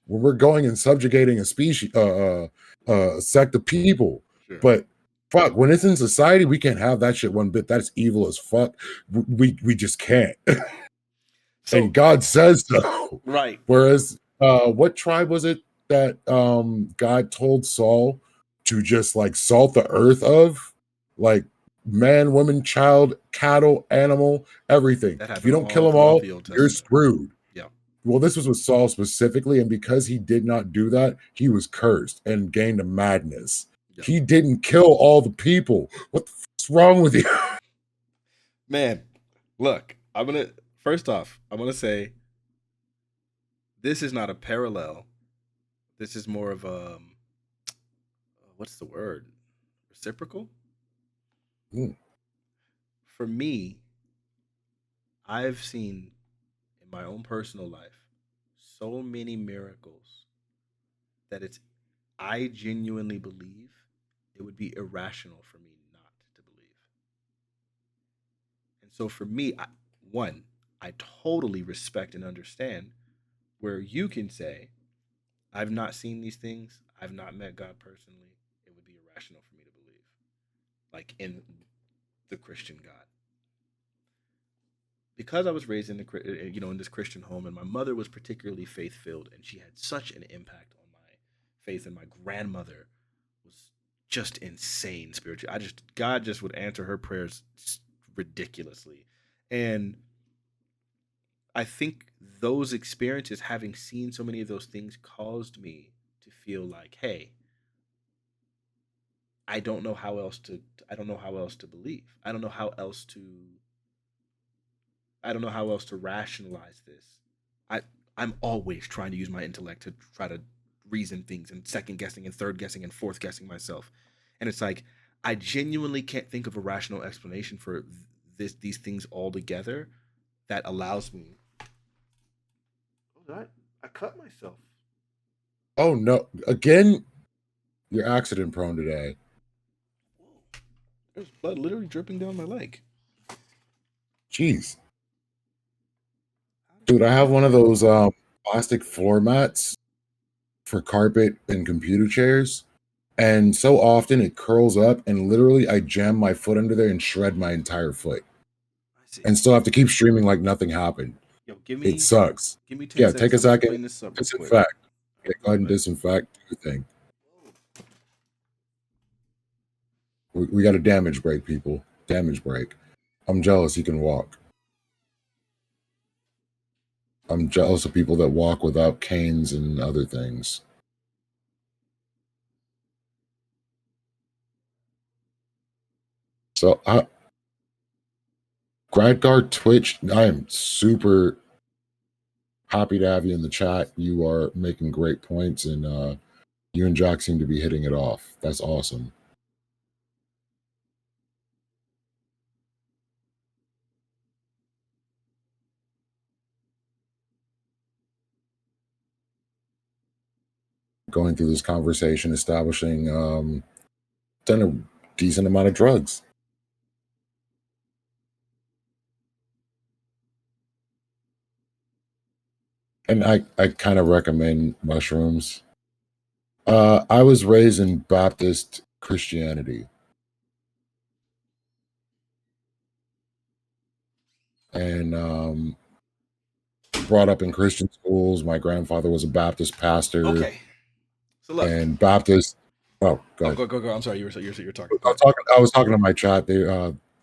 when we're going and subjugating a species, a sect of people. Sure. But fuck, when it's in society, we can't have that shit one bit. That's evil as fuck. We just can't. So, and God says so. Right. Whereas, what tribe was it that God told Saul to just like salt the earth of? Like man, woman, child, cattle, animal, everything. If you don't kill them all, you're screwed. Yeah. Well, this was with Saul specifically, and because he did not do that, he was cursed and gained a madness. Yeah. He didn't kill all the people. What the fuck's wrong with you? Man, look, first off, I'm gonna say this is not a parallel. This is more of a what's the word? Reciprocal? For me, I've seen in my own personal life so many miracles that I genuinely believe it would be irrational for me not to believe. And so for me, I totally respect and understand where you can say, I've not seen these things, I've not met God personally, it would be irrational for me to believe, like in the Christian God. Because I was raised in in this Christian home, and my mother was particularly faith-filled, and she had such an impact on my faith, and my grandmother was just insane spiritually. God just would answer her prayers ridiculously. And I think those experiences, having seen so many of those things, caused me to feel like, hey, I don't know how else to believe. I don't know how else to rationalize this. I'm always trying to use my intellect to try to reason things, and second guessing and third guessing and fourth guessing myself. And it's like, I genuinely can't think of a rational explanation for these things all together that allows me. Oh, I cut myself. Oh no. Again, you're accident prone today. Whoa. There's blood literally dripping down my leg. Jeez. Dude, I have one of those plastic floor mats for carpet and computer chairs. And so often it curls up, and literally I jam my foot under there and shred my entire foot. And still have to keep streaming like nothing happened. Yo, it sucks. Give me 10 seconds. Take a second. Disinfect. Yeah, go ahead and disinfect your thing. We got a damage break, people. Damage break. I'm jealous he can walk. I'm jealous of people that walk without canes and other things. So, Gradguard Twitch, I am super happy to have you in the chat. You are making great points, and you and Jack seem to be hitting it off. That's awesome. Going through this conversation, establishing done a decent amount of drugs. And I kind of recommend mushrooms. I was raised in Baptist Christianity, and brought up in Christian schools. My grandfather was a Baptist pastor, Okay. So look. and Baptist. Oh, go ahead. Go. I'm sorry. You're talking. I was talking to my chat.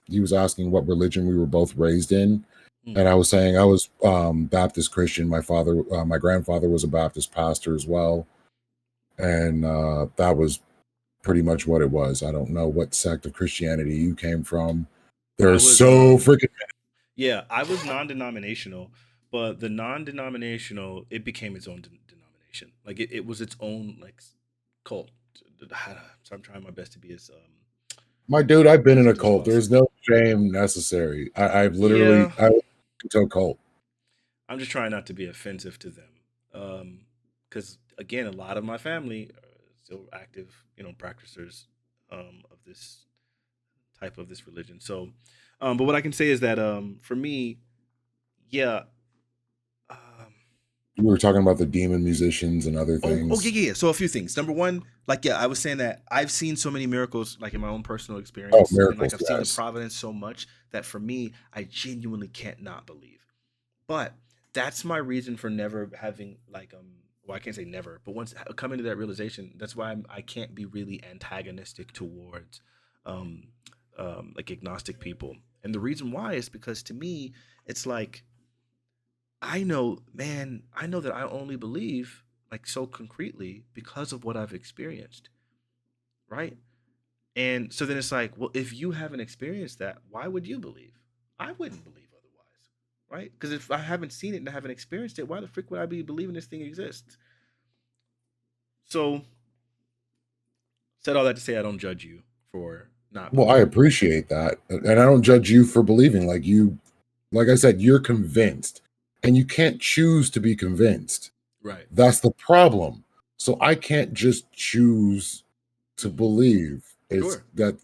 He was asking what religion we were both raised in, and I was saying I was Baptist Christian. My grandfather was a Baptist pastor as well, and that was pretty much what it was. I don't know what sect of Christianity you came from. They're so freaking. Yeah, I was non-denominational, but the non-denominational, it became its own denomination. Like it was its own like cult. So I'm trying my best to be as My dude, I've been in a as cult. possible. There's no shame necessary. I've literally I went into a cult. I'm just trying not to be offensive to them, because again, a lot of my family are still active, practicers of this type of this religion. So, but what I can say is that for me, yeah. We were talking about the demon musicians and other things. Yeah. So a few things. Number one, like I was saying that I've seen so many miracles, like in my own personal experience, miracles, and like I've seen the providence so much that for me, I genuinely can't not believe. But that's my reason for never having like well, I can't say never, but once coming to that realization, that's why I can't be really antagonistic towards like agnostic people. And the reason why is because to me, it's like I know that I only believe like so concretely because of what I've experienced, right? And so then it's like, well, if you haven't experienced that, why would you believe? I wouldn't believe otherwise, right? Because if I haven't seen it and I haven't experienced it, why the frick would I be believing this thing exists? So, said all that to say, I don't judge you for not. Well, I appreciate that, and I don't judge you for believing. Like I said, you're convinced, and you can't choose to be convinced. Right. That's the problem. So I can't just choose to believe. It's that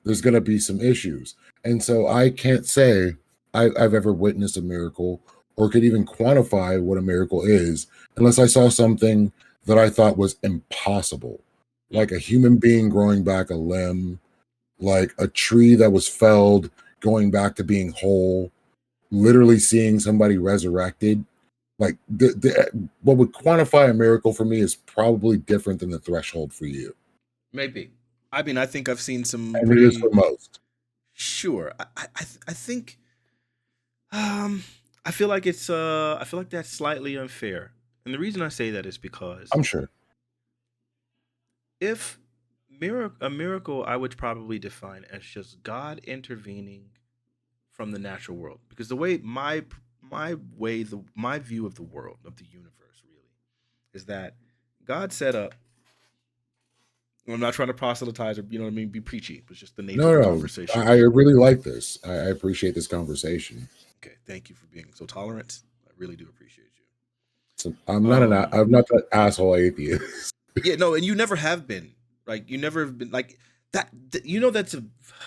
there's going to be some issues, and so I can't say I've ever witnessed a miracle or could even quantify what a miracle is unless I saw something that I thought was impossible, like a human being growing back a limb, like a tree that was felled going back to being whole, literally seeing somebody resurrected. Like what would quantify a miracle for me is probably different than the threshold for you. Maybe. I mean, I think I've seen some and pretty. It is for most. Sure. I think. I feel like I feel like that's slightly unfair, and the reason I say that is because I'm sure. If a miracle, I would probably define as just God intervening from the natural world, because the way my view of the world, of the universe, really is that God set up. I'm not trying to proselytize or be preachy. It's just the nature of the conversation. I really like this. I appreciate this conversation. Okay, thank you for being so tolerant. I really do appreciate you. So I'm not that asshole atheist. Yeah, no, and you never have been. Like you never have been like that. That's a.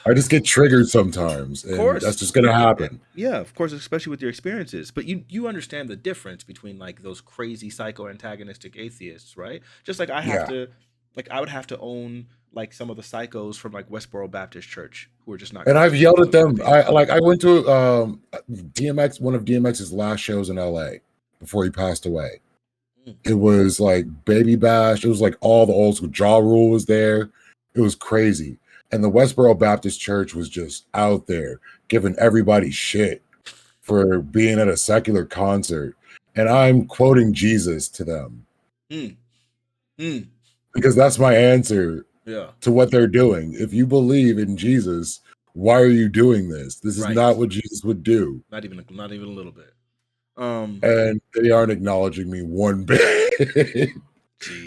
I just get triggered sometimes, and that's just gonna happen. Yeah, of course, especially with your experiences. But you understand the difference between like those crazy psycho antagonistic atheists, right? Just like I have to, like I would have to own like some of the psychos from like Westboro Baptist Church who are just not. And I've yelled at them. I went to DMX, one of DMX's last shows in LA before he passed away. It was like Baby Bash. It was like all the old school. Ja Rule was there. It was crazy. And the Westboro Baptist Church was just out there giving everybody shit for being at a secular concert. And I'm quoting Jesus to them. Because that's my answer to what they're doing. If you believe in Jesus, why are you doing this? This is not what Jesus would do. Not even a little bit. And they aren't acknowledging me one bit.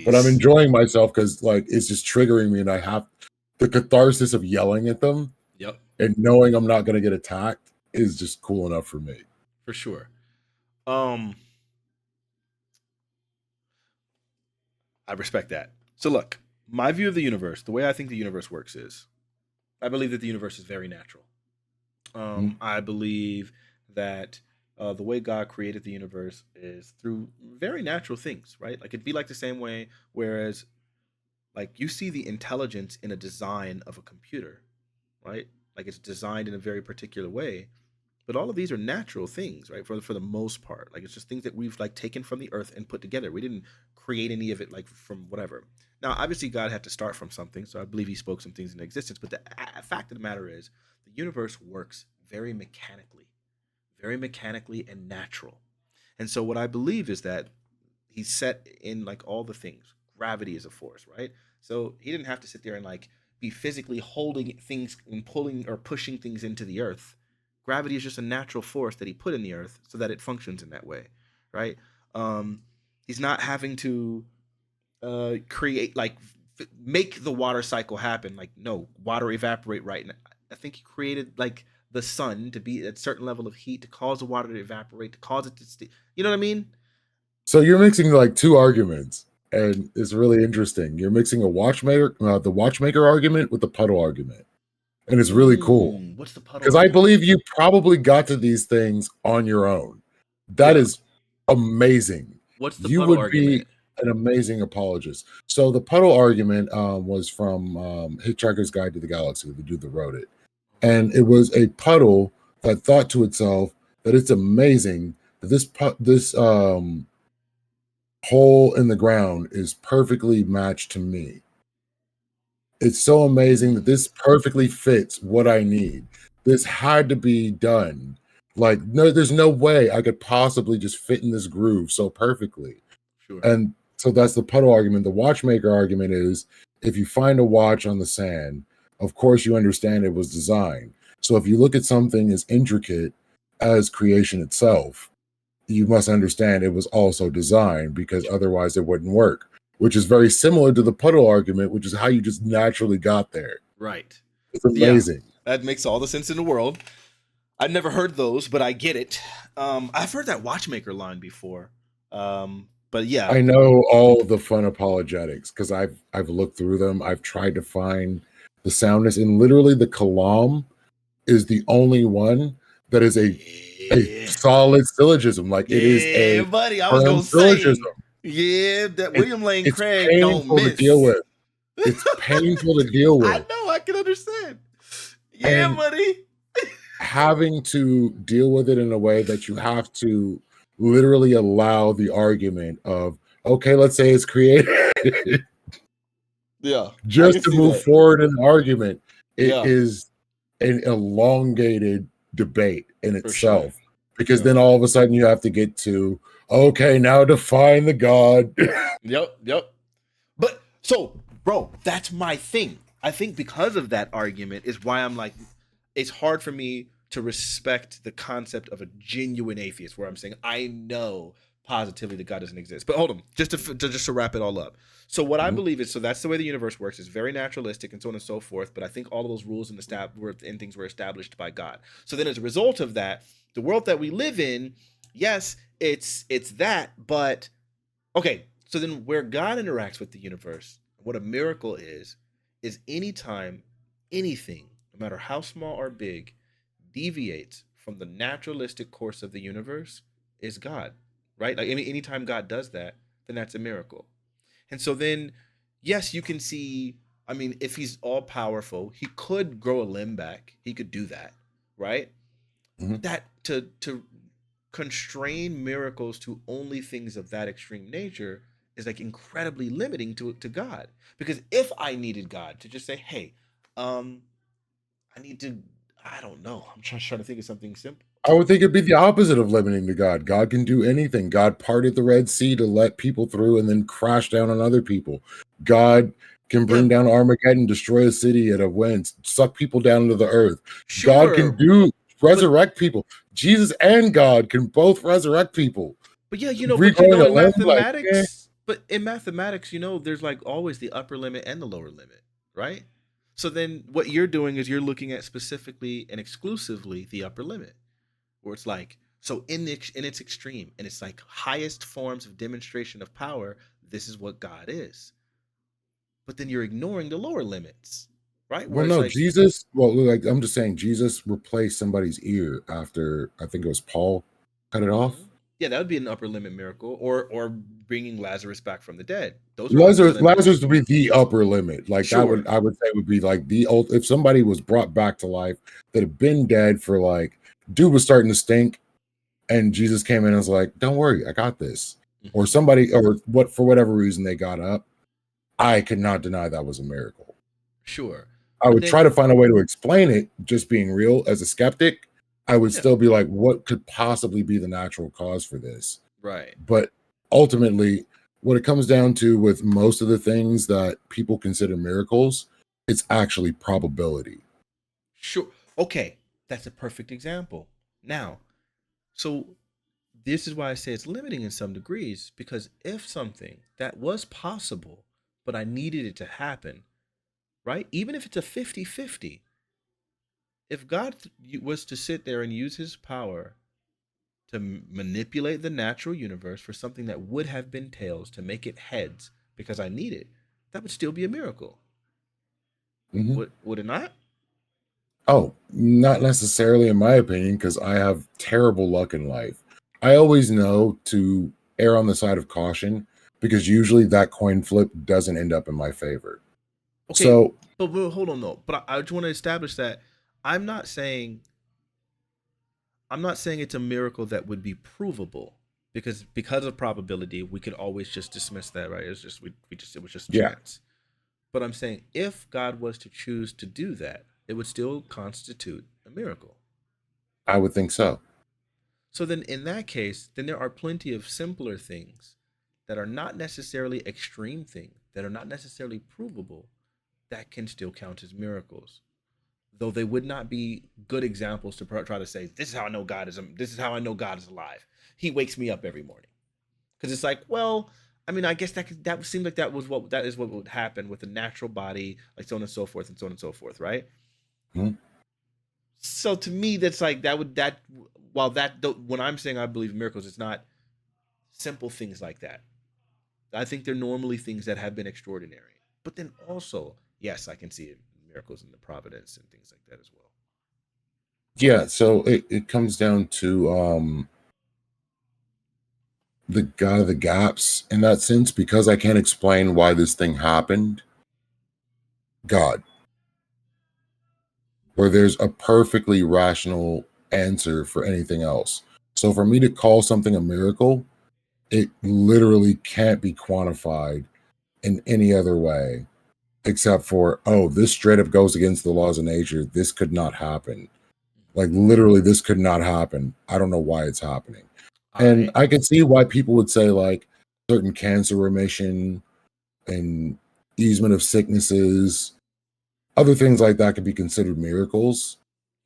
But I'm enjoying myself because like it's just triggering me, and I have the catharsis of yelling at them. Yep. And knowing I'm not going to get attacked is just cool enough for me. For sure. I respect that. So look, my view of the universe, the way I think the universe works is, I believe that the universe is very natural. I believe that the way God created the universe is through very natural things, right? Like it'd be like the same way, whereas like you see the intelligence in a design of a computer, right? Like it's designed in a very particular way. But all of these are natural things, right? For the most part, like it's just things that we've like taken from the earth and put together. We didn't create any of it like from whatever. Now, obviously, God had to start from something, so I believe He spoke some things into existence. But the fact of the matter is, the universe works very mechanically and natural. And so, what I believe is that He set in like all the things. Gravity is a force, right? So He didn't have to sit there and like be physically holding things and pulling or pushing things into the earth. Gravity is just a natural force that He put in the earth so that it functions in that way, right? Um, he's not having to create like make the water cycle happen. Like no, water evaporate right now. I think He created like the sun to be at a certain level of heat to cause the water to evaporate, to cause it to you know what I mean? So you're mixing like two arguments, and it's really interesting. You're mixing the watchmaker argument with the puddle argument, and it's really cool What's the puddle because I argument? believe you probably got to these things on your own. That Yeah. is amazing. What's the You puddle would be argument? an amazing apologist. So the puddle argument was from Hitchhiker's Guide to the Galaxy, the dude that wrote it, and it was a puddle that thought to itself that it's amazing that this hole in the ground is perfectly matched to me. It's so amazing that this perfectly fits what I need. This had to be done. Like, no, there's no way I could possibly just fit in this groove so perfectly. Sure. And so that's the puddle argument. The watchmaker argument is if you find a watch on the sand, of course you understand it was designed. So if you look at something as intricate as creation itself, you must understand it was also designed because otherwise it wouldn't work, which is very similar to the puddle argument, which is how you just naturally got there. Right. It's Yeah. amazing. That makes all the sense in the world. I've never heard those, but I get it. I've heard that watchmaker line before. But yeah. I know all the fun apologetics because I've looked through them. I've tried to find the soundness, and literally the kalam is the only one that is a Yeah. solid syllogism. Like it is Yeah, a buddy. I was firm gonna say, syllogism. yeah, that It, William Lane it's Craig don't painful to deal miss. with. It's painful to deal I with. know, I can understand. Yeah, And buddy. having to deal with it in a way that you have to literally allow the argument of, okay, let's say it's created Yeah. just to move forward in the argument. It Yeah. is an elongated debate in For sure. itself because Yeah. then all of a sudden you have to get to, okay, now define the God. Yep. But so, bro, that's my thing. I think because of that argument is why I'm like, it's hard for me to respect the concept of a genuine atheist, where I'm saying I know positively that God doesn't exist. But hold on, just to wrap it all up. So what I Mhm. believe is, so that's the way the universe works. It's very naturalistic and so on and so forth. But I think all of those rules and things were established by God. So then, as a result of that, the world that we live in, yes, it's that, but okay, so then where God interacts with the universe, what a miracle is anytime anything, no matter how small or big, deviates from the naturalistic course of the universe, is God, right? Like anytime God does that, then that's a miracle. And so then, yes, you can see, I mean, if He's all powerful, He could grow a limb back. He could do that, right? Mhm. That to constrain miracles to only things of that extreme nature is like incredibly limiting to God. Because if I needed God to just say, hey, um, I need to, I don't know. I'm trying to think of something simple. I would think it'd be the opposite of limiting to God. God can do anything. God parted the Red Sea to let people through and then crash down on other people. God can Yeah, bring down Armageddon, destroy a city at a wind, suck people down into the earth. God can sure. resurrect people. Jesus and God can both resurrect people. But yeah, Regrowing a in limb, like, mathematics, but in mathematics, there's like always the upper limit and the lower limit, right? So then what you're doing is you're looking at specifically and exclusively the upper limit, where it's like, so in its extreme, and it's like highest forms of demonstration of power, this is what God is. But then you're ignoring the lower limits, right? Where well, it's no, like, Jesus, well, like I'm just saying, Jesus replaced somebody's ear after I think it was Paul. cut it off. Yeah, that would be an upper limit miracle, or bringing Lazarus back from the dead. Those are upper Lazarus, limits. Lazarus would be the upper limit. Like that Sure. would, I would say, would be like the old. If somebody was brought back to life that had been dead for like, dude was starting to stink, and Jesus came in and was like, "Don't worry, I got this." Or Mhm. somebody, or what for whatever reason they got up. I could not deny that was a miracle. Sure. I But would try then, to find a way to explain it, just being real as a skeptic. I would yeah, still be like, what could possibly be the natural cause for this? right. But ultimately, what it comes down to with most of the things that people consider miracles, it's actually probability. Sure. Okay, that's a perfect example. Now, so this is why I say it's limiting in some degrees, because if something that was possible, but I needed it to happen, right? Even if it's a 50-50, if God was to sit there and use his power to manipulate the natural universe for something that would have been tails to make it heads because I need it, that would still be a miracle. Mhm. Would it not? Oh, not necessarily in my opinion, because I have terrible luck in life. I always know to err on the side of caution because usually that coin flip doesn't end up in my favor. Okay, So, but hold on though. But I just want to establish that I'm not saying I'm not saying it's a miracle that would be provable, because of probability we could always just dismiss that, right? It's just we just it was just yeah, chance. But I'm saying if God was to choose to do that, it would still constitute a miracle. I would think so. So then in that case, then there are plenty of simpler things that are not necessarily extreme things, that are not necessarily provable, that can still count as miracles. Though they would not be good examples to try to say, this is how I know God is this is how I know God is alive. He wakes me up every morning. Because it's like, well, I mean, I guess that would seem like that is what would happen with a natural body, like so on and so forth and so on and so forth, right? Mhm. So to me, that's like that would that while that when I'm saying I believe in miracles, it's not simple things like that. I think they're normally things that have been extraordinary. But then also, yes, I can see it, miracles in the providence and things like that as well. Yeah, so it comes down to the God of the gaps in that sense, because I can't explain why this thing happened. God, where there's a perfectly rational answer for anything else. So for me to call something a miracle, it literally can't be quantified in any other way except for, oh, this straight up goes against the laws of nature. This could not happen. Like literally, this could not happen. I don't know why it's happening. All And right. I can see why people would say like certain cancer remission and easement of sicknesses, other things like that could be considered miracles,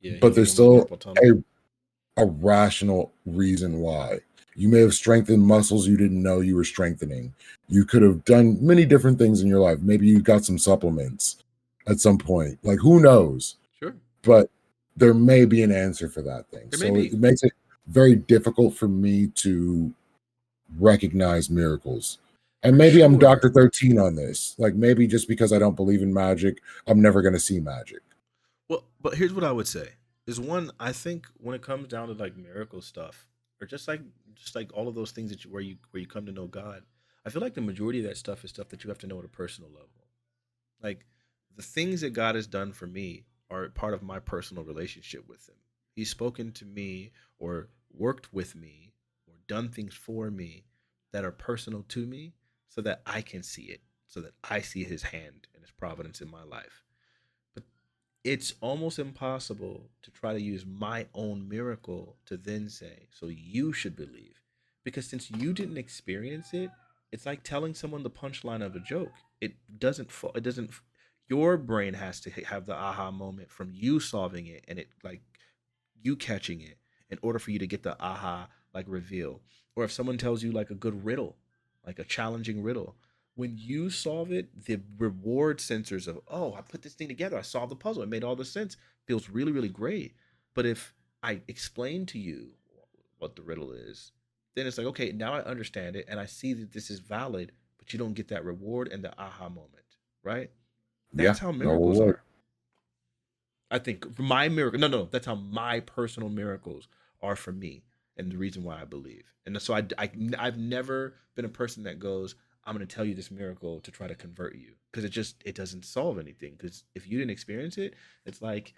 Yeah, but healing there's women with still carpal tunnel. a, a rational reason why. You may have strengthened muscles you didn't know you were strengthening. You could have done many different things in your life. Maybe you got some supplements at some point. Like who knows? Sure. But there may be an answer for that thing. There may So it be. makes it very difficult for me to recognize miracles. And maybe I'm Sure. Dr. 13 on this. Like maybe just because I don't believe in magic, I'm never going to see magic. Well, but here's what I would say is one, I think when it comes down to like miracle stuff, or just like all of those things where you come to know God, I feel like the majority of that stuff is stuff that you have to know at a personal level. Like the things that God has done for me are part of my personal relationship with him. He's spoken to me or worked with me or done things for me that are personal to me so that I can see it, so that I see his hand and his providence in my life. But it's almost impossible to try to use my own miracle to then say, so you should believe. Because since you didn't experience it, it's like telling someone the punchline of a joke. It doesn't fall, it doesn't, your brain has to have the aha moment from you solving it and it like you catching it in order for you to get the aha like reveal. Or if someone tells you like a good riddle, like a challenging riddle, when you solve it, the reward sensors of, oh, I put this thing together, I solved the puzzle, it made all the sense, feels really, really great. But if I explain to you what the riddle is, then it's like, okay, now I understand it and I see that this is valid, but you don't get that reward and the aha moment, right? Yeah, That's how no miracles reward. are. I think my miracle, no, no, that's how my personal miracles are for me. and the reason why I believe. And so I've never been a person that goes, I'm going to tell you this miracle to try to convert you, because it doesn't solve anything. Because if you didn't experience it, it's like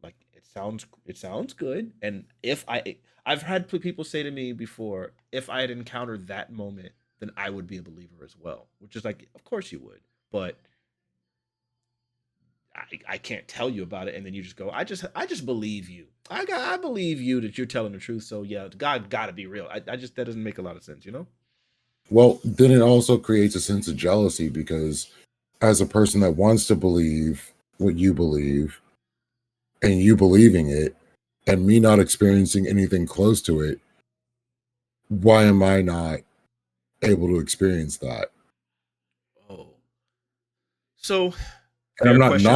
it sounds good. And if I've had people say to me before, if I had encountered that moment, then I would be a believer as well. Which is like, of course you would, but I can't tell you about it, and then you just go, I just believe you. I believe you that you're telling the truth. So yeah, God got to be real. I just that doesn't make a lot of sense, you know. Well, then it also creates a sense of jealousy because as a person that wants to believe what you believe and you believing it and me not experiencing anything close to it, why am I not able to experience that? Oh, so And fair question.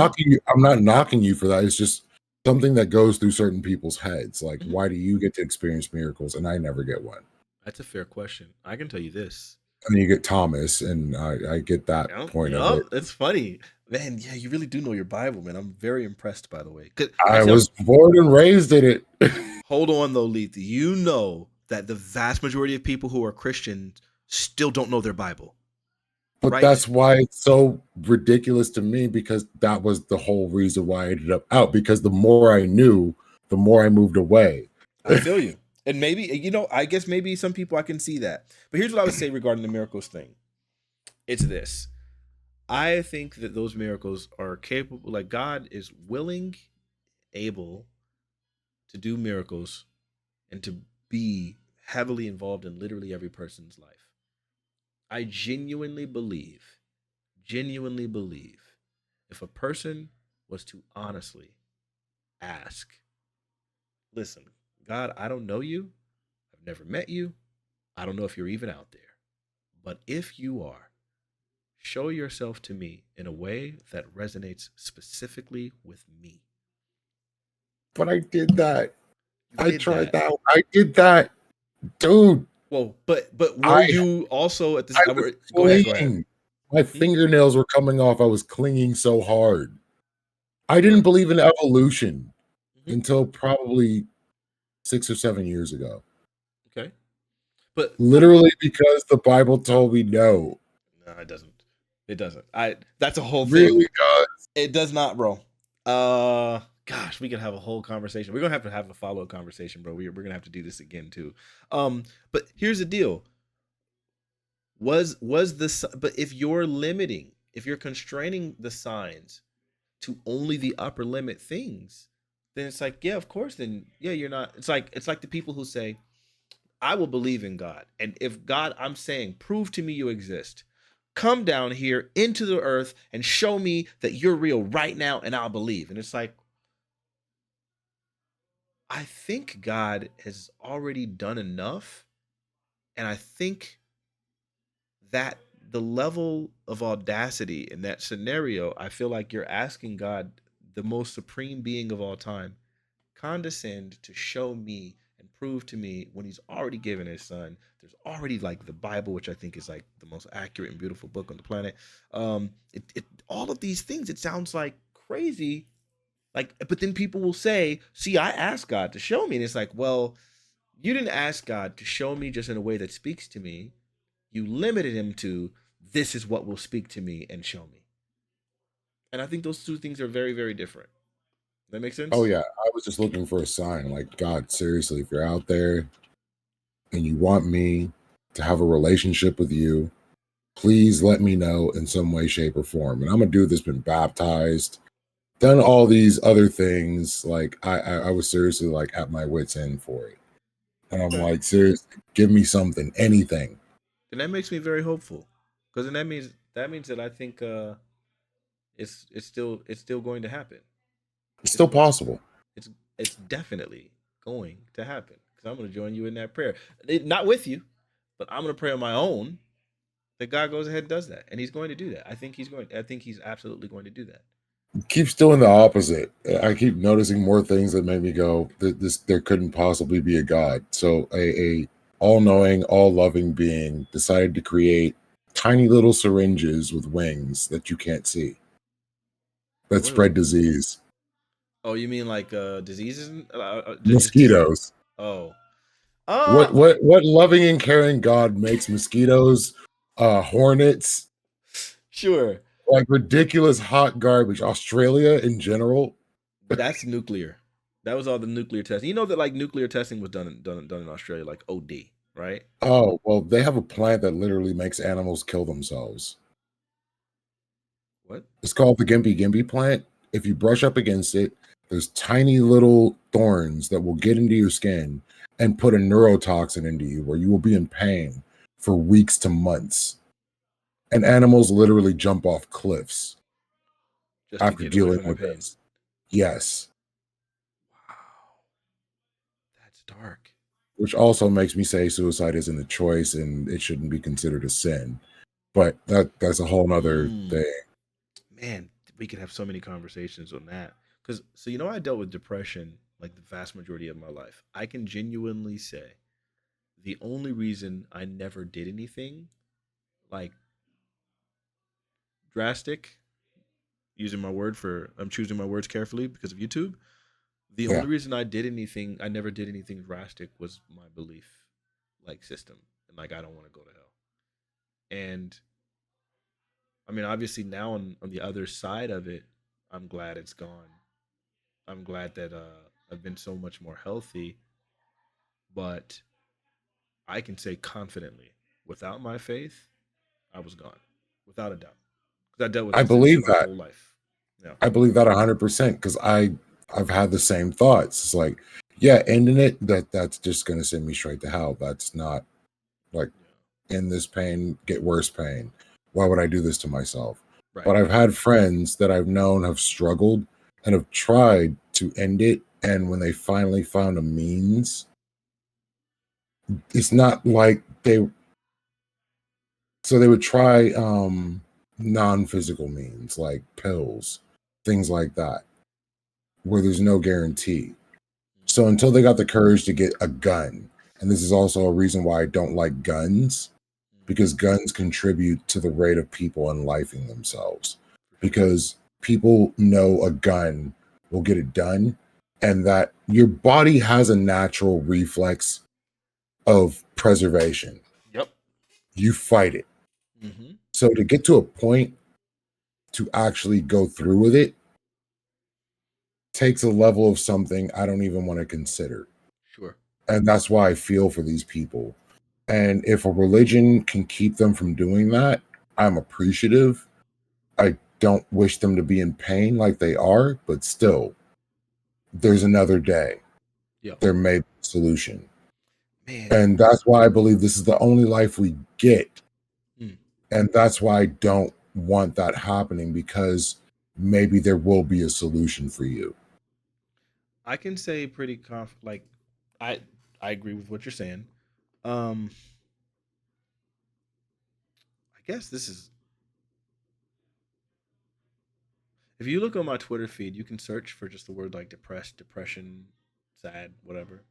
I'm not knocking you for that. It's just something that goes through certain people's heads. Like, Mhm. why do you get to experience miracles and I never get one? That's a fair question. I can tell you this. And you get Thomas, and I get that Yep, point of yep. it. It's funny, man. Yeah, you really do know your Bible, man. I'm very impressed, by the way. 'Cause I actually, was born and raised in it. hold on though, Letha. You know that the vast majority of people who are Christians still don't know their Bible, But right? that's why it's so ridiculous to me because that was the whole reason why I ended up out because the more I knew, the more I moved away. I feel you. And maybe, I guess maybe some people I can see that. But here's what I would say regarding the miracles thing. It's this. I think that those miracles are capable, like God is willing, able to do miracles and to be heavily involved in literally every person's life. I genuinely believe, if a person was to honestly ask, listen, God, I don't know you, I've never met you, I don't know if you're even out there, but if you are, show yourself to me in a way that resonates specifically with me. But I did that. You I did tried that. that. I did that. Dude, Well, but were I you also at this? I was Go ahead. Go ahead. clinging. My Hmm? fingernails were coming off. I was clinging so hard. I didn't Word. believe in evolution Hmm. until probably 6 or 7 years ago. Okay. But Literally because the Bible told me no. no, it doesn't. It doesn't. That's a whole thing. Really, God. It does not, bro. Gosh, we could have a whole conversation. We're gonna have a follow-up conversation, bro. We're gonna have to do this again too. But here's the deal. Was this? But if you're limiting, if you're constraining the signs to only the upper limit things, then it's like, yeah, of course. Then yeah, you're not. It's like the people who say, I will believe in God. And if God, I'm saying, prove to me you exist. Come down here into the earth and show me that you're real right now, and I'll believe. And it's like, I think God has already done enough. And I think that the level of audacity in that scenario, I feel like you're asking God, the most supreme being of all time, condescend to show me and prove to me when he's already given his son. There's already like the Bible, which I think is like the most accurate and beautiful book on the planet. All of these things, it sounds like crazy. Like, but then people will say, see, I asked God to show me. And it's like, well, you didn't ask God to show me just in a way that speaks to me. You limited him to, this is what will speak to me and show me. And I think those two things are very, very different. That makes Oh sense? yeah, I was just looking for a sign. Like, God, seriously, if you're out there and you want me to have a relationship with you, please let me know in some way, shape, or form. And I'm a dude that's been baptized, done all these other things. Like, I was seriously like at my wits' end for it. And I'm Okay. like, seriously, give me something, anything. And that makes me very hopeful. Because then that means that I think it's still going to happen. It's It's still going possible. it's definitely going to happen. Because I'm gonna join you in that prayer. Not with you, but I'm gonna pray on my own that God goes ahead and does that. And he's going to do that. I think he's absolutely going to do that. Keeps doing the opposite. I keep noticing more things that make me go, This there couldn't possibly be a God." So a all-knowing, all-loving being decided to create tiny little syringes with wings that you can't see that What are spread disease. Oh, you mean like diseases? Just Mosquitoes. oh. What Oh, what what loving and caring God makes mosquitoes, hornets, sure. like ridiculous hot garbage? Australia in general. That's nuclear. That was all the nuclear testing. You know that like nuclear testing was done in Australia, like OD, right? Oh, well, they have a plant that literally makes animals kill themselves. What? It's called the Gimpy Gimpy plant. If you brush up against it, there's tiny little thorns that will get into your skin and put a neurotoxin into you where you will be in pain for weeks to months. And animals literally jump off cliffs Just to after get away dealing from the with pain. this. Yes. Wow, that's dark. Which also makes me say suicide isn't a choice and it shouldn't be considered a sin. But that's a whole nother Mm, thing. man, we could have so many conversations on that. Cause so you know I dealt with depression like the vast majority of my life. I can genuinely say the only reason I never did anything like drastic, using my word for I'm choosing my words carefully because of YouTube. The Yeah. only reason I never did anything drastic was my belief like system. And like I don't want to go to hell. And I mean obviously now on the other side of it, I'm glad it's gone. I'm glad that I've been so much more healthy, but I can say confidently, without my faith, I was gone, without a doubt, because I dealt with I this issue believe my that. whole life. Yeah, I believe that 100% because I've had the same thoughts. It's like, yeah, ending it, that's just gonna send me straight to hell. That's not like yeah, in this pain, get worse pain. Why would I do this to myself? right. But I've had friends that I've known have struggled and have tried to end it. And when they finally found a means, it's not like they would try non-physical means like pills, things like that, where there's no guarantee. So until they got the courage to get a gun, and this is also a reason why I don't like guns, Mm, because guns contribute to the rate of people unlifing themselves. for sure. Because people know a gun will get it done, and that your body has a natural reflex of preservation. Yep. You fight it. Mm-hmm. So to get to a point to actually go through with it takes a level of something I don't even want to consider. Sure. And that's why I feel for these people. And if a religion can keep them from doing that, I'm appreciative. I don't wish them to be in pain like they are, but still, there's another day. Yep. There may be a solution. Man. And that's why I believe this is the only life we get. Mm. And that's why I don't want that happening because maybe there will be a solution for you. I can say pretty like I I agree with what you're saying. Um, I guess this is if you look on my Twitter feed, you can search for just the word like depressed, depression, sad, whatever,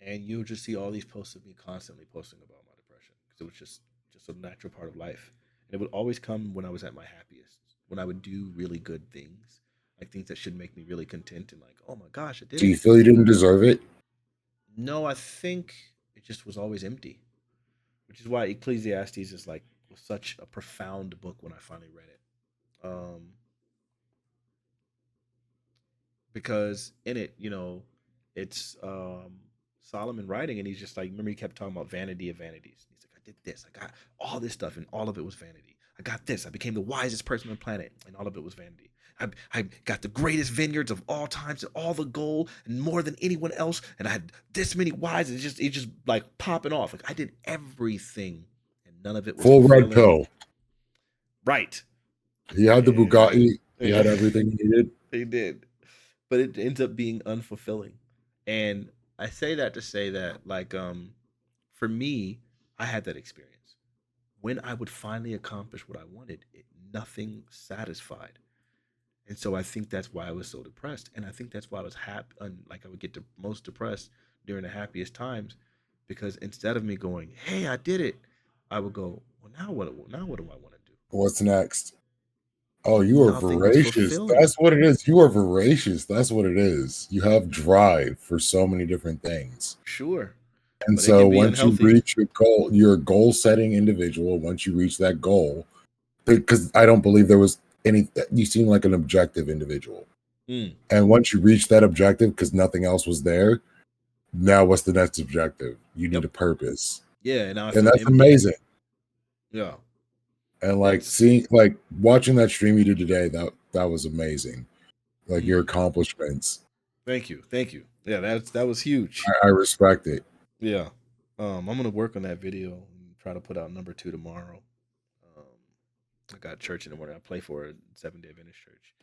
and you'll just see all these posts of me constantly posting about my depression because it was just a natural part of life, and it would always come when I was at my happiest, when I would do really good things, like things that should make me really content and like, oh my gosh, I did Do it. you feel you didn't deserve it? No, I think it just was always empty, which is why Ecclesiastes is like was such a profound book when I finally read it. Because in it, it's Solomon writing, and he's just like, remember, he kept talking about vanity of vanities. He's like, I did this, I got all this stuff, and all of it was vanity. I got this, I became the wisest person on the planet, and all of it was vanity. I got the greatest vineyards of all times, and all the gold, and more than anyone else, and I had this many wives. And it's just like popping off. Like I did everything, and none of it was Full red fulfilling. pill. Right? He had the Yeah, Bugatti. He had yeah. everything he needed. They did, but it ends up being unfulfilling. And I say that to say that, like, for me, I had that experience. When I would finally accomplish what I wanted, nothing satisfied. And so I think that's why I was so depressed. And I think that's why I was happy, like I would get most depressed during the happiest times, because instead of me going, "Hey, I did it," I would go, "Well, now what? Now what do I want to do?" What's next? Oh, you are Nothing was voracious. fulfilling. That's what it is. You are voracious. That's what it is. You have drive for so many different things. Sure. And but it so can be once you unhealthy. reach your goal, you're a goal setting individual. Once you reach that goal, because I don't believe there was any, you seem like an objective individual. Mm. And once you reach that objective, because nothing else was there, now what's the next objective? You need Yep. a purpose. Yeah, and now I And feel that's empty. amazing. Yeah. And like It's seeing, like watching that stream you did today, that was amazing. Like your mm. accomplishments. Thank you. Thank you. Yeah, that was huge. I respect it. Yeah. I'm gonna work on that video and try to put out number 2 tomorrow. Um, I got church in the morning. I play for a 7-day Adventist church.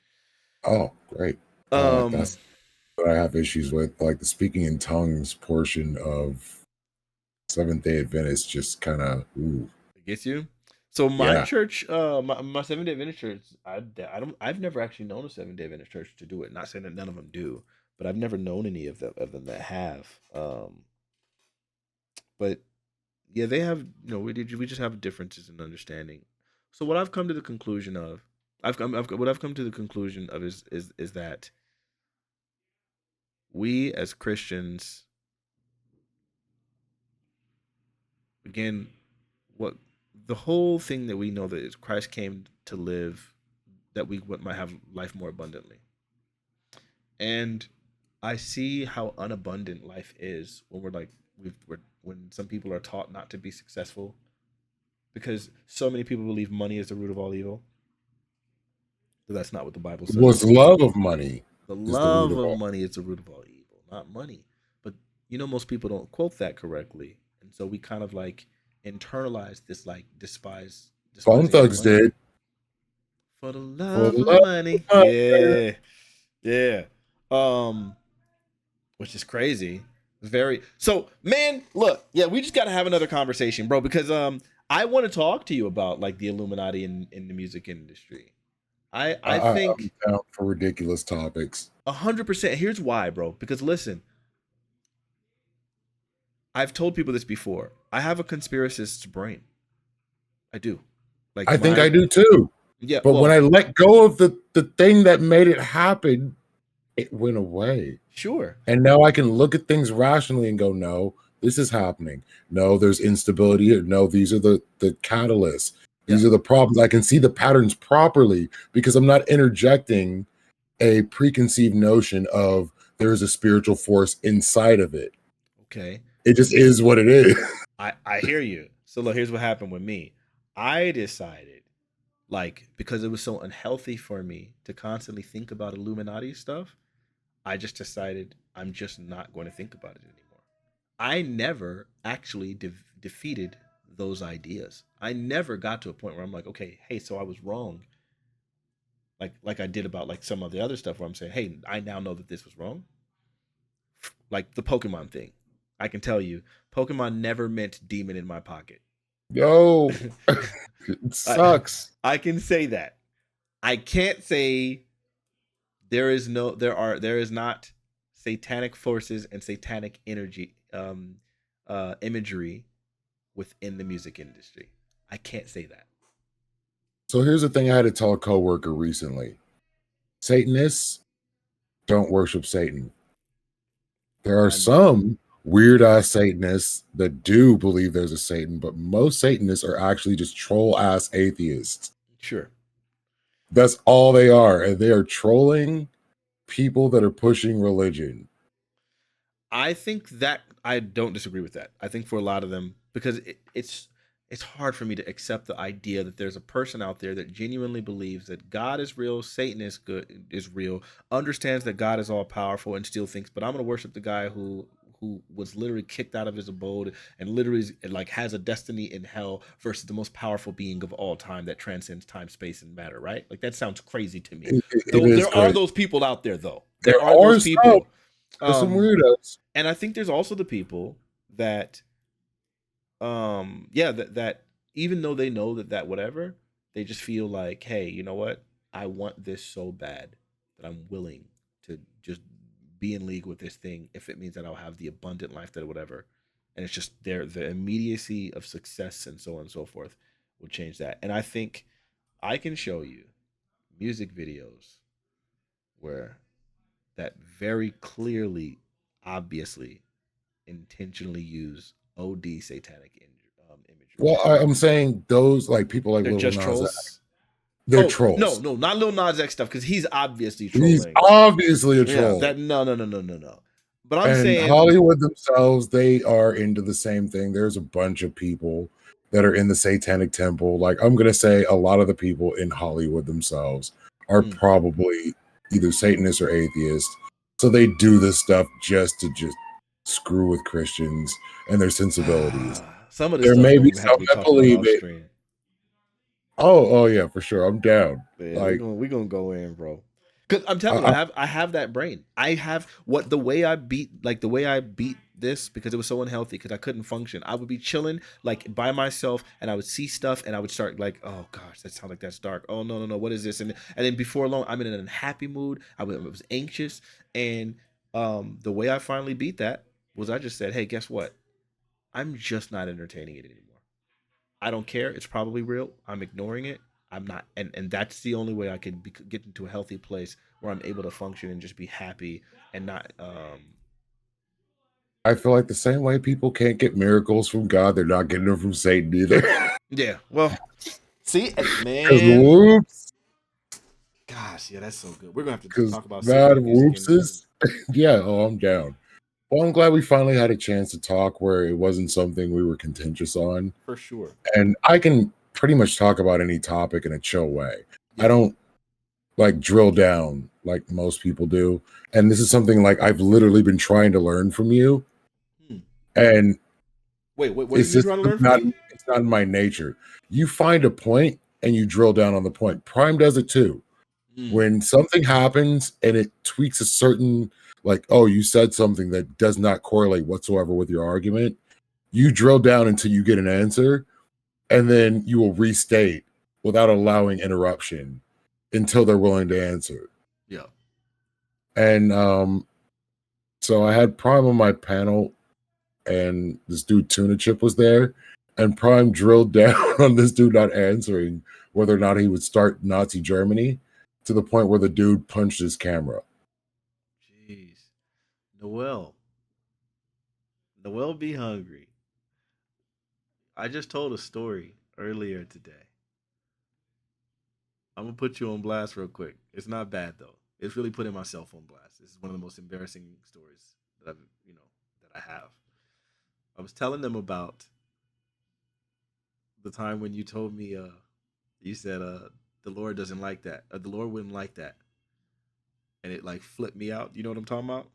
Oh, great. Um, That's what I have issues with. Like the speaking in tongues portion of Seventh Day Adventist, just kind of, ooh, it gets you. So my yeah. church, my 7-day Adventist church, I've never actually known a 7-day Adventist church to do it. Not saying that none of them do, but I've never known any of them that have. But yeah, they have. We just have differences in understanding. So what I've come to the conclusion of, what I've come to the conclusion of is that we as Christians, again, what the whole thing that we know that is Christ came to live, that we might have life more abundantly. And I see how unabundant life is when when some people are taught not to be successful, because so many people believe money is the root of all evil. But that's not what the Bible Was says. love of money The is the root love of of all. money is the root of all evil, not money. But most people don't quote that correctly, and so we kind of like internalize this like Bone despising of Thugs money did for the for love the of love money. of Yeah, yeah. Um, which is crazy. Very so, man. Look, yeah, we just got to have another conversation, bro, because I want to talk to you about like the Illuminati in the music industry. I I'm think down for ridiculous topics. 100%. Here's why, bro. Because listen, I've told people this before. I have a conspiracist's brain. I do. Like I think I my do too. yeah. But when Well, I let go of the thing that made it happen, it went away. sure. And now I can look at things rationally and go, no, this is happening. No, there's instability here. No, these are the catalysts. Yeah. These are the problems. I can see the patterns properly because I'm not interjecting a preconceived notion of there is a spiritual force inside of it. Okay. It just is what it is. I hear you. So look, here's what happened with me. I decided, like, because it was so unhealthy for me to constantly think about Illuminati stuff, I just decided I'm just not going to think about it anymore. I never actually defeated those ideas. I never got to a point where I'm like, okay, hey, so I was wrong. Like I did about like some of the other stuff where I'm saying, hey, I now know that this was wrong. Like the Pokemon thing. I can tell you, Pokemon never meant demon in my pocket. Yo, it I sucks. I can say that. I can't say there is not satanic forces and satanic energy imagery within the music industry. I can't say that. So here's the thing I had to tell a coworker recently. Satanists don't worship Satan. There are I'm some weird ass Satanists that do believe there's a Satan, but most Satanists are actually just troll ass atheists. sure. That's all they are. And they are trolling people that are pushing religion. I think that I don't disagree with that. I think for a lot of them, because it's hard for me to accept the idea that there's a person out there that genuinely believes that God is real, Satan is real, understands that God is all powerful, and still thinks, but I'm going to worship the guy who was literally kicked out of his abode and literally like has a destiny in hell versus the most powerful being of all time that transcends time, space, and matter. Right? Like that sounds crazy to me. It Though is there are crazy. those people out there, though there There are are those some. people. There's some Um, weirdos. and I think there's also the people that yeah, that even though they know that whatever, they just feel like, hey, you know what, I want this so bad that I'm willing to just be in league with this thing if it means that I'll have the abundant life that whatever. And it's just the immediacy of success and so on and so forth will change that. And I think I can show you music videos where that very clearly, obviously intentionally use OD satanic imagery. Well, I'm saying those like people like They're Lil just Nas X, trolls. they're Oh no, trolls. no, not Lil Nas X stuff because he's obviously He's trolling. obviously a Yeah, troll. that no. But I'm And saying, Hollywood themselves, they are into the same thing. There's a bunch of people that are in the Satanic Temple. Like, I'm going to say a lot of the people in Hollywood themselves are probably either Satanists or atheists. So they do this stuff just to screw with Christians and their sensibilities. some of this There stuff may be gonna have some to be that talked about believe off it. stream. Oh yeah, for sure. I'm down. Yeah, Like, we gonna go in, bro. Cause I'm telling you, I have that brain. I have the way I beat this because it was so unhealthy because I couldn't function. I would be chilling like by myself and I would see stuff and I would start like, oh gosh, that sounds like that's dark. Oh no, what is this? And then before long, I'm in an unhappy mood. I was anxious, and the way I finally beat that was I just said, hey, guess what? I'm just not entertaining it anymore. I don't care. It's probably real. I'm ignoring it. I'm not, and that's the only way I can get into a healthy place where I'm able to function and just be happy and not. I feel like the same way people can't get miracles from God, they're not getting them from Satan either. Yeah. Well, see, Because man. whoops. Gosh, yeah, that's so good. We're gonna have to Because talk about that secular music and whoopses. Yeah, oh, I'm down. Well, I'm glad we finally had a chance to talk where it wasn't something we were contentious on. for sure. And I can pretty much talk about any topic in a chill way. Yeah. I don't like drill down like most people do. And this is something like I've literally been trying to learn from you. And wait, what it's did you just try to learn from not me? it's not in my nature. You find a point and you drill down on the point. Prime does it too. When something happens and it tweaks a certain, like, oh, you said something that does not correlate whatsoever with your argument, you drill down until you get an answer, and then you will restate without allowing interruption until they're willing to answer. Yeah. And so I had Prime on my panel, and this dude Tuna Chip was there, and Prime drilled down on this dude not answering whether or not he would start Nazi Germany, to the point where the dude punched his camera. Jeez. Noel be hungry. I just told a story earlier today. I'm gonna put you on blast real quick. It's not bad though. It's really putting myself on blast. This is one of the most embarrassing stories that that I have. I was telling them about the time when you told me you said the Lord doesn't like that. The Lord wouldn't like that. And it like flipped me out. You know what I'm talking about?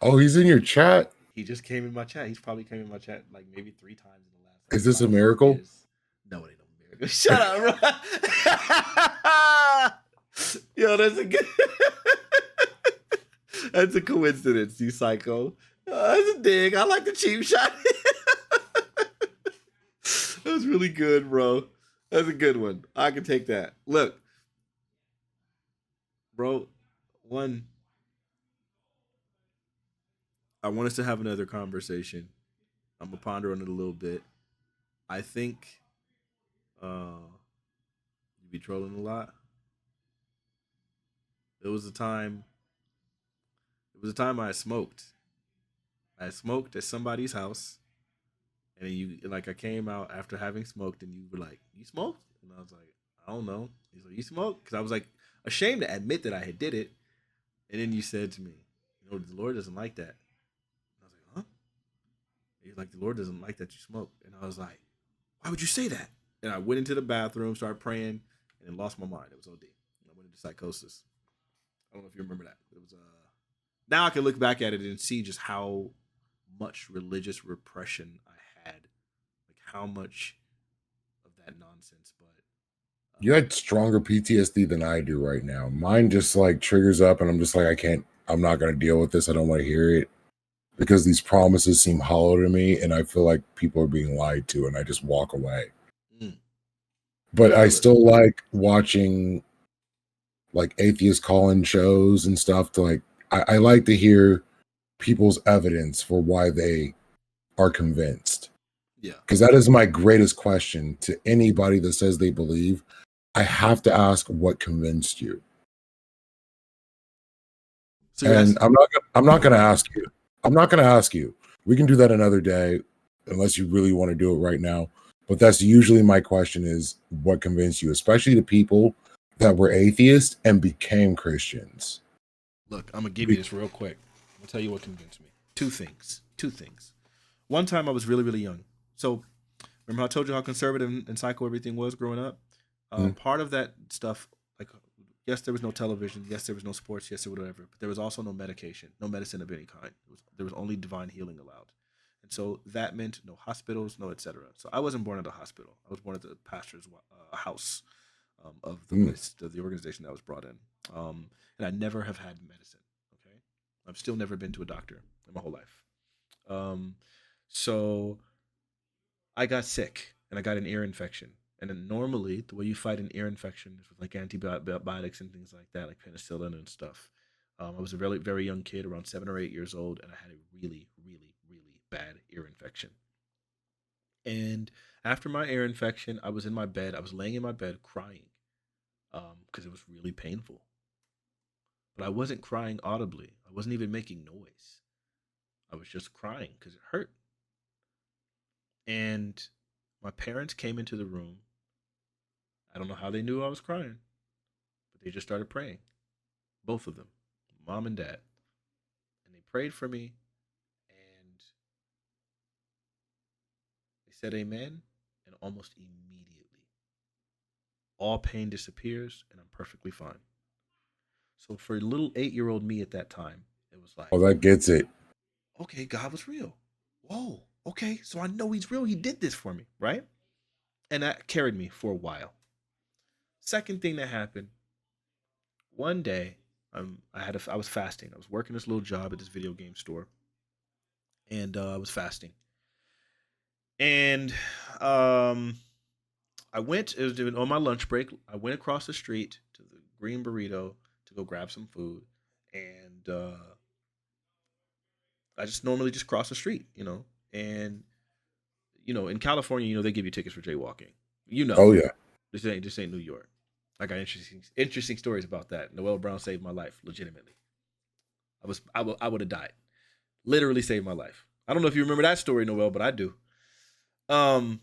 Oh, he's in your chat? He just came in my chat. He's probably came in my chat like maybe 3 times in the last Is this a miracle? No, it ain't no miracle. Shut up, bro. Yo, that's a good that's a coincidence, you psycho. That's a dig. I like the cheap shot. That was really good, bro. That's a good one. I can take that. Look, bro, I want us to have another conversation. I'm gonna ponder on it a little bit. I think you be trolling a lot. There was a time I smoked. I smoked at somebody's house, and then I came out after having smoked, and you were like, "You smoked?" And I was like, "I don't know." He's like, "You smoked?" Because I was like ashamed to admit that I had did it, and then you said to me, "The Lord doesn't like that." And I was like, "Huh?" And he's like, "The Lord doesn't like that you smoke." And I was like, "Why would you say that?" And I went into the bathroom, started praying, and then lost my mind. It was OD. And I went into psychosis. I don't know if you remember that. It was now I can look back at it and see just how much religious repression I had, like how much of that nonsense. But You had stronger PTSD than I do right now. Mine just like triggers up, and I'm just like, I'm not going to deal with this. I don't want to hear it because these promises seem hollow to me, and I feel like people are being lied to, and I just walk away. But I still like watching like atheist call-in shows and stuff to like, I like to hear people's evidence for why they are convinced. Yeah. Because that is my greatest question to anybody that says they believe. I have to ask, what convinced you? So and I'm not going to ask you. I'm not going to ask you. We can do that another day, unless you really want to do it right now. But that's usually my question: is what convinced you, especially the people that were atheists and became Christians. Look, I'm gonna give you this real quick. I'm gonna tell you what convinced me. Two things. Two things. One time I was really, really young. So remember how I told you how conservative and psycho everything was growing up? Mhm. Part of that stuff, like, yes, there was no television. Yes, there was no sports. Yes, there was whatever. But there was also no medication, no medicine of any kind. There was only divine healing allowed. And so that meant no hospitals, no etc. So I wasn't born at a hospital. I was born at the pastor's house of the Mm. place, the organization that I was brought in. And I never have had medicine. Okay, I've still never been to a doctor in my whole life. Um, so I got sick and I got an ear infection. And then normally, the way you fight an ear infection is with like antibiotics and things like that, like penicillin and stuff. I was a very, very young kid, around 7 or 8 years old, and I had a really, really, really bad ear infection. And after my ear infection, I was in my bed. I was laying in my bed crying because it was really painful. But I wasn't crying audibly. I wasn't even making noise. I was just crying because it hurt. And my parents came into the room. I don't know how they knew I was crying, but they just started praying. Both of them, mom and dad. And they prayed for me and they said amen. And almost immediately, all pain disappears and I'm perfectly fine. So for little 8-year-old me at that time, it was like, Oh, that gets it. okay, God was real. Whoa, okay, so I know He's real. He did this for me, right? And that carried me for a while. Second thing that happened one day, I was fasting. I was working this little job at this video game store, and I was fasting. And um, I went. It was doing on my lunch break. I went across the street to the Green Burrito to go grab some food, and I just normally just cross the street, And in California, they give you tickets for jaywalking. You know, Oh yeah. this ain't New York. I got interesting stories about that. Noel Brown saved my life, legitimately. I would have died. Literally saved my life. I don't know if you remember that story, Noel, but I do. Um,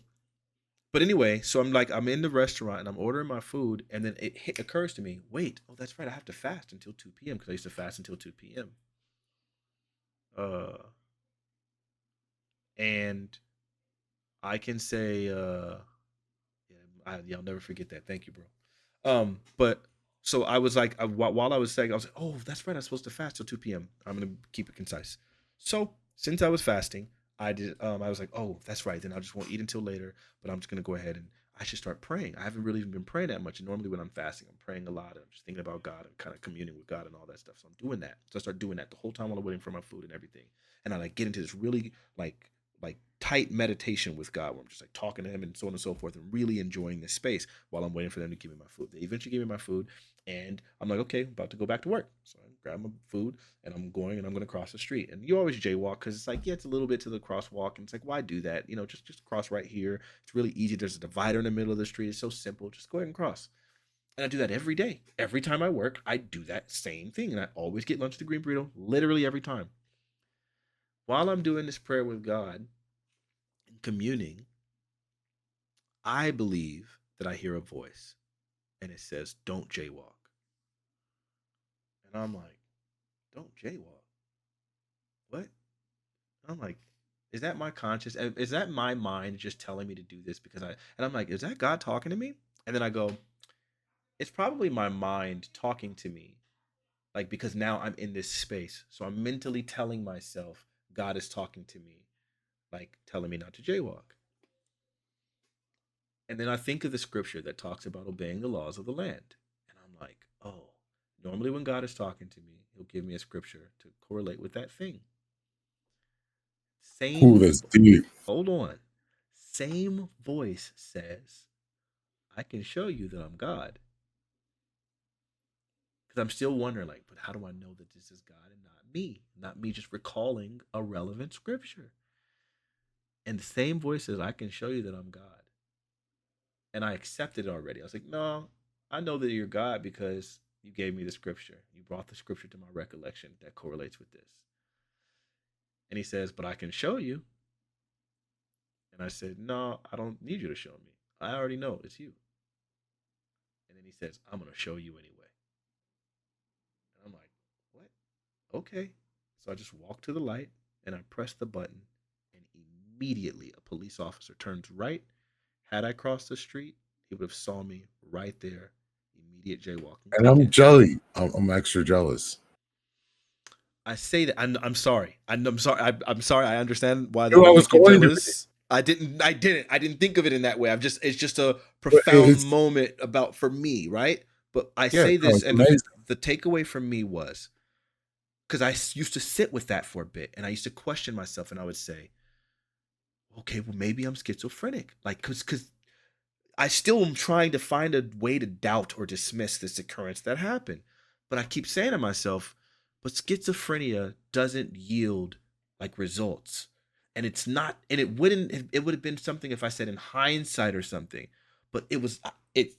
but anyway, so I'm in the restaurant and I'm ordering my food, and then occurs to me, wait, oh that's right, I have to fast until 2 p.m. because I used to fast until 2 p.m. Uh, and I can say, yeah, I'll never forget that. Thank you, bro. But so I was like, while I was saying, I was like, oh, that's right, I'm supposed to fast till 2 p.m. I'm gonna keep it concise. So since I was fasting, I was like, oh, that's right. Then I just won't eat until later. But I'm just gonna go ahead and I should start praying. I haven't really even been praying that much. And normally when I'm fasting, I'm praying a lot. I'm just thinking about God and kind of communing with God and all that stuff. So I'm doing that. So I start doing that the whole time while I'm waiting for my food and everything. And I like get into this really like tight meditation with God where I'm just like talking to Him and so on and so forth and really enjoying this space while I'm waiting for them to give me my food. They eventually give me my food and I'm like, okay, I'm about to go back to work. So I grab my food and I'm going and I'm going to cross the street. And you always jaywalk because it's like, yeah, it's a little bit to the crosswalk. And it's like, why do that? Just cross right here. It's really easy. There's a divider in the middle of the street. It's so simple. Just go ahead and cross. And I do that every day. Every time I work, I do that same thing. And I always get lunch at the Green Burrito, literally every time. While I'm doing this prayer with God and communing, I believe that I hear a voice and it says, don't jaywalk. And I'm like, don't jaywalk? What? I'm like, is that my conscious? Is that my mind just telling me to do this because and I'm like, is that God talking to me? And then I go, it's probably my mind talking to me, like because now I'm in this space. So I'm mentally telling myself God is talking to me, like telling me not to jaywalk. And then I think of the scripture that talks about obeying the laws of the land. And I'm like, oh, normally when God is talking to me, He'll give me a scripture to correlate with that thing. Ooh, Same, that's deep. hold on. Same voice says, I can show you that I'm God. Because I'm still wondering, like, but how do I know that this is God and not me? Not me just recalling a relevant scripture. And the same voice says, I can show you that I'm God. And I accepted it already. I was like, no, I know that you're God because you gave me the scripture. You brought the scripture to my recollection that correlates with this. And he says, but I can show you. And I said, no, I don't need you to show me. I already know it's you. And then he says, I'm going to show you anyway. And I'm like, what? Okay. So I just walked to the light and I pressed the button, and immediately a police officer turns right. Had I crossed the street, he would have saw me right there, immediate jaywalking And I'm ticket. jelly. I'm extra jealous. I say that I'm sorry. I'm sorry. I'm sorry. I understand why that No, I would was make you going to be. jealous. I didn't think of it in that way. It's just a But profound it's, moment about for me, right? But I yeah, say no, this, it's and amazing. the takeaway from me was because used to sit with that for a bit, and I used to question myself, and I would say, okay, well maybe I'm schizophrenic, like because I still am trying to find a way to doubt or dismiss this occurrence that happened. But I keep saying to myself, but schizophrenia doesn't yield like results. And it's not, and it would have been something if I said in hindsight or something. But it,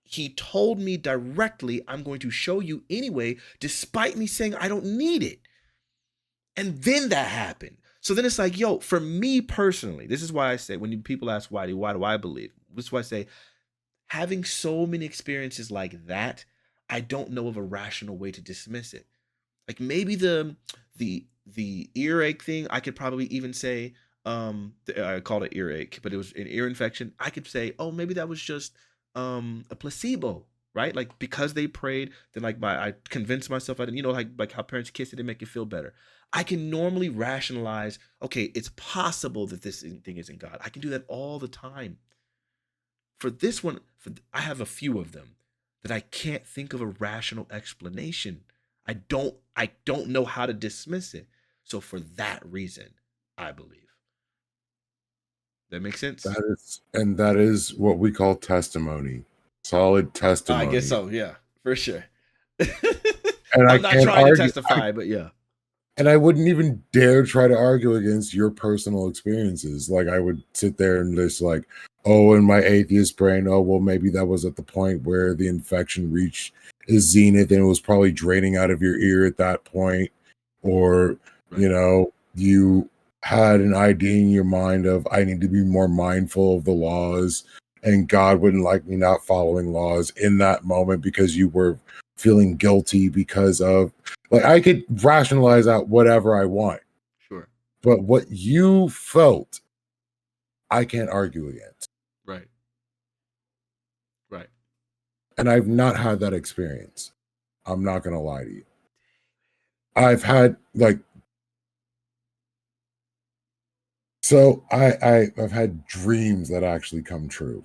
he told me directly, I'm going to show you anyway, despite me saying I don't need it. And then that happened. So then it's like, yo, for me personally, this is why I say, when people ask why do I believe? This is why I say, having so many experiences like that, I don't know of a rational way to dismiss it. Like maybe the earache thing, I could probably even say, I called it earache, but it was an ear infection. I could say, oh, maybe that was just a placebo, right? Like because they prayed, then like I convinced myself I didn't, like how parents kiss it and make you feel better. I can normally rationalize, okay, it's possible that this thing isn't God. I can do that all the time. For this one, I have a few of them that I can't think of a rational explanation. I don't know how to dismiss it. So for that reason, I believe. That makes sense? That is what we call testimony. Solid I guess testimony. so, yeah, for sure. And I I'm not can't trying to argue. testify, but yeah. And I wouldn't even dare try to argue against your personal experiences. Like I would sit there and just like, oh, in my atheist brain, oh, well, maybe that was at the point where the infection reached its zenith and it was probably draining out of your ear at that point. Or, Right. You had an idea in your mind of, I need to be more mindful of the laws, and God wouldn't like me not following laws in that moment because you were feeling guilty because of, like, I could rationalize out whatever I want, Sure. but what you felt, I can't argue against. Right. Right. And I've not had that experience. I'm not going to lie to you. I've had like, so I've had dreams that actually come true.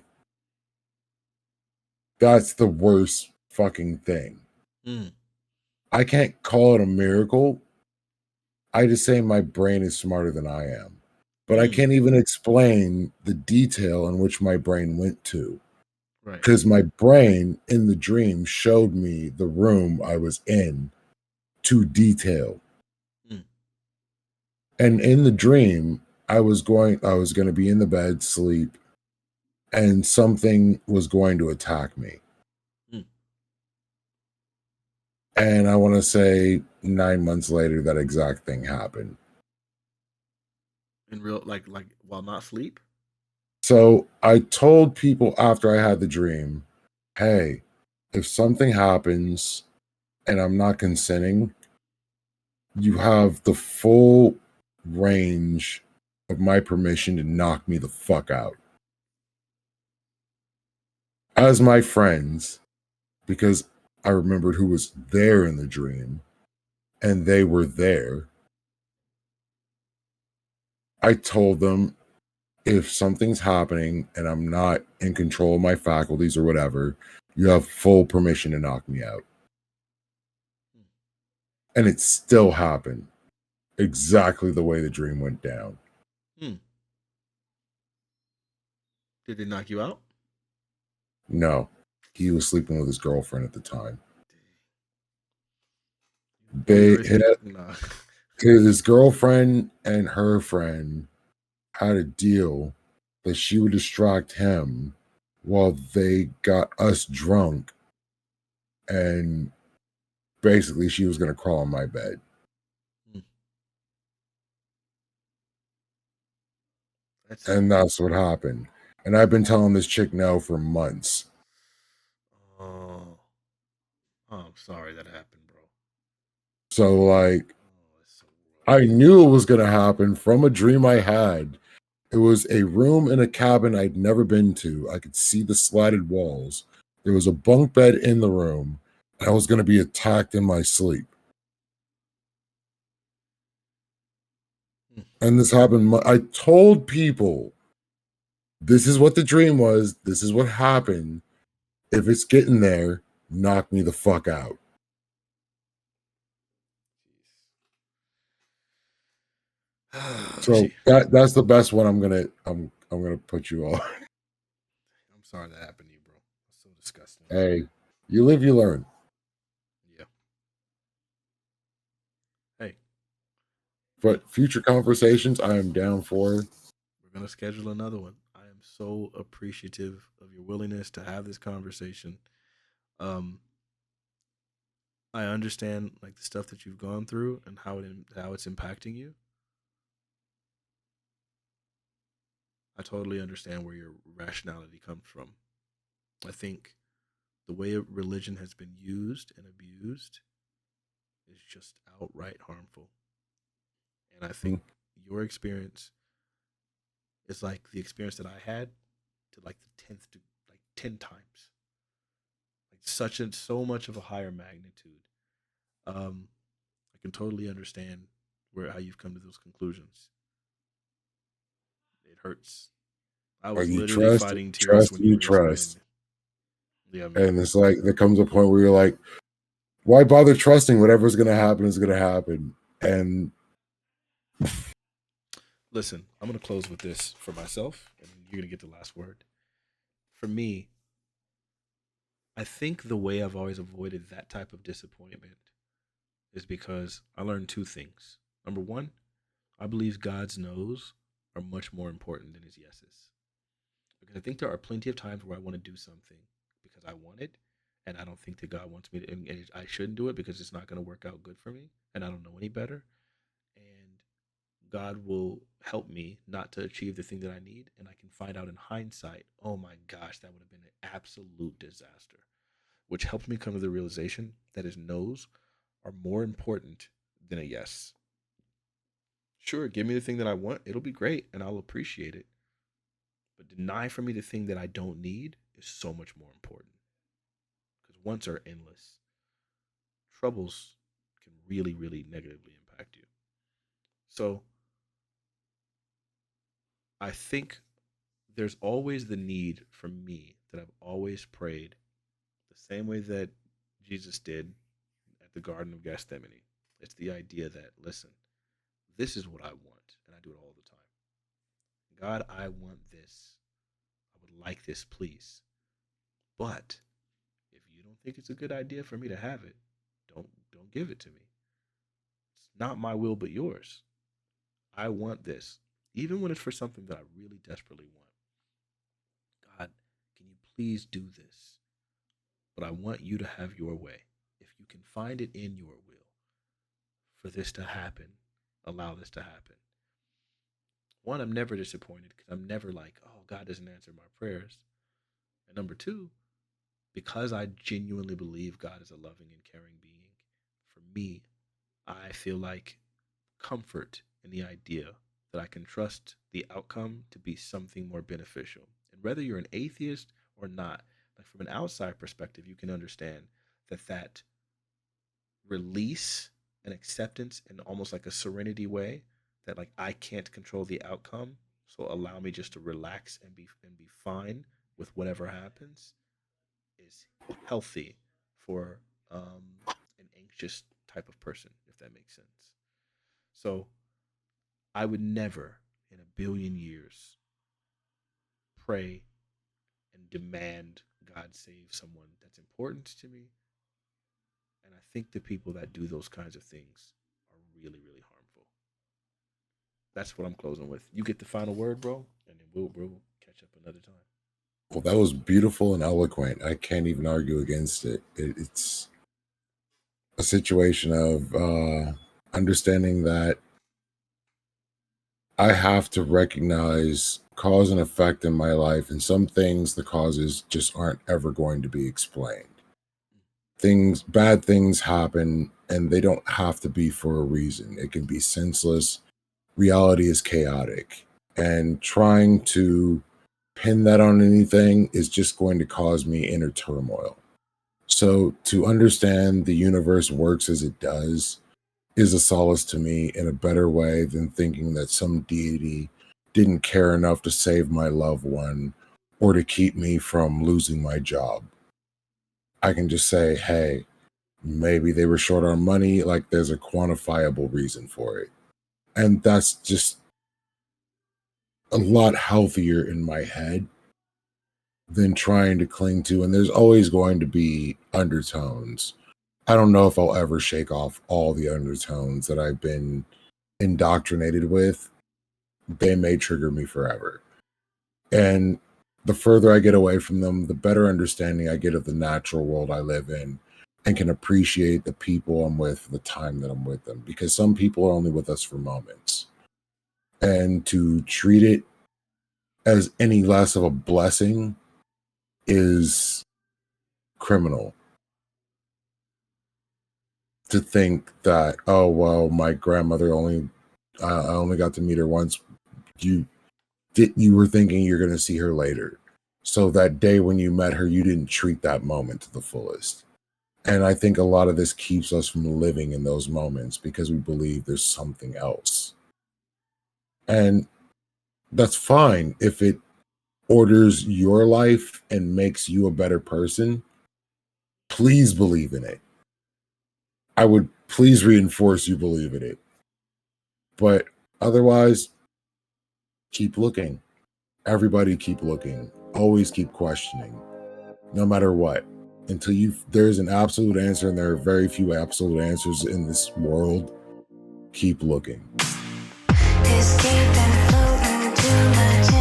That's the worst fucking thing. Mm. I can't call it a miracle. I just say my brain is smarter than I am. But I can't even explain the detail in which my brain went to. Right. Because my brain in the dream showed me the room I was in to detail. Mm. And in the dream, I was going to be in the bed, sleep, and something was going to attack me. Mm. And I want to say 9 months later, that exact thing happened. In real, like while not asleep? So I told people after I had the dream, hey, if something happens and I'm not consenting, you have the full range of my permission to knock me the fuck out. As my friends, because I remembered who was there in the dream and they were there, I told them, if something's happening and I'm not in control of my faculties or whatever, you have full permission to knock me out. And it still happened exactly the way the dream went down. Hmm. Did they knock you out? No, he was sleeping with his girlfriend at the time. They had, Nah. his girlfriend and her friend had a deal that she would distract him while they got us drunk, and basically she was going to crawl on my bed. Hmm. And that's what happened. And I've been telling this chick no for months. Oh, I'm sorry that happened, bro. So, like, I knew it was going to happen from a dream I had. It was a room in a cabin I'd never been to. I could see the slatted walls. There was a bunk bed in the room. And I was going to be attacked in my sleep. And this happened. I told people, this is what the dream was. This is what happened. If it's getting there, knock me the fuck out. So that's the best one I'm gonna put you on. I'm sorry that happened to you, bro. That's so disgusting. Hey, you live, you learn. Yeah. Hey. But future conversations, I am down for. We're gonna schedule another one. I am so appreciative of your willingness to have this conversation. I understand like the stuff that you've gone through and how it's impacting you. I totally understand where your rationality comes from. I think the way religion has been used and abused is just outright harmful. And I think your experience is like the experience that I had to like the 10th to like 10 times. Like so much of a higher magnitude. I can totally understand how you've come to those conclusions. It hurts. I was literally fighting tears when you were trust. Yeah, man. And it's like there comes a point where you're like, why bother trusting? Whatever's gonna happen is gonna happen. And listen, I'm gonna close with this for myself, and you're gonna get the last word. For me, I think the way I've always avoided that type of disappointment is because I learned two things. Number one, I believe God's no's are much more important than his yeses. Because I think there are plenty of times where I want to do something because I want it, and I don't think that God wants me to, and I shouldn't do it because it's not going to work out good for me, and I don't know any better. And God will help me not to achieve the thing that I need, and I can find out in hindsight, oh my gosh, that would have been an absolute disaster. Which helped me come to the realization that his no's are more important than a yes. Sure, give me the thing that I want, it'll be great, and I'll appreciate it. But deny from me the thing that I don't need is so much more important. Because wants are endless. Troubles can really, really negatively impact you. So I think there's always the need for me that I've always prayed the same way that Jesus did at the Garden of Gethsemane. It's the idea that, listen, this is what I want, and I do it all the time. God, I want this. I would like this, please. But if you don't think it's a good idea for me to have it, don't give it to me. It's not my will but yours. I want this, even when it's for something that I really desperately want. God, can you please do this? But I want you to have your way. If you can find it in your will for this to happen, allow this to happen. One, I'm never disappointed because I'm never like, oh, God doesn't answer my prayers. And number two, because I genuinely believe God is a loving and caring being, for me, I feel like comfort in the idea that I can trust the outcome to be something more beneficial. And whether you're an atheist or not, like from an outside perspective, you can understand that release and acceptance in almost like a serenity way that like I can't control the outcome, so allow me just to relax and be fine with whatever happens is healthy for an anxious type of person, if that makes sense. So I would never in a billion years pray and demand God save someone that's important to me. And I think the people that do those kinds of things are really, really harmful. That's what I'm closing with. You get the final word, bro, and then we'll catch up another time. Well, that was beautiful and eloquent. I can't even argue against it. It's a situation of understanding that I have to recognize cause and effect in my life, and some things, the causes just aren't ever going to be explained. Bad things happen, and they don't have to be for a reason. It can be senseless. Reality is chaotic, and trying to pin that on anything is just going to cause me inner turmoil. So to understand the universe works as it does is a solace to me in a better way than thinking that some deity didn't care enough to save my loved one or to keep me from losing my job. I can just say, hey, maybe they were short on money, like there's a quantifiable reason for it. And that's just a lot healthier in my head than trying to cling to. And there's always going to be undertones. I don't know if I'll ever shake off all the undertones that I've been indoctrinated with. They may trigger me forever. And the further I get away from them, the better understanding I get of the natural world I live in and can appreciate the people I'm with, the time that I'm with them, because some people are only with us for moments. And to treat it as any less of a blessing is criminal. To think that, oh, well, my grandmother I only got to meet her once. You were thinking you're going to see her later. So that day when you met her, you didn't treat that moment to the fullest. And I think a lot of this keeps us from living in those moments because we believe there's something else. And that's fine if it orders your life and makes you a better person. Please believe in it. I would please reinforce you believe in it. But otherwise, keep looking. Everybody keep looking. Always keep questioning. No matter what. Until there's an absolute answer, and there are very few absolute answers in this world, keep looking. Escape and floating too much.